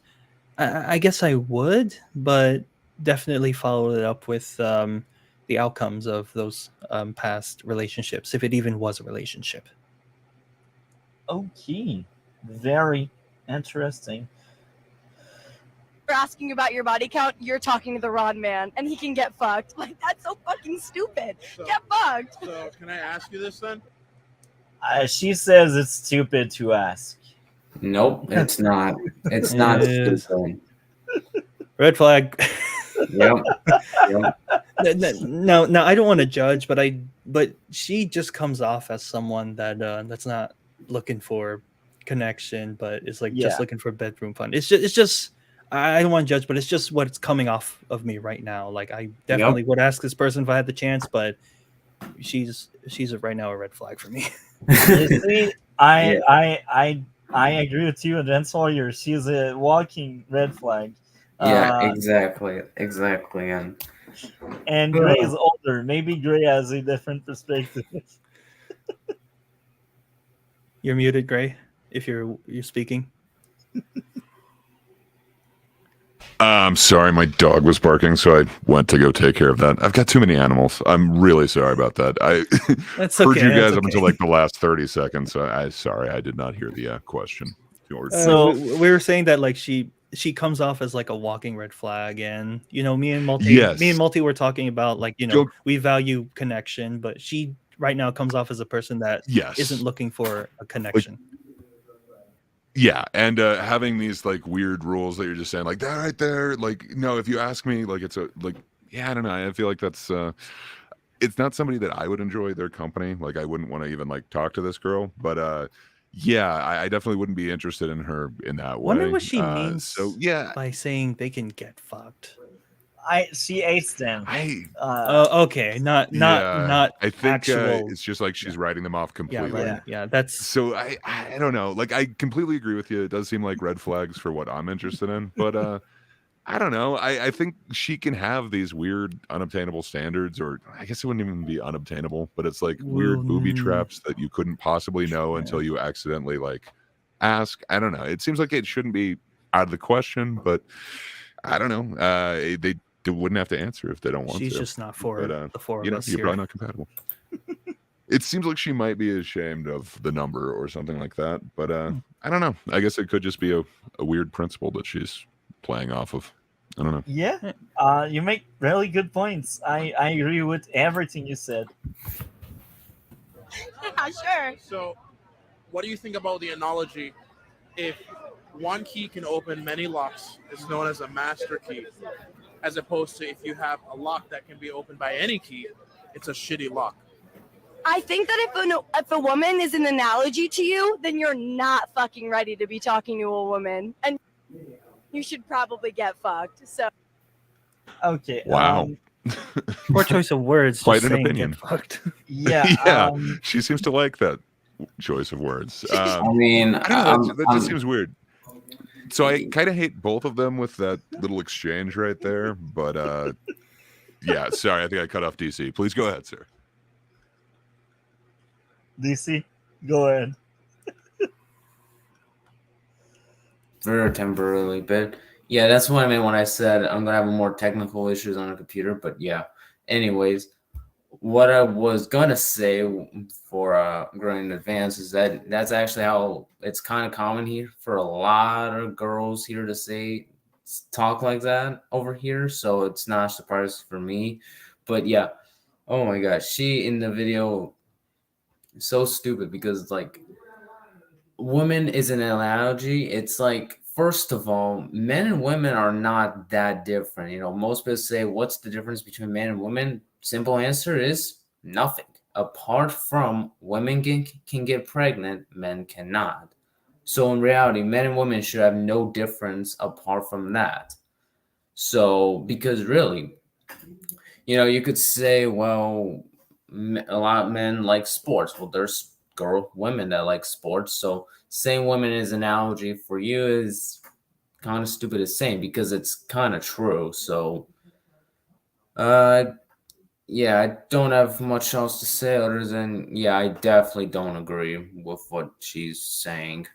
I would, but definitely follow it up with the outcomes of those past relationships, if it even was a relationship. Okay. Very interesting. You're asking about your body count, you're talking to the wrong man, and he can get fucked. Like, that's so fucking stupid. So, Get fucked. so can I ask you this then? She says it's stupid to ask. Nope, it's not. It's not Yes. stupid. Red flag. Yep. Yep. No, I don't want to judge, but she just comes off as someone that that's not looking for connection, but is like Yeah. just looking for bedroom fun. It's just I don't want to judge, but it's just what's coming off of me right now. Like I definitely would ask this person if I had the chance, but she's right now a red flag for me. You see, I, Yeah. I agree with you, and then Sawyer. She's a walking red flag. Yeah, exactly. And Gray is older. Maybe Gray has a different perspective. You're muted, Gray, if you're speaking. I'm sorry, my dog was barking, so I went to go take care of that. I've got too many animals. I'm really sorry about that. I That's heard okay. you guys that's up okay. until like the last 30 seconds. So sorry, I did not hear the question. So- we were saying that like she comes off as like a walking red flag, and me and Yes. Multi were talking about like Joke- we value connection, but she right now comes off as a person that Yes. isn't looking for a connection. Yeah, and having these like weird rules that you're just saying like that right there, like no, if you ask me, like it's a like yeah, I don't know. I feel like that's it's not somebody that I would enjoy their company. Like I wouldn't want to even like talk to this girl, but yeah, I definitely wouldn't be interested in her in that way. Wonder what she means So yeah, by saying they can get fucked. She aced them. Okay, not I think actual. it's just like she's writing them off Yeah, completely. right. Yeah, that's So I don't know. Like I completely agree with you. It does seem like red flags for what I'm interested in, but I don't know. I think she can have these weird unobtainable standards, or I guess it wouldn't even be unobtainable, but it's like weird booby traps that you couldn't possibly know until you accidentally like ask. I don't know. It seems like it shouldn't be out of the question, but I don't know. They wouldn't have to answer if they don't want she's to. just not for But, the four you of know, us you're here. probably not compatible. It seems like she might be ashamed of the number or something like that, but I don't know. I guess it could just be a weird principle that she's playing off of. I don't know. Yeah, you make really good points. I agree with everything you said. Yeah, sure. So, what do you think about the analogy? If one key can open many locks, it's known as a master key, as opposed to if you have a lock that can be opened by any key, it's a shitty lock. I think that if a woman is an analogy to you, then you're not fucking ready to be talking to a woman, and you should probably get fucked. So Okay. Wow. Poor choice of words. Quite just an saying opinion. Get fucked. Yeah. Yeah, she seems to like that choice of words. I mean, I don't know. That just seems weird. So I kind of hate both of them with that little exchange right there. But yeah, sorry. I think I cut off DC. Please go ahead, sir. DC, go ahead. very temporarily, but yeah, that's what I meant when I said I'm gonna have more technical issues on a computer. But yeah, anyways, what I was gonna say for growing in advance is that that's actually how it's kind of common here for a lot of girls here to say talk like that over here, so it's not a surprise for me. But yeah, oh my gosh, she in the video so stupid because like women is an analogy. It's like, first of all, men and women are not that different. You know, most people say, what's the difference between men and women? Simple answer is nothing. Apart from women can get pregnant, men cannot. So in reality, men and women should have no difference apart from that. So, because really, you know, you could say, well, a lot of men like sports. Well, women that like sports. So saying women is an analogy for you is kind of stupid to say because it's kind of true. So, yeah, I don't have much else to say other than, yeah, I definitely don't agree with what she's saying.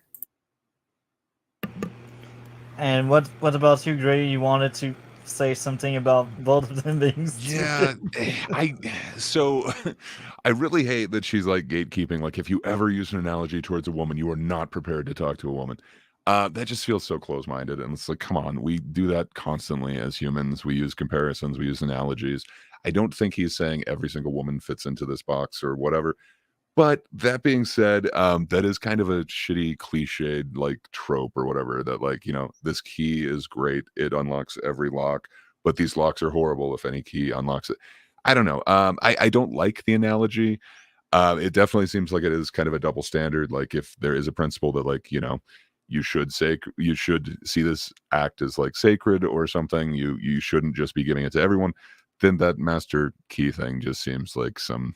And what about you, Gray? You wanted to say something about both of them being Yeah, stupid? so I really hate that she's like gatekeeping. Like, if you ever use an analogy towards a woman, you are not prepared to talk to a woman. That just feels so close-minded, and it's like, come on, we do that constantly as humans. We use comparisons, we use analogies. I don't think he's saying every single woman fits into this box or whatever. But that being said, that is kind of a shitty cliched like trope or whatever that, like, this key is great. It unlocks every lock, but these locks are horrible if any key unlocks it. I don't know. I don't like the analogy. It definitely seems like it is kind of a double standard. Like, if there is a principle that, like, you should see this act as like sacred or something. You shouldn't just be giving it to everyone. Then that master key thing just seems like some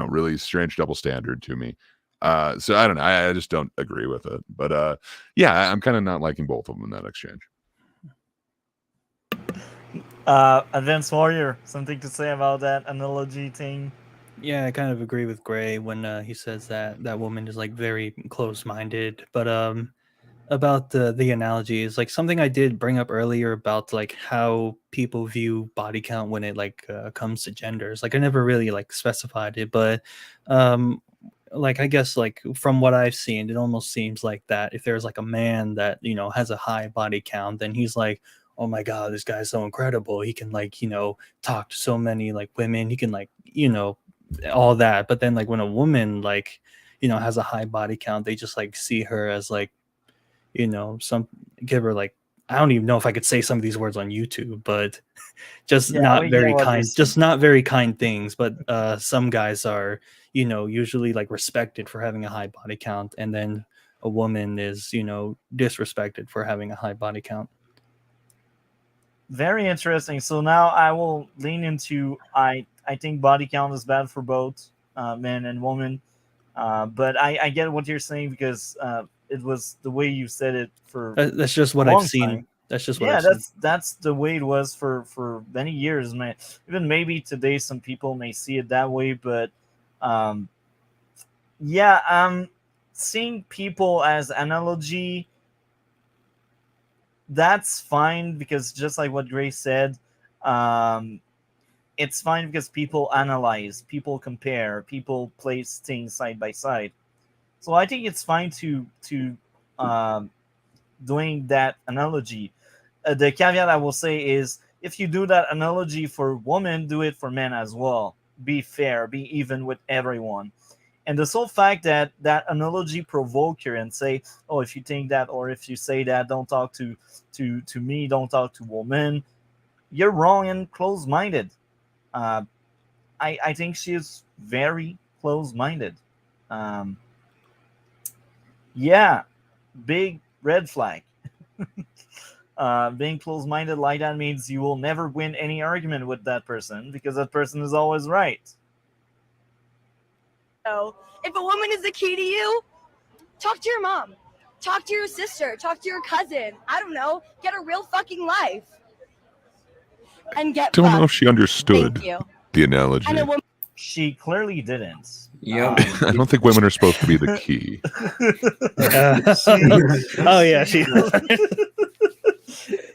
really strange double standard to me. So I don't know. I just don't agree with it. But yeah, I'm kind of not liking both of them in that exchange. Advanced Warrior, something to say about that analogy thing? Yeah, I kind of agree with Gray when he says that woman is like very close-minded. But about the analogy is like something I did bring up earlier about like how people view body count when it like comes to genders. Like I never really like specified it, but like I guess like from what I've seen, it almost seems like that if there's like a man that has a high body count, then he's like, oh my god, this guy's so incredible. He can like talk to so many like women. He can like all that. But then like when a woman like has a high body count, they just like see her as like some give her like I don't even know if I could say some of these words on YouTube, but just Yeah, not we get very what you're kind, saying. just not very kind things. But some guys are, usually like respected for having a high body count, and then a woman is, disrespected for having a high body count. Very interesting. So now I will lean into I think body count is bad for both men and women. But I get what you're saying because it was the way you said it for That's just a what I've long seen. time. That's just what Yeah, I've seen. that's the way it was for many years, man. Even maybe today some people may see it that way, but um, yeah, seeing people as analogy, that's fine because just like what Grace said, um, it's fine because people analyze, people compare, people place things side by side. So I think it's fine to um, doing that analogy. The caveat I will say is if you do that analogy for women, do it for men as well. Be fair, be even with everyone. And the sole fact that that analogy provoke you and say, "Oh, if you think that or if you say that, don't talk to me, don't talk to women," you're wrong and close-minded. Uh, I think she is very close-minded. Um, yeah, big red flag. Being close-minded like that means you will never win any argument with that person because that person is always right. So if a woman is the key to you, talk to your mom, talk to your sister, talk to your cousin. I don't know. Get a real fucking life and get Don't know if fucked. she understood Thank you. the analogy. And a woman. She clearly didn't. Yep. I don't think women are supposed to be the key. Oh yeah, she.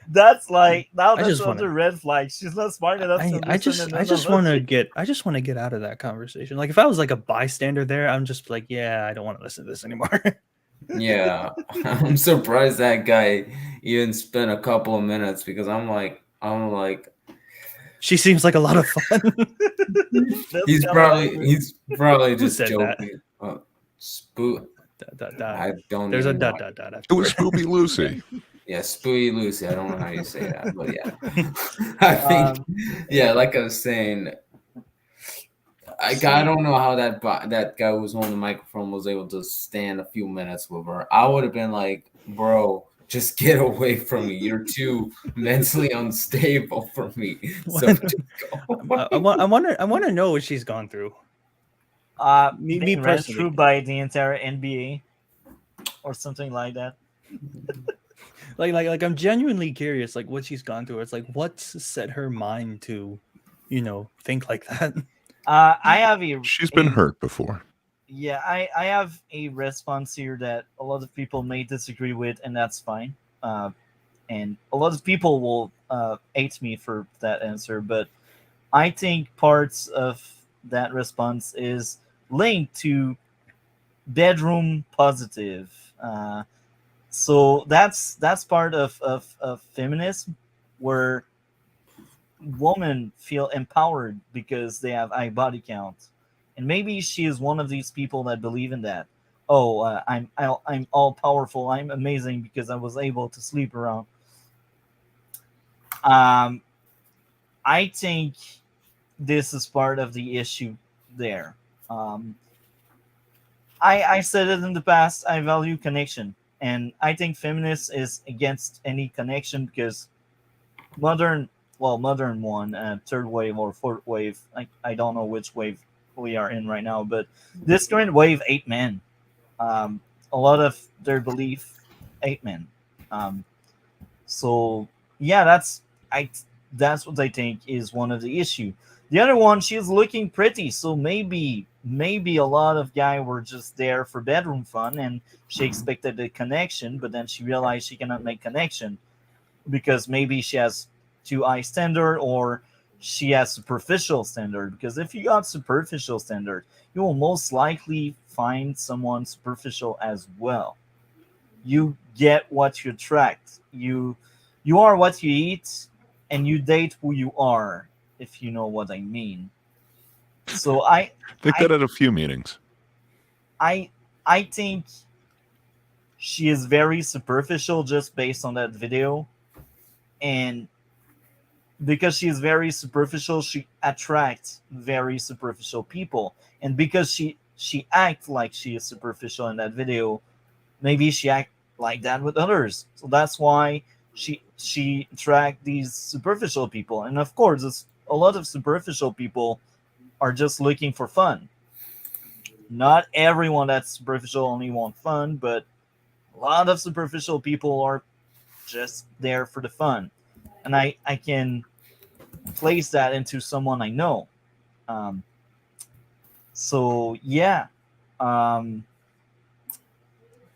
That's like now I that's just another red flag. She's not smart enough to I listen and just want to analogy. get out of that conversation. Like if I was like a bystander there, I'm just like, yeah, I don't want to listen to this anymore. Yeah, I'm surprised that guy even spent a couple of minutes because I'm like, She seems like a lot of fun. That's he's kinda awkward. probably Who just said that? joking. Spook. I don't. There's a even know. dot It was Spoopy Lucy. Yeah, Spooey Lucy. I don't know how you say that, but yeah, I think yeah, like I was saying, I don't know how that guy who was on the microphone was able to stand a few minutes with her. I would have been like, bro, just get away from me. You're too mentally unstable for me. So just go. I want to know what she's gone through. Me being read personally. through by the entire NBA or something like that. Like I'm genuinely curious, like what she's gone through. It's like what's set her mind to, think like that. I have a, She's been a hurt before. yeah, I have a response here that a lot of people may disagree with, and that's fine. And a lot of people will hate me for that answer, but I think parts of that response is linked to bedroom positive. So that's part of feminism, where women feel empowered because they have high body count, and maybe she is one of these people that believe in that. Oh, I'm all powerful. I'm amazing because I was able to sleep around. Um, I think this is part of the issue there. Um, I said it in the past. I value connection, and I think feminist is against any connection because modern, well, modern one, third wave or fourth wave. I don't know which wave we are in right now, but this current wave, 8 men. A lot of their belief, 8 men. Um, so yeah, I that's what I think is one of the issue. The other one, she's looking pretty, so maybe a lot of guys were just there for bedroom fun, and she expected a connection, but then she realized she cannot make connection because maybe she has too high standard, or she has superficial standard. Because if you got superficial standard, you will most likely find someone superficial as well. You get what you attract. You are what you eat, and you date who you are, if you know what I mean. So I think that I had a few meanings. I I think she is very superficial just based on that video, and because she is very superficial, she attracts very superficial people, and because she acts like she is superficial in that video, maybe she act like that with others. So that's why she attract these superficial people, and of course, a lot of superficial people are just looking for fun. Not everyone that's superficial only want fun, but a lot of superficial people are just there for the fun, and I can place that into someone I know. Um, so yeah, um,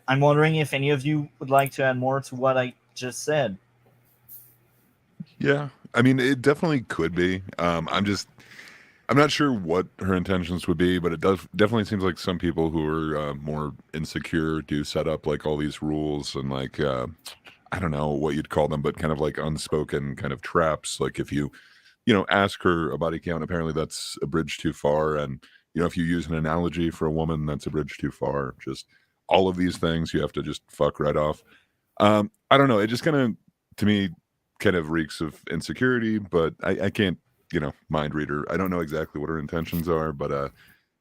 I'm wondering if any of you would like to add more to what I just said. Yeah, I mean, it definitely could be. I'm not sure what her intentions would be, but it does definitely seems like some people who are more insecure do set up like all these rules and like I don't know what you'd call them, but kind of like unspoken kind of traps. Like if you ask her a body count, apparently that's a bridge too far, and if you use an analogy for a woman, that's a bridge too far. Just all of these things you have to just fuck right off. I don't know. It just kind of, to me, kind of reeks of insecurity, but I can't, mind read her. I don't know exactly what her intentions are, but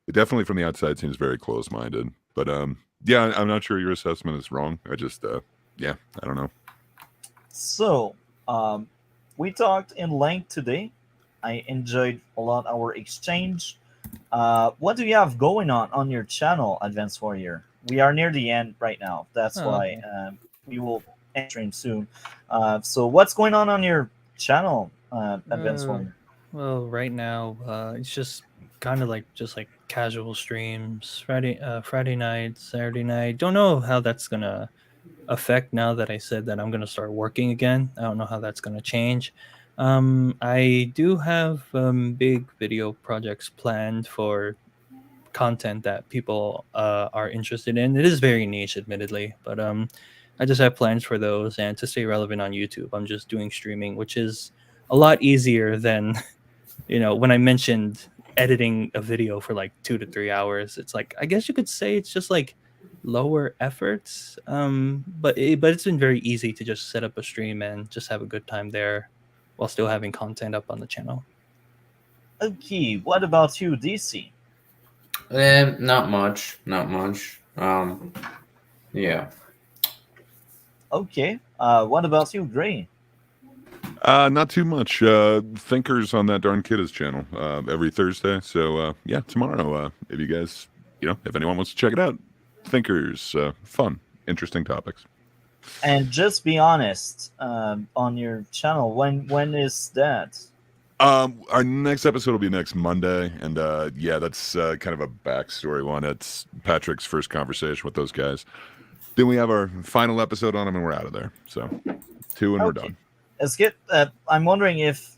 it definitely from the outside seems very close minded. But yeah, I'm not sure your assessment is wrong. I just, yeah, I don't know. So, we talked in length today. I enjoyed a lot our exchange. What do you have going on your channel, Advanced Warrior? We are near the end right now. That's Oh, why okay. we will end stream soon. So, what's going on your channel, Advanced Uh, Warrior? well, right now, it's just kind of like just like casual streams, Friday night, Saturday night. Don't know how that's gonna affect now that I said that I'm gonna start working again. I don't know how that's gonna change. I do have big video projects planned for content that people are interested in. It is very niche, admittedly, but I just have plans for those. And to stay relevant on YouTube, I'm just doing streaming, which is a lot easier than when I mentioned editing a video for like 2 to 3 hours. It's like I guess you could say it's just like lower efforts, but it's been very easy to just set up a stream and just have a good time there while still having content up on the channel. Okay, what about you, DC? Not much. Not much. Yeah. Okay, what about you, Gray? Not too much. Thinkers on that darn kidda's channel every Thursday. So yeah, tomorrow, if you guys, if anyone wants to check it out, Thinkers, fun, interesting topics. And just be honest, on your channel. When is that? Our next episode will be next Monday, and yeah, that's kind of a backstory one. It's Patrick's first conversation with those guys. Then we have our final episode on them, and we're out of there. So 2 and we're Okay. done. Let's get. I'm wondering if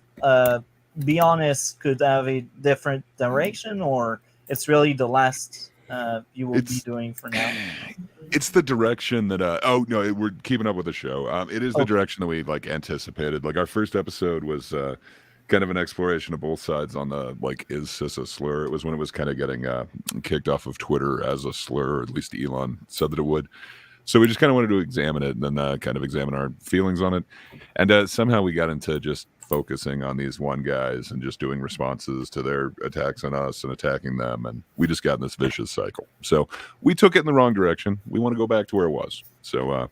Be Honest could have a different direction, or it's really the last you will be doing for now. It's the direction that oh no, we're keeping up with the show. It is the Okay. direction that we like anticipated. Like our first episode was kind of an exploration of both sides on the like, is cis a slur? It was when it was kind of getting kicked off of Twitter as a slur, or at least Elon said that it would. So we just kind of wanted to examine it and then kind of examine our feelings on it. And somehow we got into just focusing on these one guys and just doing responses to their attacks on us and attacking them. And we just got in this vicious cycle. So we took it in the wrong direction. We want to go back to where it was. So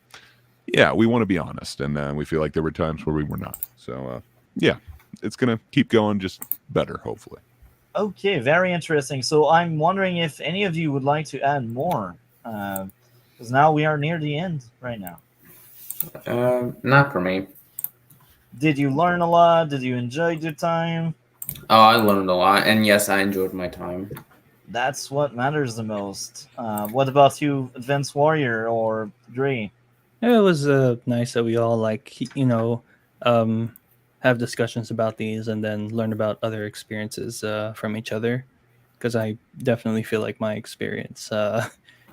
yeah, we want to be honest. And we feel like there were times where we were not. So yeah, it's going to keep going just better, hopefully. Okay, very interesting. So I'm wondering if any of you would like to add more, because now we are near the end right now. Not for me. Did you learn a lot? Did you enjoy your time? Oh, I learned a lot, and yes, I enjoyed my time. That's what matters the most. What about you, Advanced Warrior or Dre? Yeah, it was nice that we all have discussions about these and then learn about other experiences from each other, because I definitely feel like my experience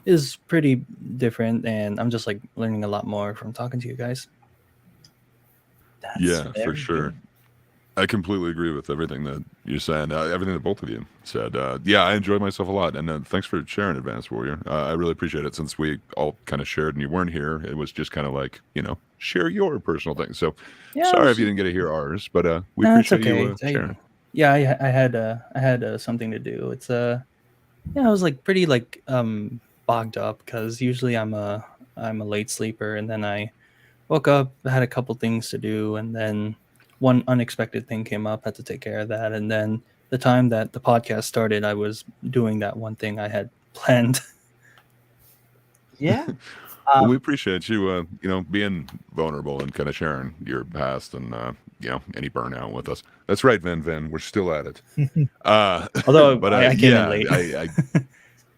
is pretty different, and I'm just like learning a lot more from talking to you guys. That's Yeah, for very sure. good. I completely agree with everything that you're saying, everything that both of you said. Yeah, I enjoyed myself a lot, and thanks for sharing, Advanced Warrior. I really appreciate it. Since we all kind of shared and you weren't here, it was just kind of like, share your personal thing. So Yeah, sorry if you didn't get to hear ours, but we appreciate you sharing. Yeah, I had something to do. It's I was like pretty like bogged up, because usually I'm a late sleeper, and then I woke up, had a couple things to do, and then one unexpected thing came up, had to take care of that, and then the time that the podcast started, I was doing that one thing I had planned. Yeah. Well, we appreciate you, being vulnerable and kind of sharing your past and, any burnout with us. That's right, Vin. We're still at it. Although but I came in late.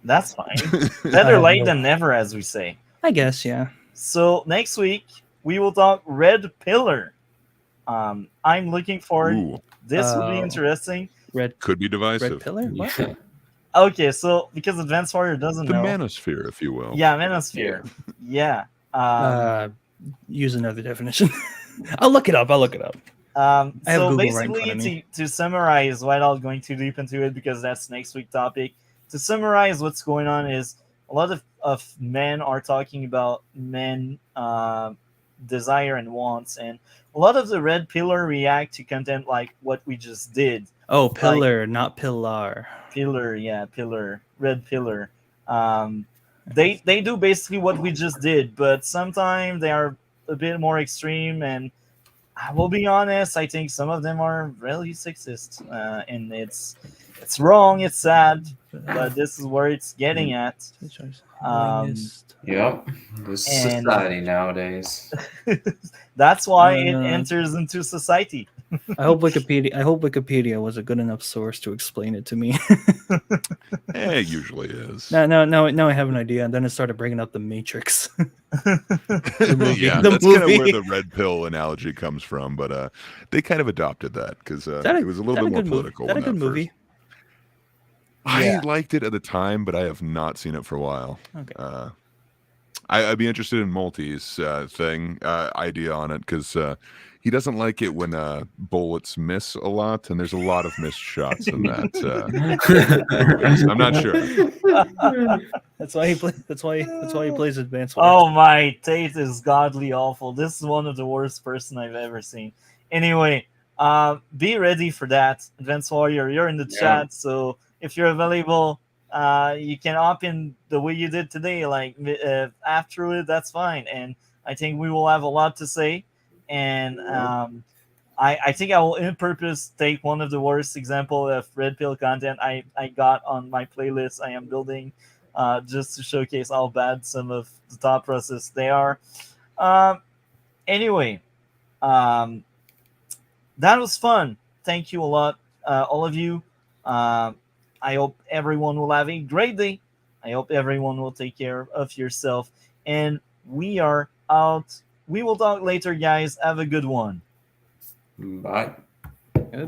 That's fine. Better late than never, as we say. I guess, yeah. So next week we will talk Red Pillar. I'm looking forward. Ooh, This will be interesting. could be divisive. Red Pillar? What? Okay, so because Advanced Warrior doesn't The know. manosphere, if you will. Yeah, Manosphere. Yeah. Use another definition. I'll look it up. I have So Google right in front basically, of me. to summarize, without going too deep into it, because that's next week topic. To summarize, what's going on is a lot of men are talking about men desire and wants, and a lot of the Red Pillar react to content like what we just did. Oh, pillar, not pillar. Pillar, yeah, pillar, Red Pillar. They do basically what we just did, but sometimes they are a bit more extreme, and I will be honest, I think some of them are really sexist, and it's wrong, it's sad, but this is where it's getting at. Yep. This And- society nowadays. That's why it Uh, enters into society. I hope Wikipedia was a good enough source to explain it to me. It usually is. Now I have an idea, and then it started bringing up the Matrix. movie. Yeah, The that's kind of movie. where the red pill analogy comes from, but they kind of adopted that because it was a little bit more political. Is that a when good that movie? first- I Yeah. liked it at the time, but I have not seen it for a while. Okay. I'd be interested in Multi's idea on it because he doesn't like it when bullets miss a lot, and there's a lot of missed shots in that. I'm not sure. That's why he plays Advanced Oh, my Tate is godly awful. This is one of the worst person I've ever seen. Anyway, be ready for that, Advanced Warrior. You're in the chat, so if you're available, you can hop in the way you did today, like after it. That's fine, and I think we will have a lot to say. And I think I will in purpose take one of the worst example of red pill content I got on my playlist I am building, just to showcase how bad some of the thought process they are. Anyway, um, that was fun. Thank you a lot, all of you. Um, I hope everyone will have a great day. I hope everyone will take care of yourself. And we are out. We will talk later, guys. Have a good one. Bye. Goodbye.